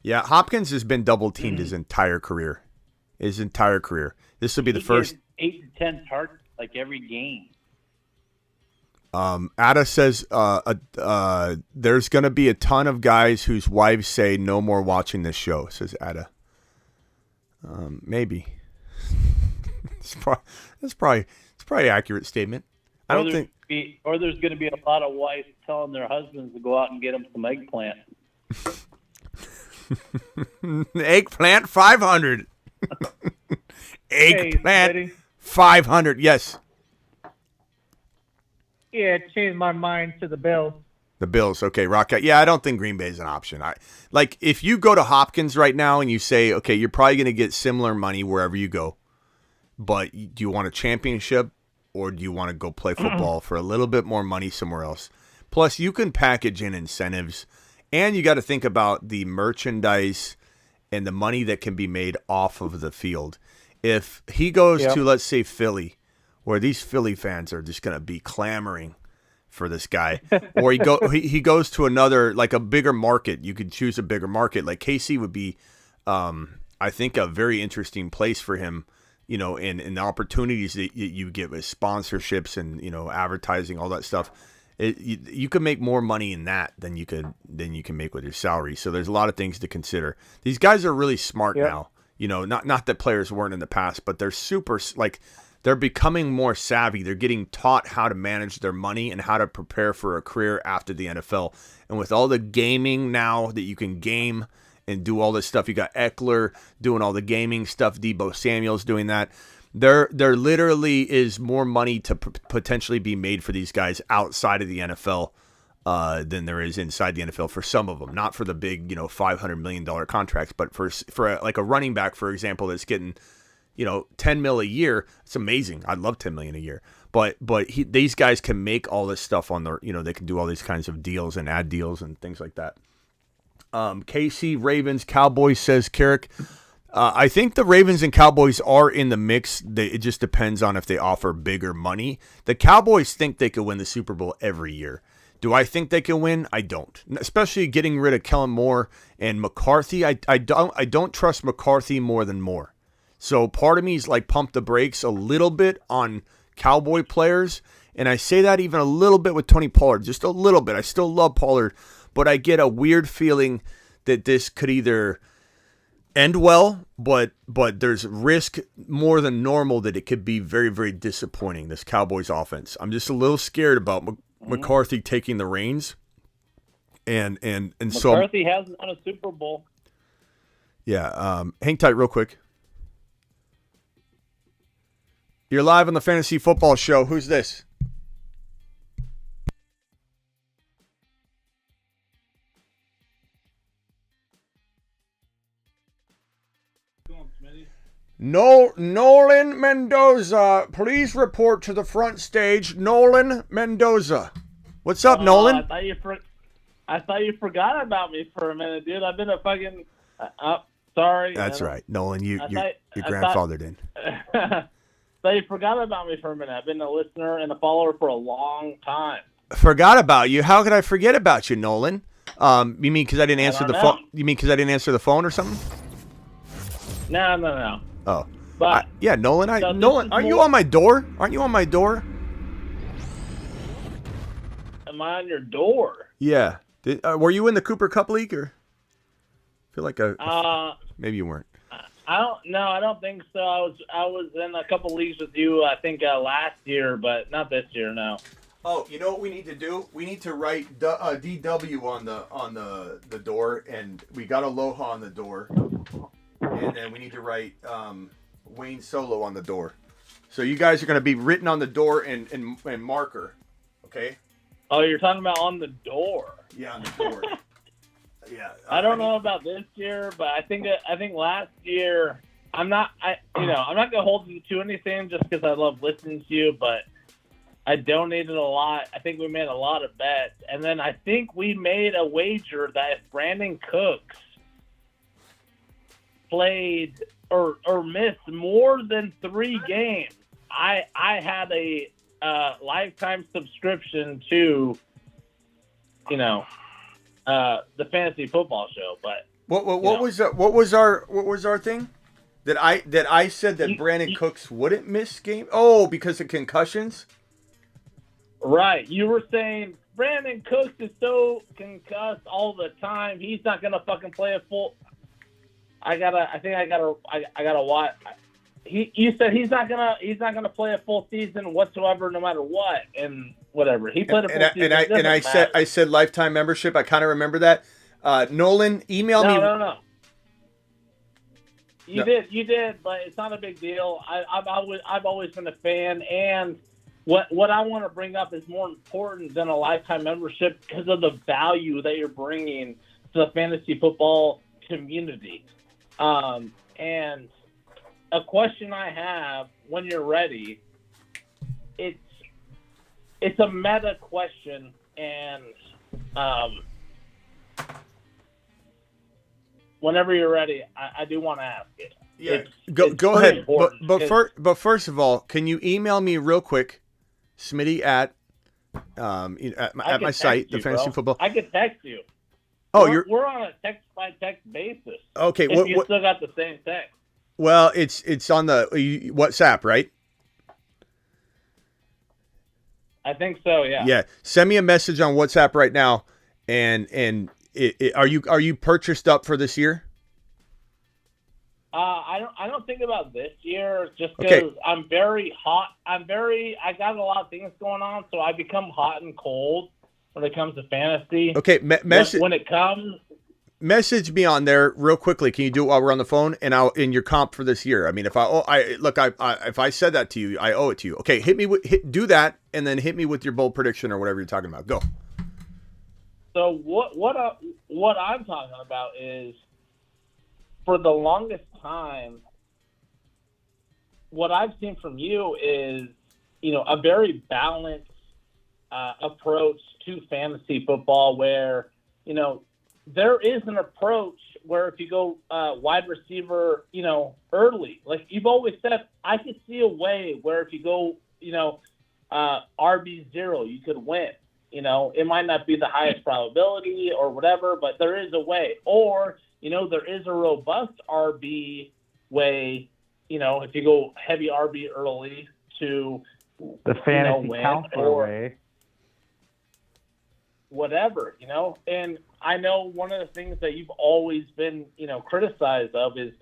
Hopkins has been double teamed his entire career. This will be the first 8 to 10 targets like every game. Ada says there's going to be a ton of guys whose wives say no more watching this show, says Ada. Maybe. It's probably an accurate statement. I don't think. Or there's going to be a lot of wives telling their husbands to go out and get them some eggplant. Eggplant 500. Eggplant 500. Yes. Yeah, it changed my mind to the Bills. The Bills, okay, Rock out. Yeah, I don't think Green Bay is an option. If you go to Hopkins right now and you say, okay, you're probably going to get similar money wherever you go, but do you want a championship or do you want to go play football for a little bit more money somewhere else? Plus, you can package in incentives, and you got to think about the merchandise and the money that can be made off of the field. If he goes to, let's say, Philly, where these Philly fans are just going to be clamoring for this guy, or he goes to another, like a bigger market. You could choose a bigger market. Like KC would be, I think, a very interesting place for him. You know, and the opportunities that you get with sponsorships and advertising, all that stuff. You can make more money in that than you can make with your salary. So there's a lot of things to consider. These guys are really smart now. Not that players weren't in the past, but they're super they're becoming more savvy. They're getting taught how to manage their money and how to prepare for a career after the NFL. And with all the gaming now that you can game and do all this stuff, you got Eckler doing all the gaming stuff, Deebo Samuel's doing that. There literally is more money to potentially be made for these guys outside of the NFL than there is inside the NFL for some of them. Not for the big, $500 million contracts, but for like a running back, for example, that's getting $10 million a year. It's amazing. I'd love $10 million a year. But these guys can make all this stuff on their, they can do all these kinds of deals and ad deals and things like that. KC, Ravens, Cowboys, says Carrick. I think the Ravens and Cowboys are in the mix. It just depends on if they offer bigger money. The Cowboys think they could win the Super Bowl every year. Do I think they can win? I don't. Especially getting rid of Kellen Moore and McCarthy. I don't trust McCarthy more than Moore. So part of me is like pump the brakes a little bit on Cowboy players. And I say that even a little bit with Tony Pollard. Just a little bit. I still love Pollard. But I get a weird feeling that this could either end well, but there's risk more than normal that it could be very, very disappointing, this Cowboys offense. I'm just a little scared about McCarthy taking the reins. And so McCarthy hasn't won a Super Bowl. Yeah, hang tight real quick. You're live on the Fantasy Football Show. Who's this? Nolan Mendoza, please report to the front stage. Nolan Mendoza. What's up, Nolan? I thought you forgot about me for a minute, dude. I've been a fucking... sorry. That's right. Nolan, your grandfather did. So you forgot about me for a minute. I've been a listener and a follower for a long time. Forgot about you? How could I forget about you, Nolan? You mean because I didn't answer the phone? You mean because I didn't answer the phone or something? No. Oh, but yeah, Nolan. Nolan, aren't you on my door? Aren't you on my door? Am I on your door? Yeah. Were you in the Cooper Cup League or? I feel like maybe you weren't. I don't think so. I was in a couple leagues with you. I think last year, but not this year. No. Oh, you know what we need to do? We need to write DW on the door, and we got Aloha on the door, and then we need to write Wayne Solo on the door. So you guys are going to be written on the door in marker, okay? Oh, you're talking about on the door? Yeah, on the door. Yeah. I don't know about this year, but I think last year I'm not gonna hold you to anything just because I love listening to you, but I donated a lot. I think we made a lot of bets, and then I think we made a wager that if Brandon Cooks played or missed more than 3 games, I had a lifetime subscription to the Fantasy Football Show. But what was our thing? That I said that Brandon Cooks wouldn't miss game? Oh, because of concussions? Right. You were saying Brandon Cooks is so concussed all the time. He's not gonna fucking play a full. I gotta watch. You said he's not gonna play a full season whatsoever, no matter what, and whatever he played a full season. I said lifetime membership. I kind of remember that. Nolan, email me. No. You did, but it's not a big deal. I've always been a fan, and what I want to bring up is more important than a lifetime membership because of the value that you're bringing to the fantasy football community. And a question I have when you're ready, it's a meta question, and whenever you're ready, I do want to ask it. Yeah, go ahead. But first of all, can you email me real quick, Smitty at my site, the Fantasy Football. I could text you. Oh, we're on a text by text basis. Okay, if you still got the same text. Well, it's on the WhatsApp, right? I think so. Yeah. Yeah. Send me a message on WhatsApp right now, and are you purchased up for this year? I don't think about this year just because I'm very hot. I got a lot of things going on, so I become hot and cold when it comes to fantasy. Okay, when it comes. Message me on there real quickly. Can you do it while we're on the phone? And I'll in your comp for this year. I mean, if I said that to you, I owe it to you. Okay, do that, and then hit me with your bold prediction or whatever you're talking about. Go. So what I'm talking about is, for the longest time, what I've seen from you is, a very balanced approach to fantasy football where, there is an approach where if you go wide receiver, early, like you've always said, I could see a way where if you go, RB0, you could win. It might not be the highest probability or whatever, but there is a way. Or, there is a robust RB way, if you go heavy RB early to the fantasy win. counselor way. whatever, And I know one of the things that you've always been, criticized of is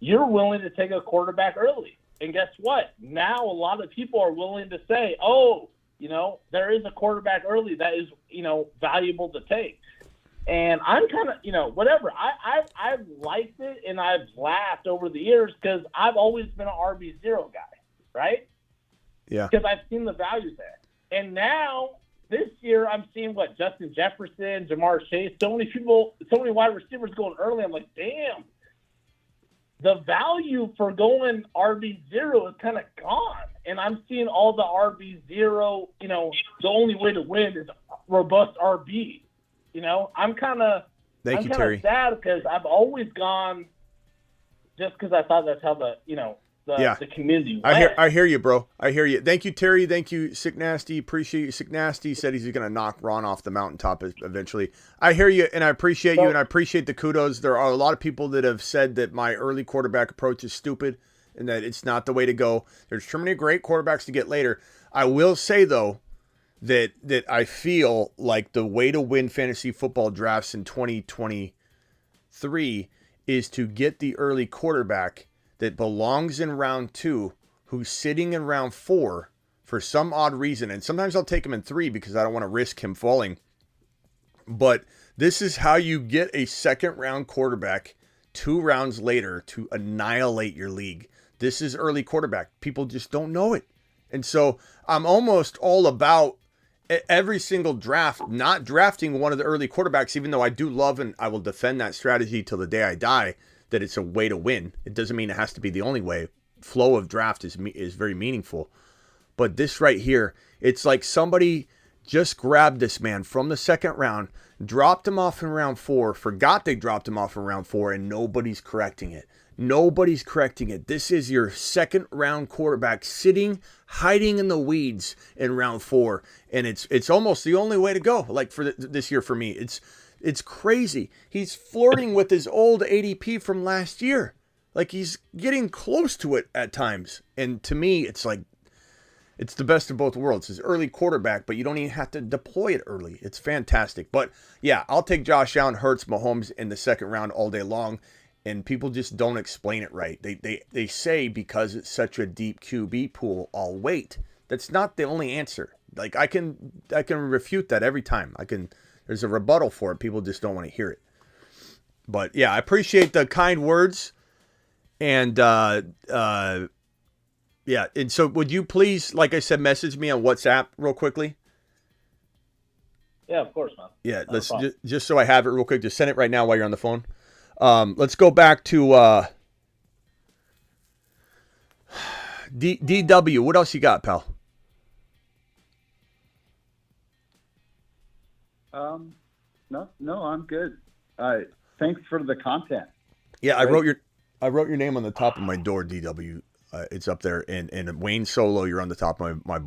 you're willing to take a quarterback early. And guess what? Now a lot of people are willing to say, there is a quarterback early that is, valuable to take. And I'm kind of, whatever. I've liked it and I've laughed over the years because I've always been an RB0 guy, right? Yeah. Because I've seen the value there. And now this year I'm seeing Justin Jefferson, Jamar Chase, so many wide receivers going early. I'm like, damn, the value for going RB0 is kind of gone. And I'm seeing all the RB0, the only way to win is robust RB. I'm kind of sad because I've always gone just because I thought that's how the community went. I hear you, bro. I hear you. Thank you, Terry. Thank you, Sick Nasty. Appreciate you. Sick Nasty said he's going to knock Ron off the mountaintop eventually. I hear you, and I appreciate you, and I appreciate the kudos. There are a lot of people that have said that my early quarterback approach is stupid and that it's not the way to go. There's too many great quarterbacks to get later. I will say, though, that I feel like the way to win fantasy football drafts in 2023 is to get the early quarterback that belongs in round 2, who's sitting in round 4 for some odd reason. And sometimes I'll take him in 3 because I don't want to risk him falling. But this is how you get a second round quarterback 2 rounds later to annihilate your league. This is early quarterback. People just don't know it. And so I'm almost all about every single draft, not drafting one of the early quarterbacks, even though I do love and I will defend that strategy till the day I die, that it's a way to win. It doesn't mean it has to be the only way. Flow of draft is very meaningful. But this right here, it's like somebody just grabbed this man from the second round, dropped him off in round 4, forgot they dropped him off in round 4, and nobody's correcting it. Nobody's correcting it. This is your second round quarterback sitting, hiding in the weeds in round 4. And it's almost the only way to go. Like for this year for me, it's crazy. He's flirting with his old ADP from last year. Like he's getting close to it at times. And to me, it's like, it's the best of both worlds. It's early quarterback, but you don't even have to deploy it early. It's fantastic. But yeah, I'll take Josh Allen, Hurts, Mahomes in the second round all day long. And people just don't explain it right. They say because it's such a deep QB pool, I'll wait. That's not the only answer. Like I can refute that every time. There's a rebuttal for it. People just don't want to hear it. But yeah, I appreciate the kind words. And yeah, and so would you please, like I said, message me on WhatsApp real quickly? Yeah, of course, man. Yeah, let's just so I have it real quick. Just send it right now while you're on the phone. Let's go back to DW. What else you got, pal? No, I'm good. Thanks for the content. Yeah, I wrote your name on the top of my door, DW. It's up there, and Wayne Solo, you're on the top of my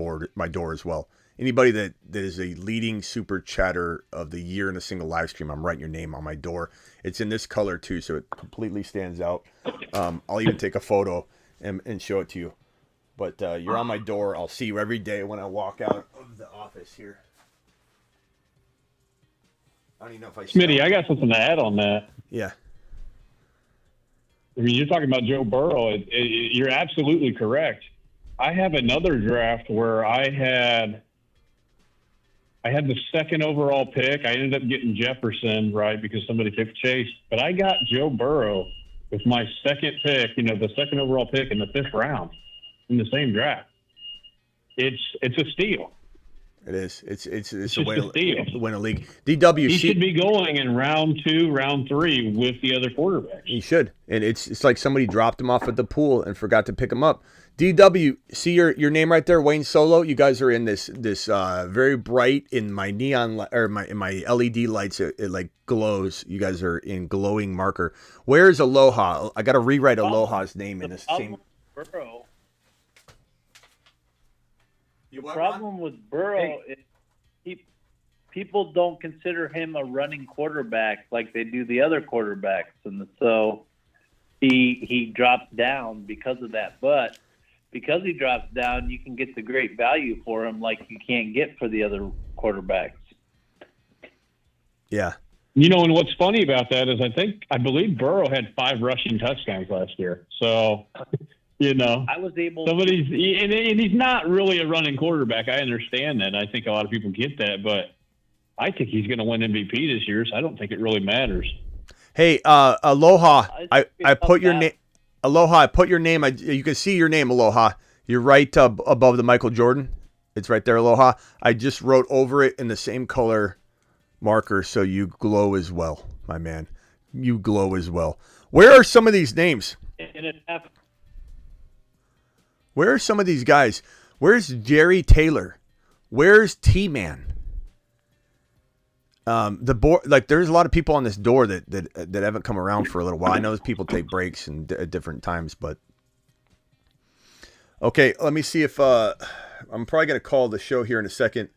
door as well. Anybody that is a leading super chatter of the year in a single live stream, I'm writing your name on my door. It's in this color too, so it completely stands out. I'll even take a photo and show it to you. But you're on my door. I'll see you every day when I walk out of the office here. I don't even know if I see Smitty, I got something to add on that. Yeah. I mean, you're talking about Joe Burrow. You're absolutely correct. I have another draft where I had the second overall pick. I ended up getting Jefferson, right, because somebody picked Chase. But I got Joe Burrow with my second pick, the second overall pick in the 5th round in the same draft. It's a steal. It is. It's a win a league. DW. He should be going in round 2, round 3 with the other quarterbacks. He should. And it's like somebody dropped him off at the pool and forgot to pick him up. DW, see your name right there, Wayne Solo. You guys are in this very bright in my neon or in my LED lights. It like glows. You guys are in glowing marker. Where's Aloha? I got to rewrite Aloha's name in this same. Burrow. The problem with Burrow is people don't consider him a running quarterback like they do the other quarterbacks, and so he drops down because of that. But because he drops down, you can get the great value for him like you can't get for the other quarterbacks. Yeah. You know, and what's funny about that is I believe Burrow had 5 rushing touchdowns last year. So, you know, I was able. and he's not really a running quarterback. I understand that. I think a lot of people get that, but I think he's going to win MVP this year. So I don't think it really matters. Hey, Aloha, I put your name. Aloha, I put your name. You can see your name, Aloha. You're right above the Michael Jordan. It's right there, Aloha. I just wrote over it in the same color marker, so you glow as well, my man. You glow as well. Where are some of these names? Where are some of these guys? Where's Jerry Taylor? Where's T-Man? The board, like, there's a lot of people on this door that haven't come around for a little while. I know people take breaks at different times, but okay. Let me see if I'm probably gonna call the show here in a second.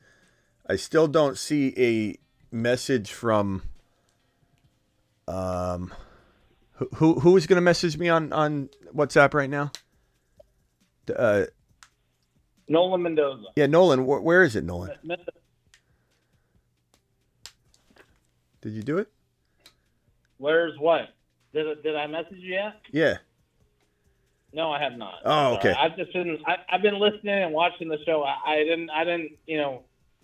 I still don't see a message from who is gonna message me on WhatsApp right now? Nolan Mendoza. Yeah, Nolan. Where is it, Nolan? Did you do it? Where's what? Did I message you yet? Yeah. No, I have not. Oh, okay. I've just been I've been listening and watching the show. I didn't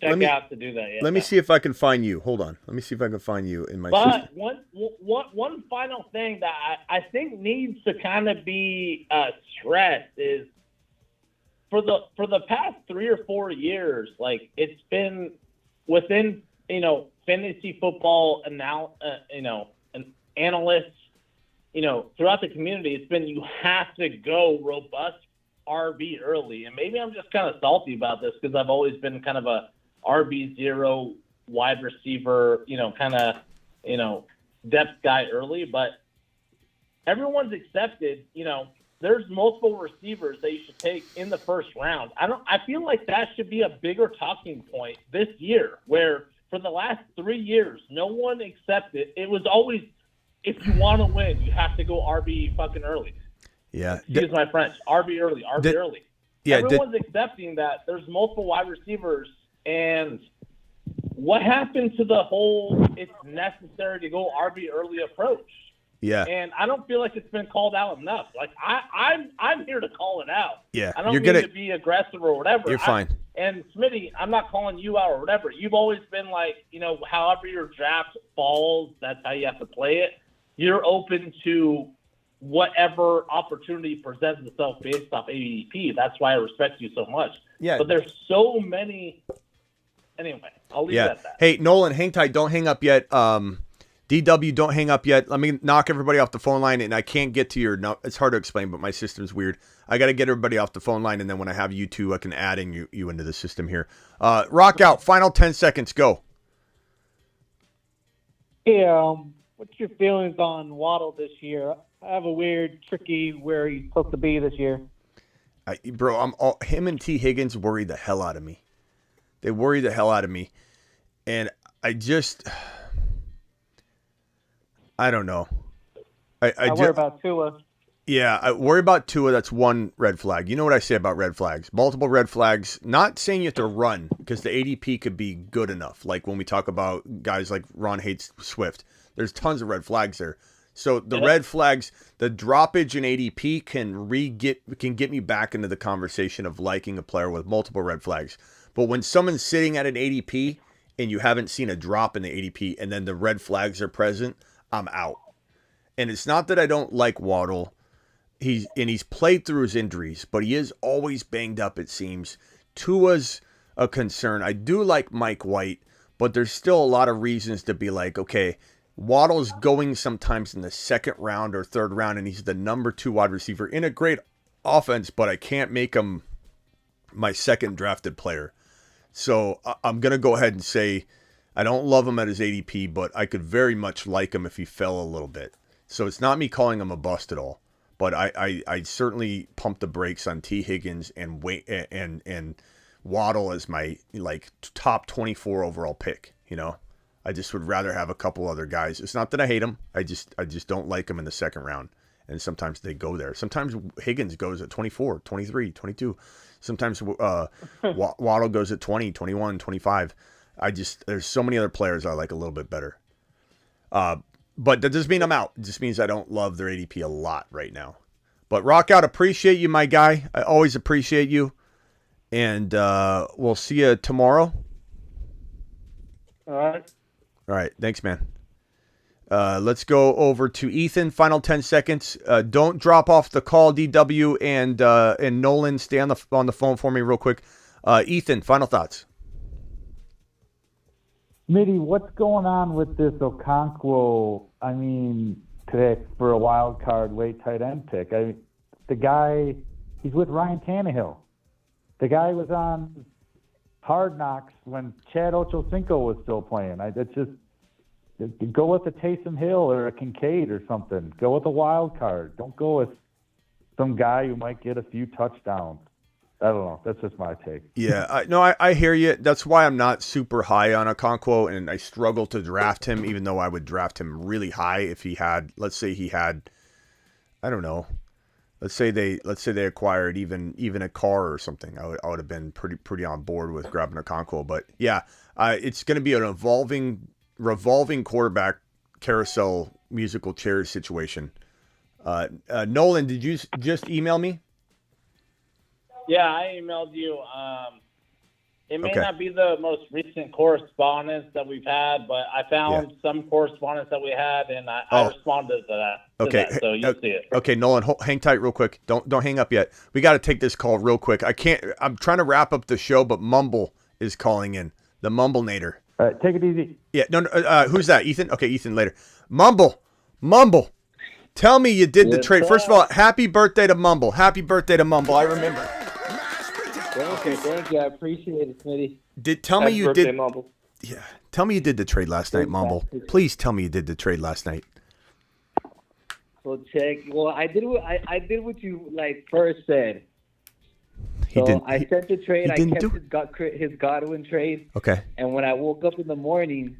check out to do that yet. Let me see if I can find you. Hold on. Let me see if I can find you in my But system. one final thing that I think needs to kind of be stressed is for the past 3 or 4 years, like, it's been within fantasy football analysts, throughout the community, it's been you have to go robust RB early. And maybe I'm just kind of salty about this because I've always been kind of a RB0 wide receiver, depth guy early. But everyone's accepted, there's multiple receivers that you should take in the first round. I feel like that should be a bigger talking point this year, where for the last 3 years, no one accepted. It was always, if you want to win, you have to go RB fucking early. Yeah. Excuse my French. RB early. Early. Yeah. Everyone's accepting that there's multiple wide receivers, and what happened to the whole it's necessary to go RB early approach? Yeah. And I don't feel like it's been called out enough. Like, I'm here to call it out. Yeah. I don't mean to be aggressive or whatever. You're fine. And Smitty, I'm not calling you out or whatever. You've always been like, however your draft falls, that's how you have to play it. You're open to whatever opportunity presents itself based off ADP. That's why I respect you so much. Yeah. But there's so many. Anyway, I'll leave it at that. Hey, Nolan, hang tight. Don't hang up yet. DW, don't hang up yet. Let me knock everybody off the phone line, and I can't get to your. No, it's hard to explain, but my system's weird. I got to get everybody off the phone line, and then when I have you two, I can add in you into the system here. Rock out. Final 10 seconds. Go. Yeah. What's your feelings on Waddle this year? I have a weird, tricky where he's supposed to be this year. Bro, him and T. Higgins worry the hell out of me. They worry the hell out of me, and I don't know. I worry about Tua. Yeah, I worry about Tua. That's one red flag. You know what I say about red flags? Multiple red flags. Not saying you have to run, because the ADP could be good enough. Like when we talk about guys like Ron hates Swift. There's tons of red flags there. So the red flags, the droppage in ADP can get me back into the conversation of liking a player with multiple red flags. But when someone's sitting at an ADP and you haven't seen a drop in the ADP and then the red flags are present, I'm out. And it's not that I don't like Waddle. He's played through his injuries, but he is always banged up, it seems. Tua's a concern. I do like Mike White, but there's still a lot of reasons to be like, okay, Waddle's going sometimes in the second round or third round, and he's the number 2 wide receiver in a great offense, but I can't make him my second drafted player. So I'm going to go ahead and say I don't love him at his ADP, but I could very much like him if he fell a little bit. So it's not me calling him a bust at all, but I certainly pump the brakes on T. Higgins and Waddle as my top 24 overall pick. I just would rather have a couple other guys. It's not that I hate them. I just don't like them in the second round. And sometimes they go there. Sometimes Higgins goes at 24, 23, 22. Sometimes Waddle goes at 20, 21, 25. There's so many other players I like a little bit better. But that doesn't mean I'm out. It just means I don't love their ADP a lot right now. But rock out. Appreciate you, my guy. I always appreciate you. And we'll see you tomorrow. All right. All right. Thanks, man. Let's go over to Ethan. Final 10 seconds. Don't drop off the call, DW and Nolan. Stay on the phone for me real quick. Ethan, final thoughts. Smitty, what's going on with this Okonkwo, pick for a wild card late tight end pick? The guy, he's with Ryan Tannehill. The guy was on Hard Knocks when Chad Ochocinco was still playing. It's just, go with a Taysom Hill or a Kincaid or something. Go with a wild card. Don't go with some guy who might get a few touchdowns. I don't know. That's just my take. Yeah, I hear you. That's why I'm not super high on Okonkwo, and I struggle to draft him, even though I would draft him really high if he had, let's say he had, I don't know, let's say they acquired even a car or something. I would have been pretty on board with grabbing Okonkwo. But yeah, it's going to be an revolving quarterback carousel musical chairs situation. Nolan, did you just email me? Yeah, I emailed you. It may not be the most recent correspondence that we've had, but I found some correspondence that we had, and I responded to that. So you'll see it. Okay, Nolan, hang tight real quick. Don't hang up yet. We got to take this call real quick. I'm trying to wrap up the show, but Mumble is calling in. The Mumblenator. All right, take it easy. Yeah, no, who's that? Ethan? Okay, Ethan later. Mumble. Tell me you did the trade. First of all, happy birthday to Mumble. Happy birthday to Mumble. I remember. Thank you. I appreciate it, Smitty. Tell me you did. Mumble. Yeah. Tell me you did the trade last night, Mumble. Please tell me you did the trade last night. Well, I did what you first said. I sent the trade. I kept his Godwin trade. Okay. And when I woke up in the morning,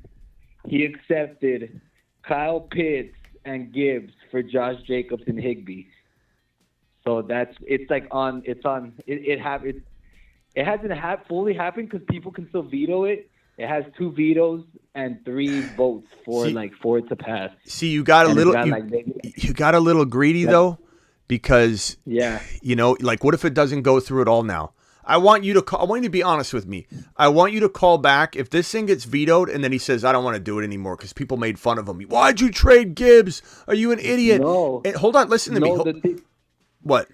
he accepted Kyle Pitts and Gibbs for Josh Jacobs and Higbee. So it hasn't fully happened because people can still veto it. It has 2 vetoes and 3 votes for it to pass. See, you got a little greedy though, because what if it doesn't go through at all now? I want you to be honest with me. I want you to call back if this thing gets vetoed and then he says, I don't want to do it anymore because people made fun of him. Why'd you trade Gibbs? Are you an idiot? No. And hold on, listen to me. What?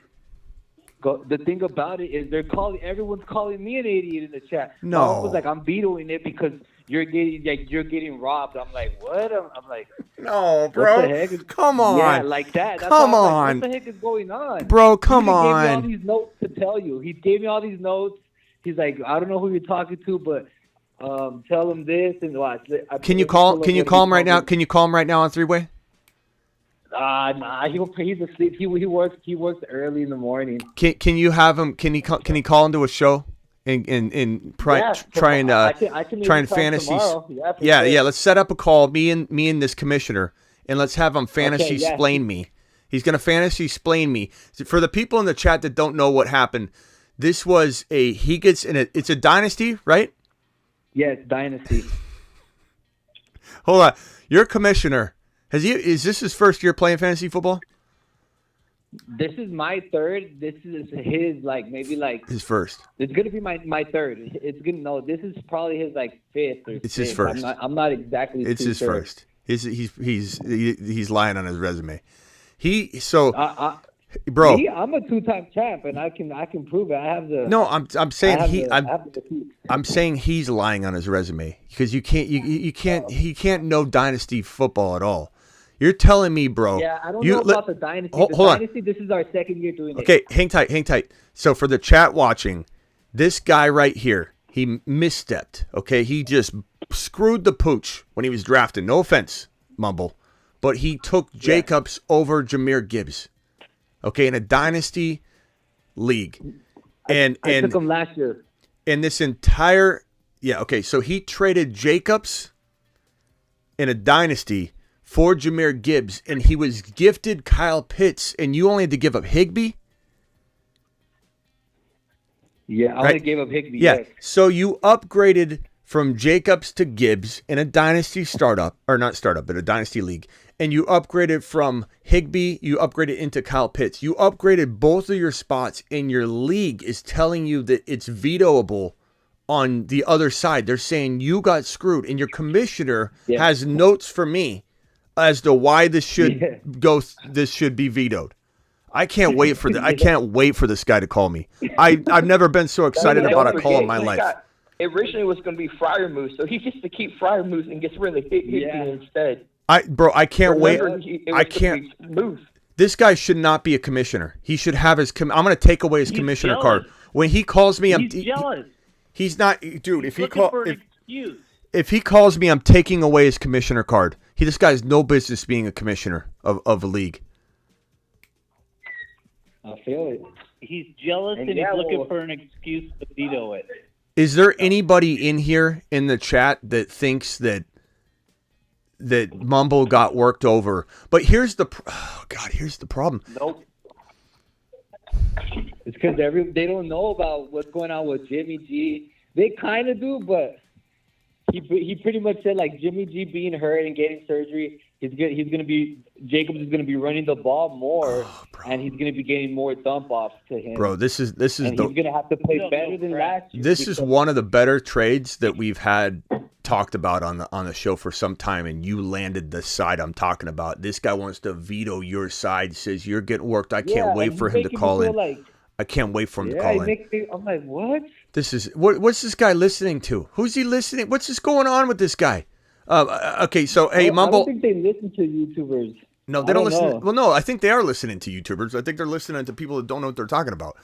The thing about it is everyone's calling me an idiot in the chat. No. I was like, I'm vetoing it because you're getting robbed. I'm like, what? I'm like, no, bro. What the heck come on. Yeah, like that. That's come Like, on. what the heck is going on? Bro, come on. He gave me all these notes to tell you. He gave me all these notes. He's like, I don't know who you're talking to, but tell him this and watch. Can you call him right now? Can you call him right now on 3-way? Nah, he's asleep. He works early in the morning. Can you have him? Can he call into a show and try and fantasy? Yeah. Let's set up a call. Me and this commissioner, and let's have him fantasy explain me. He's gonna fantasy explain me. For the people in the chat that don't know what happened, this was it's a dynasty, right? Yes, dynasty. Hold on, your commissioner. Is this his first year playing fantasy football? This is my third. This is his his first. It's gonna be my third. This is probably his 5th or 6th. It's his first. I'm not exactly. It's his sure. first. He's lying on his resume. Bro, I'm a 2-time champ, and I can prove it. I have the. No, I'm saying I'm saying he's lying on his resume because he can't know dynasty football at all. You're telling me, bro. Yeah, I don't know about the dynasty. Dynasty, this is our second year doing it. Okay, hang tight. So for the chat watching, this guy right here, he misstepped. Okay, he just screwed the pooch when he was drafted. No offense, Mumble, but he took Jacobs over Jahmyr Gibbs. Okay, in a dynasty league. And I took him last year. In this entire so he traded Jacobs in a dynasty for Jahmyr Gibbs, and he was gifted Kyle Pitts, and you only had to give up Higbee? Yeah, I only gave up Higbee. Yeah. Yes. So you upgraded from Jacobs to Gibbs in a dynasty startup, or not startup, but a dynasty league, and you upgraded from Higbee, you upgraded into Kyle Pitts, you upgraded both of your spots, and your league is telling you that it's vetoable on the other side. They're saying you got screwed, and your commissioner has notes for me as to why this should this should be vetoed. I can't wait for I can't wait for this guy to call me. I've never been so excited about a call in my life. Originally was going to be Fryer Moose, so he gets to keep Fryer Moose and gets rid of Higbee instead. I can't wait. I can't. Moose. This guy should not be a commissioner. He should have his. I'm going to take away his commissioner card. When he calls me, He's jealous. He's not, dude. If he calls me, I'm taking away his commissioner card. This guy has no business being a commissioner of a league. I feel it. He's jealous and he's looking for an excuse to veto it. Is there anybody in here in the chat that thinks that Mumble got worked over? But here's the problem. Nope. It's because they don't know about what's going on with Jimmy G. They kind of do, but he pretty much said like Jimmy G being hurt and getting surgery, Jacobs is gonna be running the ball more, and he's gonna be getting more dump offs to him. Bro, this is he's gonna have to play better than last year. This is one of the better trades that we've had talked about on the show for some time, and you landed the side I'm talking about. This guy wants to veto your side, says you're getting worked. I can't wait for him to call in. I can't wait for him to call in. I'm like, what? This is what's this guy listening to? Who's he listening? What's this going on with this guy? Okay, so hey, Mumble. I don't think they listen to YouTubers. No, they don't listen. Well, no, I think they are listening to YouTubers. I think they're listening to people that don't know what they're talking about.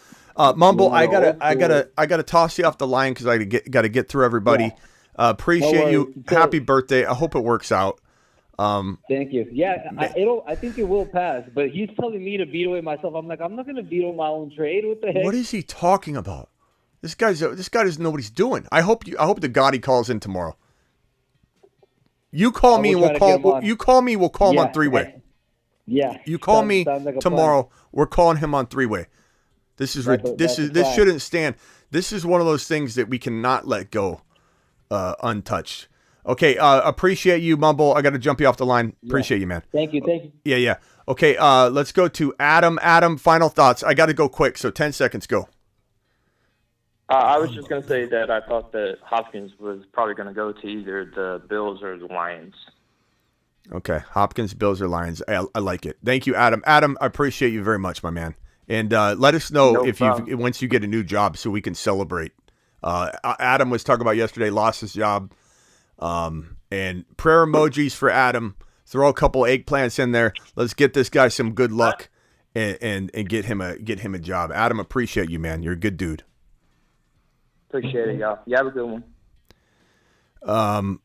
Mumble, I gotta toss you off the line because I gotta get through everybody. Yeah. Appreciate you. Happy birthday. I hope it works out. Thank you. Yeah, I think it will pass, but he's telling me to veto it myself. I'm like, I'm not gonna veto my own trade. What the heck? What is he talking about? This guy doesn't know what he's doing. I hope the Gotti calls in tomorrow. You call me and we'll call. You call me. We'll call him on three-way. Yeah. You call me tomorrow. Plan. We're calling him on three-way. This shouldn't stand. This is one of those things that we cannot let go untouched. Okay. Appreciate you, Mumble. I got to jump you off the line. Appreciate you, man. Thank you. Yeah. Okay. Let's go to Adam. Adam, final thoughts. I got to go quick. So 10 seconds. Go. I was just going to say that I thought that Hopkins was probably going to go to either the Bills or the Lions. Okay, Hopkins, Bills, or Lions. I like it. Thank you, Adam. Adam, I appreciate you very much, my man. And let us know once you get a new job so we can celebrate. Adam was talking about yesterday, lost his job. And prayer emojis for Adam. Throw a couple eggplants in there. Let's get this guy some good luck and get him a job. Adam, appreciate you, man. You're a good dude. Appreciate it, y'all. You have a good one.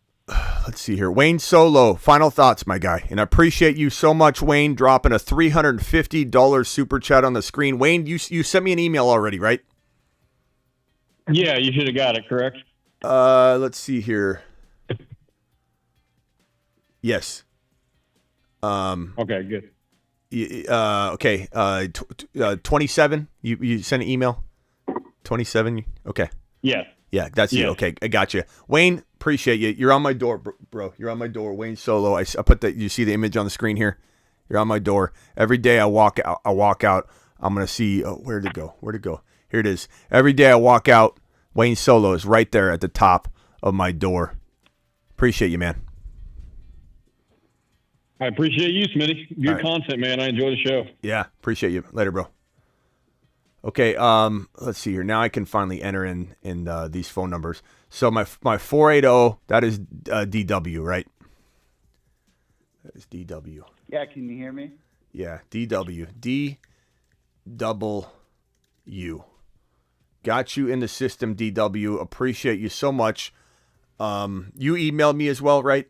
Let's see here. Wayne Solo, final thoughts, my guy. And I appreciate you so much, Wayne, dropping a $350 super chat on the screen. Wayne, you sent me an email already, right? Yeah, you should have got it, correct? Let's see here. Yes. Okay, good. Okay. 27. You sent an email. 27. Okay. Yeah. Yeah, that's you. Okay, I got you. Wayne, appreciate you. You're on my door, bro. You're on my door. Wayne Solo. I put that. You see the image on the screen here? You're on my door. Every day I walk out. I'm going to see, where'd it go? Here it is. Every day I walk out, Wayne Solo is right there at the top of my door. Appreciate you, man. I appreciate you, Smitty. Good content, man. I enjoy the show. Yeah, appreciate you. Later, bro. Okay, let's see here. Now I can finally enter in these phone numbers. So my 480, that is DW, right? That is DW. Yeah, can you hear me? Yeah, DW. DW. Got you in the system, DW. Appreciate you so much. You emailed me as well, right?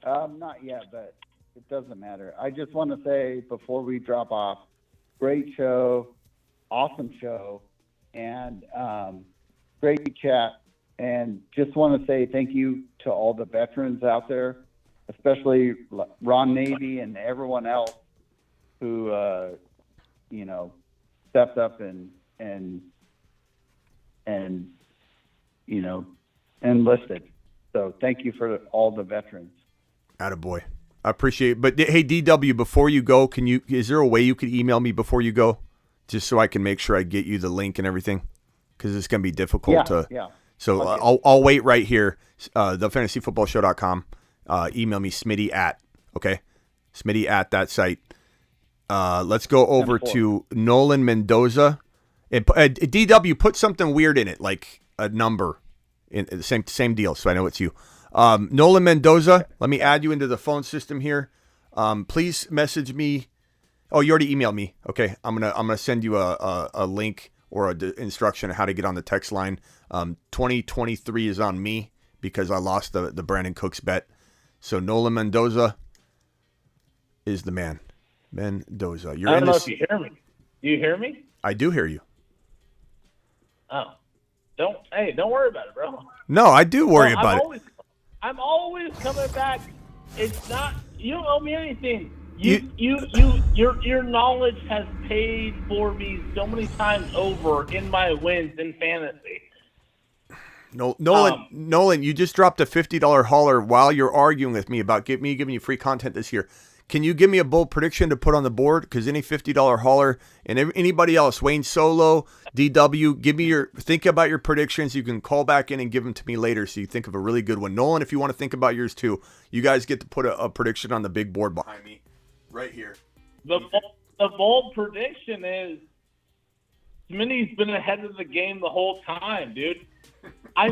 Not yet, but it doesn't matter. I just want to say before we drop off, great show, awesome show, and great chat. And just want to say thank you to all the veterans out there, especially Ron Navy and everyone else who, stepped up and enlisted. So thank you for all the veterans. Attaboy. I appreciate it. But hey, DW, before you go, is there a way you could email me before you go? Just so I can make sure I get you the link and everything? Because it's going to be difficult to. Yeah. So I'll wait right here. TheFantasyFootballShow.com. Email me Smitty at. Okay? Smitty at that site. Let's go over to Nolan Mendoza. DW, put something weird in it, like a number. In the same deal, so I know it's you. Nolan Mendoza, let me add you into the phone system here. Please message me. Oh, you already emailed me. Okay, I'm gonna send you a link or a instruction on how to get on the text line. 2023 is on me because I lost the Brandon Cooks bet. So Nolan Mendoza is the man. Mendoza, I don't know if you hear me. Do you hear me? I do hear you. Oh, don't worry about it, bro. No, I do worry about it. I'm always coming back. It's not, you don't owe me anything. Your knowledge has paid for me so many times over in my wins in fantasy. No, Nolan, you just dropped a $50 hauler while you're arguing with me about me giving you free content this year. Can you give me a bold prediction to put on the board? Because any $50 hauler and anybody else, Wayne Solo, DW, think about your predictions. You can call back in and give them to me later so you think of a really good one. Nolan, if you want to think about yours too, you guys get to put a prediction on the big board behind me right here. The bold prediction is Smitty's been ahead of the game the whole time, dude. I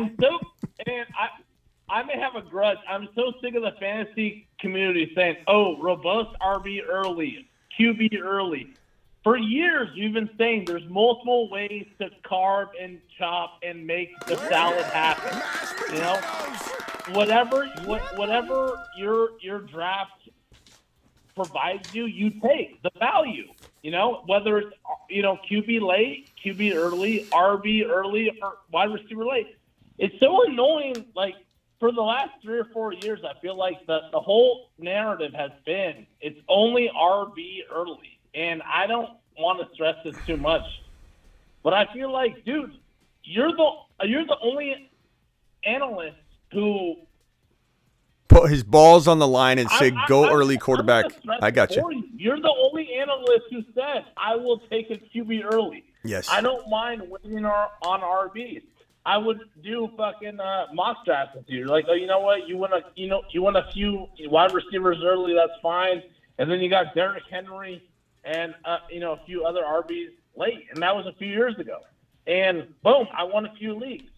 may have a grudge. I'm so sick of the fantasy community saying, oh, robust RB early, QB early. For years, we've been saying there's multiple ways to carve and chop and make the salad happen. You know, whatever your draft provides you, you take the value. You know, whether it's, QB late, QB early, RB early, or wide receiver late. It's so annoying, like, for the last 3 or 4 years, I feel like the whole narrative has been it's only RB early. And I don't want to stress this too much. But I feel like, dude, you're the only analyst who put his balls on the line and say, go early quarterback. I got you. You're the only analyst who said, I will take a QB early. Yes. I don't mind winning on RBs. I would do fucking mock drafts with you. Like, oh, you know what? You want a few wide receivers early. That's fine. And then you got Derrick Henry and a few other RBs late, and that was a few years ago. And boom, I won a few leagues.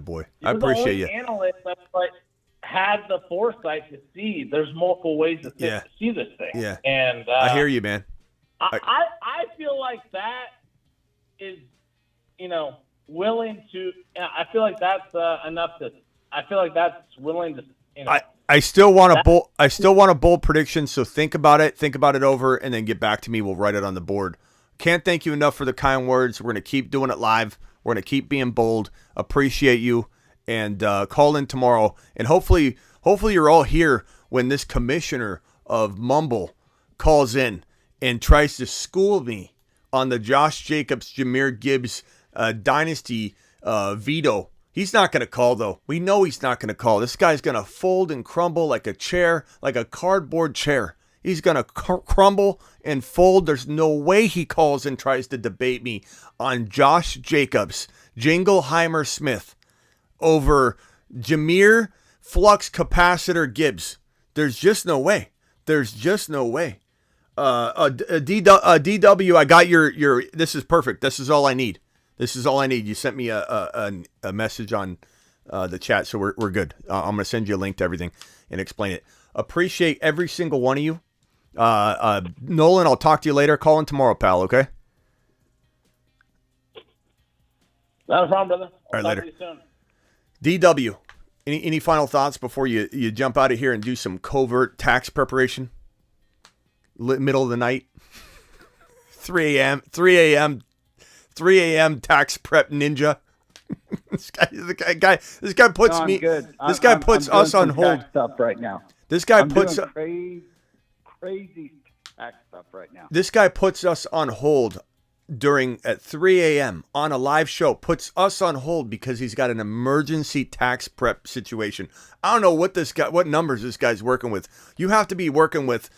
Boy, I appreciate you. The analyst that had the foresight to see there's multiple ways to see this thing. Yeah, and I hear you, man. I feel like that is, willing to. I feel like that's enough to. I feel like that's willing to. I still want a bold prediction. So think about it over, and then get back to me. We'll write it on the board. Can't thank you enough for the kind words. We're gonna keep doing it live. We're gonna keep being bold. Appreciate you, and call in tomorrow. And hopefully you're all here when this commissioner of Mumble calls in and tries to school me on the Josh Jacobs, Jahmyr Gibbs dynasty veto. He's not going to call, though. We know he's not going to call. This guy's going to fold and crumble like a chair, like a cardboard chair. He's going to crumble and fold. There's no way he calls and tries to debate me on Josh Jacobs, Jingleheimer Smith, over Jahmyr Flux Capacitor Gibbs. There's just no way. DW, I got your. This is perfect. This is all I need. You sent me a message on the chat, so we're good. I'm going to send you a link to everything and explain it. Appreciate every single one of you. Nolan, I'll talk to you later. Call in tomorrow, pal, okay? Not a problem, brother. All right, later. DW, any final thoughts before you jump out of here and do some covert tax preparation? Middle of the night? 3 a.m. tax prep ninja. This guy puts me. Good. This guy puts us on hold. Tax stuff right now. This guy I'm puts doing crazy tax stuff right now. This guy puts us on hold at 3 a.m. on a live show, puts us on hold because he's got an emergency tax prep situation. I don't know what numbers this guy's working with. You have to be working with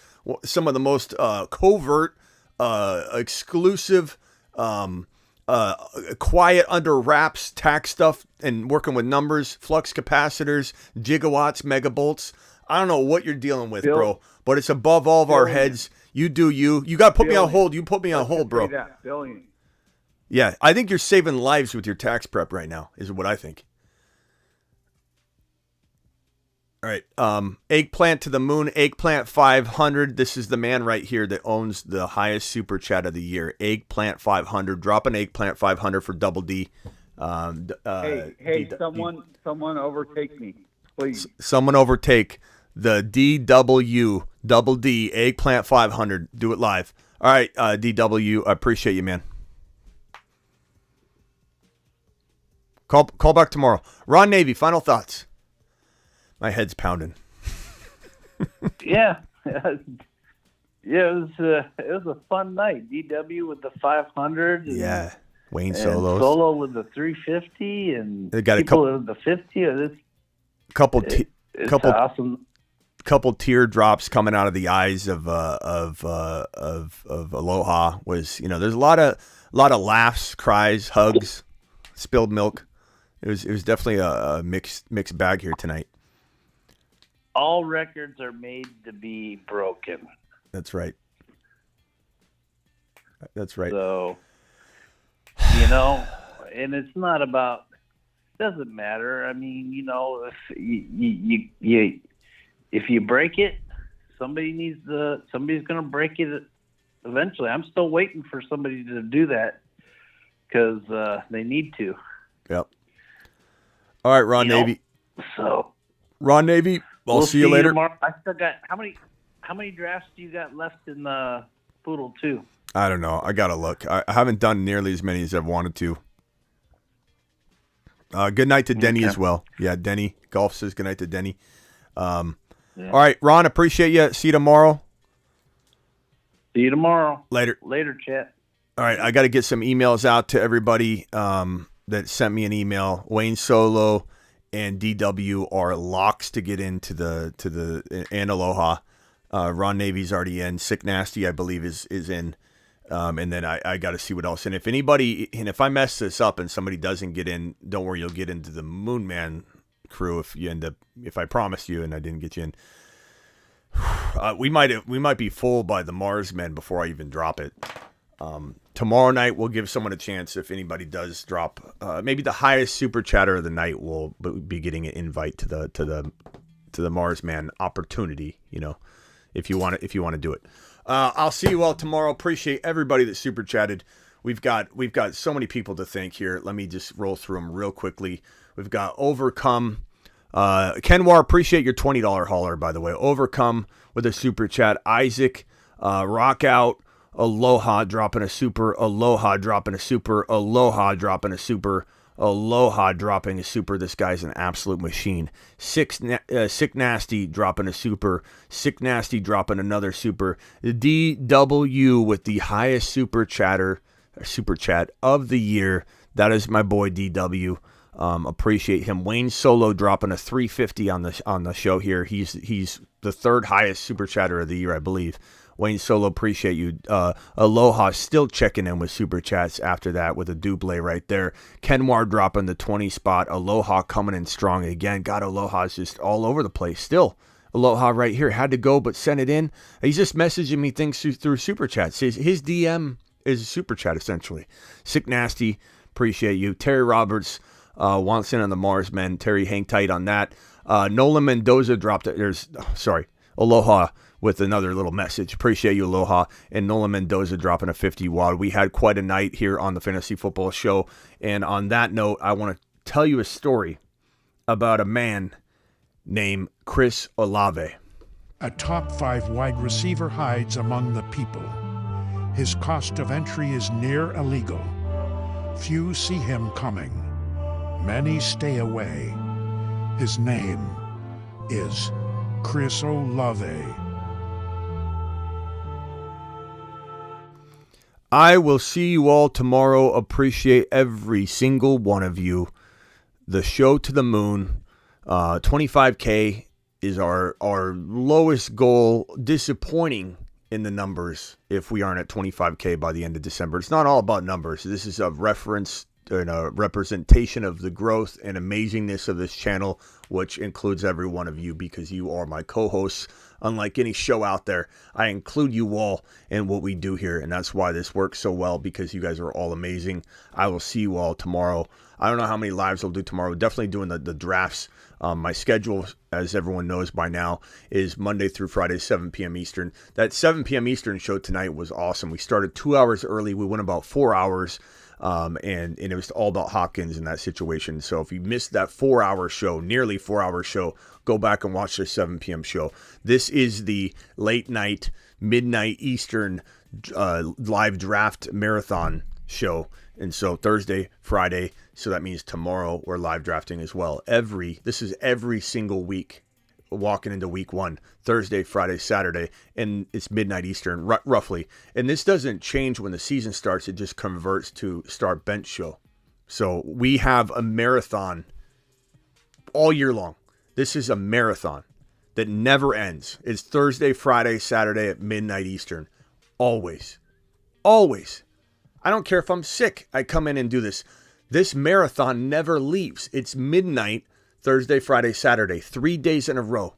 some of the most covert, exclusive, quiet under wraps tax stuff, and working with numbers, flux capacitors, gigawatts, megavolts. I don't know what you're dealing with, bro, but it's above all of our heads. You do you. You got to put me on hold. You put me on hold, bro. Billion. Yeah, I think you're saving lives with your tax prep right now, is what I think. All right. Eggplant to the moon, Eggplant 500. This is the man right here that owns the highest super chat of the year. Eggplant 500. Drop an Eggplant 500 for Double D. Someone overtake me, please. Someone overtake the DW Double D Eggplant 500. Do it live. All right, DW, I appreciate you, man. Call back tomorrow. Ron Navy, final thoughts. My head's pounding. Yeah, it was a fun night. DW with the 500. Yeah, Wayne Solos. Solo with the 350, and they got people with the 50. It's awesome. Couple teardrops coming out of the eyes of Aloha. Was, there's a lot of laughs, cries, hugs, spilled milk. It was definitely a mixed bag here tonight. All records are made to be broken. That's right. So, and it's not about. Doesn't matter. I mean, if you break it, somebody's going to break it eventually. I'm still waiting for somebody to do that because they need to. Yep. All right, Ron Navy. So, Ron Navy, I'll see you later. Tomorrow. I still got how many drafts do you got left in the Poodle 2? I don't know. I gotta look. I haven't done nearly as many as I've wanted to. Good night to Denny as well. Yeah, Denny. Golf says good night to Denny. All right, Ron, appreciate you. See you tomorrow. See you tomorrow. Later, chat. All right, I got to get some emails out to everybody that sent me an email. Wayne Solo and DW are locks to get into the and Aloha. Ron Navy's already in. Sick Nasty, I believe, is in. And then I got to see what else. And if I mess this up and somebody doesn't get in, don't worry, you'll get into the Moon Man crew if I promised you and I didn't get you in. We might be full by the Mars men before I even drop it. Tomorrow night we'll give someone a chance if anybody does drop. Maybe the highest super chatter of the night will be getting an invite to the Mars man opportunity. If you want to do it. I'll see you all tomorrow. Appreciate everybody that super chatted. We've got so many people to thank here. Let me just roll through them real quickly. We've got Overcome. Kenwar, appreciate your $20 hauler, by the way. Overcome with a super chat. Isaac, Rock Out. Aloha dropping a super. Aloha dropping a super. Aloha dropping a super. Aloha dropping a super. This guy's an absolute machine. Sick Nasty dropping a super. Sick Nasty dropping another super. DW with the highest super chat of the year. That is my boy DW. Appreciate him. Wayne Solo dropping a 350 on the show here. He's the third highest super chatter of the year, I believe. Wayne Solo, appreciate you. Aloha still checking in with super chats after that with a double right there. Kenwar dropping the 20 spot. Aloha coming in strong again. God, Aloha's just all over the place. Still, Aloha right here. Had to go, but sent it in. He's just messaging me things through super chats. His DM is a super chat, essentially. Sick Nasty, appreciate you. Terry Roberts wants in on the Mars men. Terry, hang tight on that. Nolan Mendoza dropped it. Aloha with another little message. Appreciate you, Aloha. And Nolan Mendoza dropping a 50 wad. We had quite a night here on the Fantasy Football Show. And on that note, I want to tell you a story about a man named Chris Olave. A top 5 wide receiver hides among the people. His cost of entry is near illegal. Few see him coming. Many stay away. His name is Chris Olave. I will see you all tomorrow. Appreciate every single one of you. The show to the moon. 25K is our lowest goal. Disappointing in the numbers if we aren't at 25K by the end of December. It's not all about numbers. This is a reference and a representation of the growth and amazingness of this channel, which includes every one of you because you are my co-hosts. Unlike any show out there, I include you all in what we do here, and that's why this works so well, because you guys are all amazing. I will see you all tomorrow. I don't know how many lives I'll do tomorrow. Definitely doing the drafts. My schedule, as everyone knows by now, is Monday through Friday, 7 p.m. Eastern. That 7 p.m. Eastern show tonight was awesome. We started 2 hours early. We went about 4 hours. And it was all about Hopkins in that situation. So if you missed that 4-hour show, nearly 4-hour show, go back and watch the 7 p.m. show. This is the late night, midnight Eastern live draft marathon show. And so Thursday, Friday, so that means tomorrow we're live drafting as well. This is every single week, walking into week 1, Thursday, Friday, Saturday, and it's midnight Eastern, roughly. And this doesn't change when the season starts. It just converts to start bench show. So we have a marathon all year long. This is a marathon that never ends. It's Thursday, Friday, Saturday at midnight Eastern. Always. Always. I don't care if I'm sick. I come in and do this. This marathon never leaves. It's midnight, Thursday, Friday, Saturday, 3 days in a row.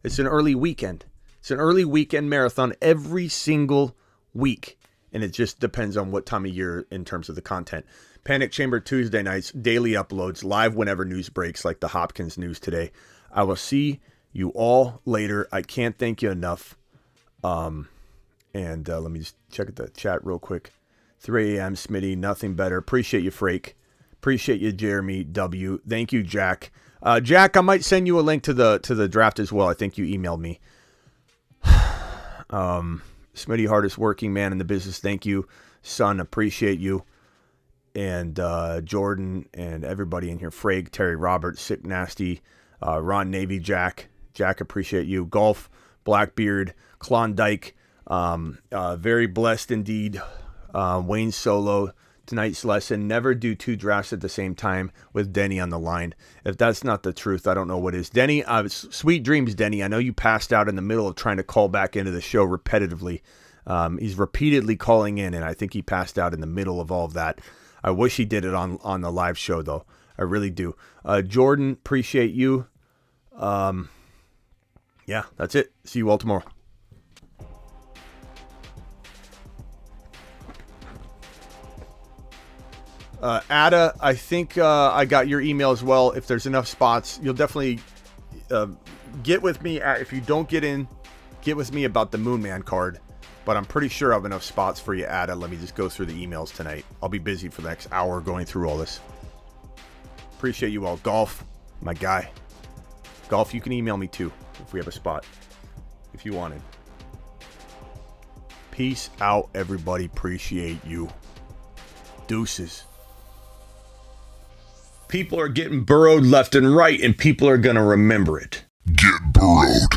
It's an early weekend. It's an early weekend marathon every single week. And it just depends on what time of year in terms of the content. Panic Chamber Tuesday nights, daily uploads, live whenever news breaks, like the Hopkins news today. I will see you all later. I can't thank you enough. Let me just check the chat real quick. 3 a.m. Smitty, nothing better. Appreciate you, Frake. Appreciate you, Jeremy W. Thank you, Jack. Jack, I might send you a link to the draft as well. I think you emailed me. Smitty, hardest working man in the business. Thank you, son. Appreciate you. And Jordan and everybody in here. Frag, Terry Roberts, Sick Nasty, Ron Navy, Jack. Jack, appreciate you. Golf, Blackbeard, Klondike. Very blessed indeed. Wayne Solo. Tonight's lesson, never do 2 drafts at the same time with Denny on the line. If that's not the truth, I don't know what is. Denny, sweet dreams, Denny. I know you passed out in the middle of trying to call back into the show repetitively. He's repeatedly calling in, and I think he passed out in the middle of all of that. I wish he did it on the live show, though. I really do. Jordan, appreciate you. Yeah, that's it. See you all tomorrow. Ada, I think I got your email as well. If there's enough spots, you'll definitely get with me. If you don't get in, get with me about the Moon Man card. But I'm pretty sure I have enough spots for you, Ada. Let me just go through the emails tonight. I'll be busy for the next hour going through all this. Appreciate you all. Golf, my guy. Golf, you can email me too if we have a spot, if you wanted. Peace out, everybody. Appreciate you. Deuces. People are getting burrowed left and right, and people are going to remember it. Get burrowed.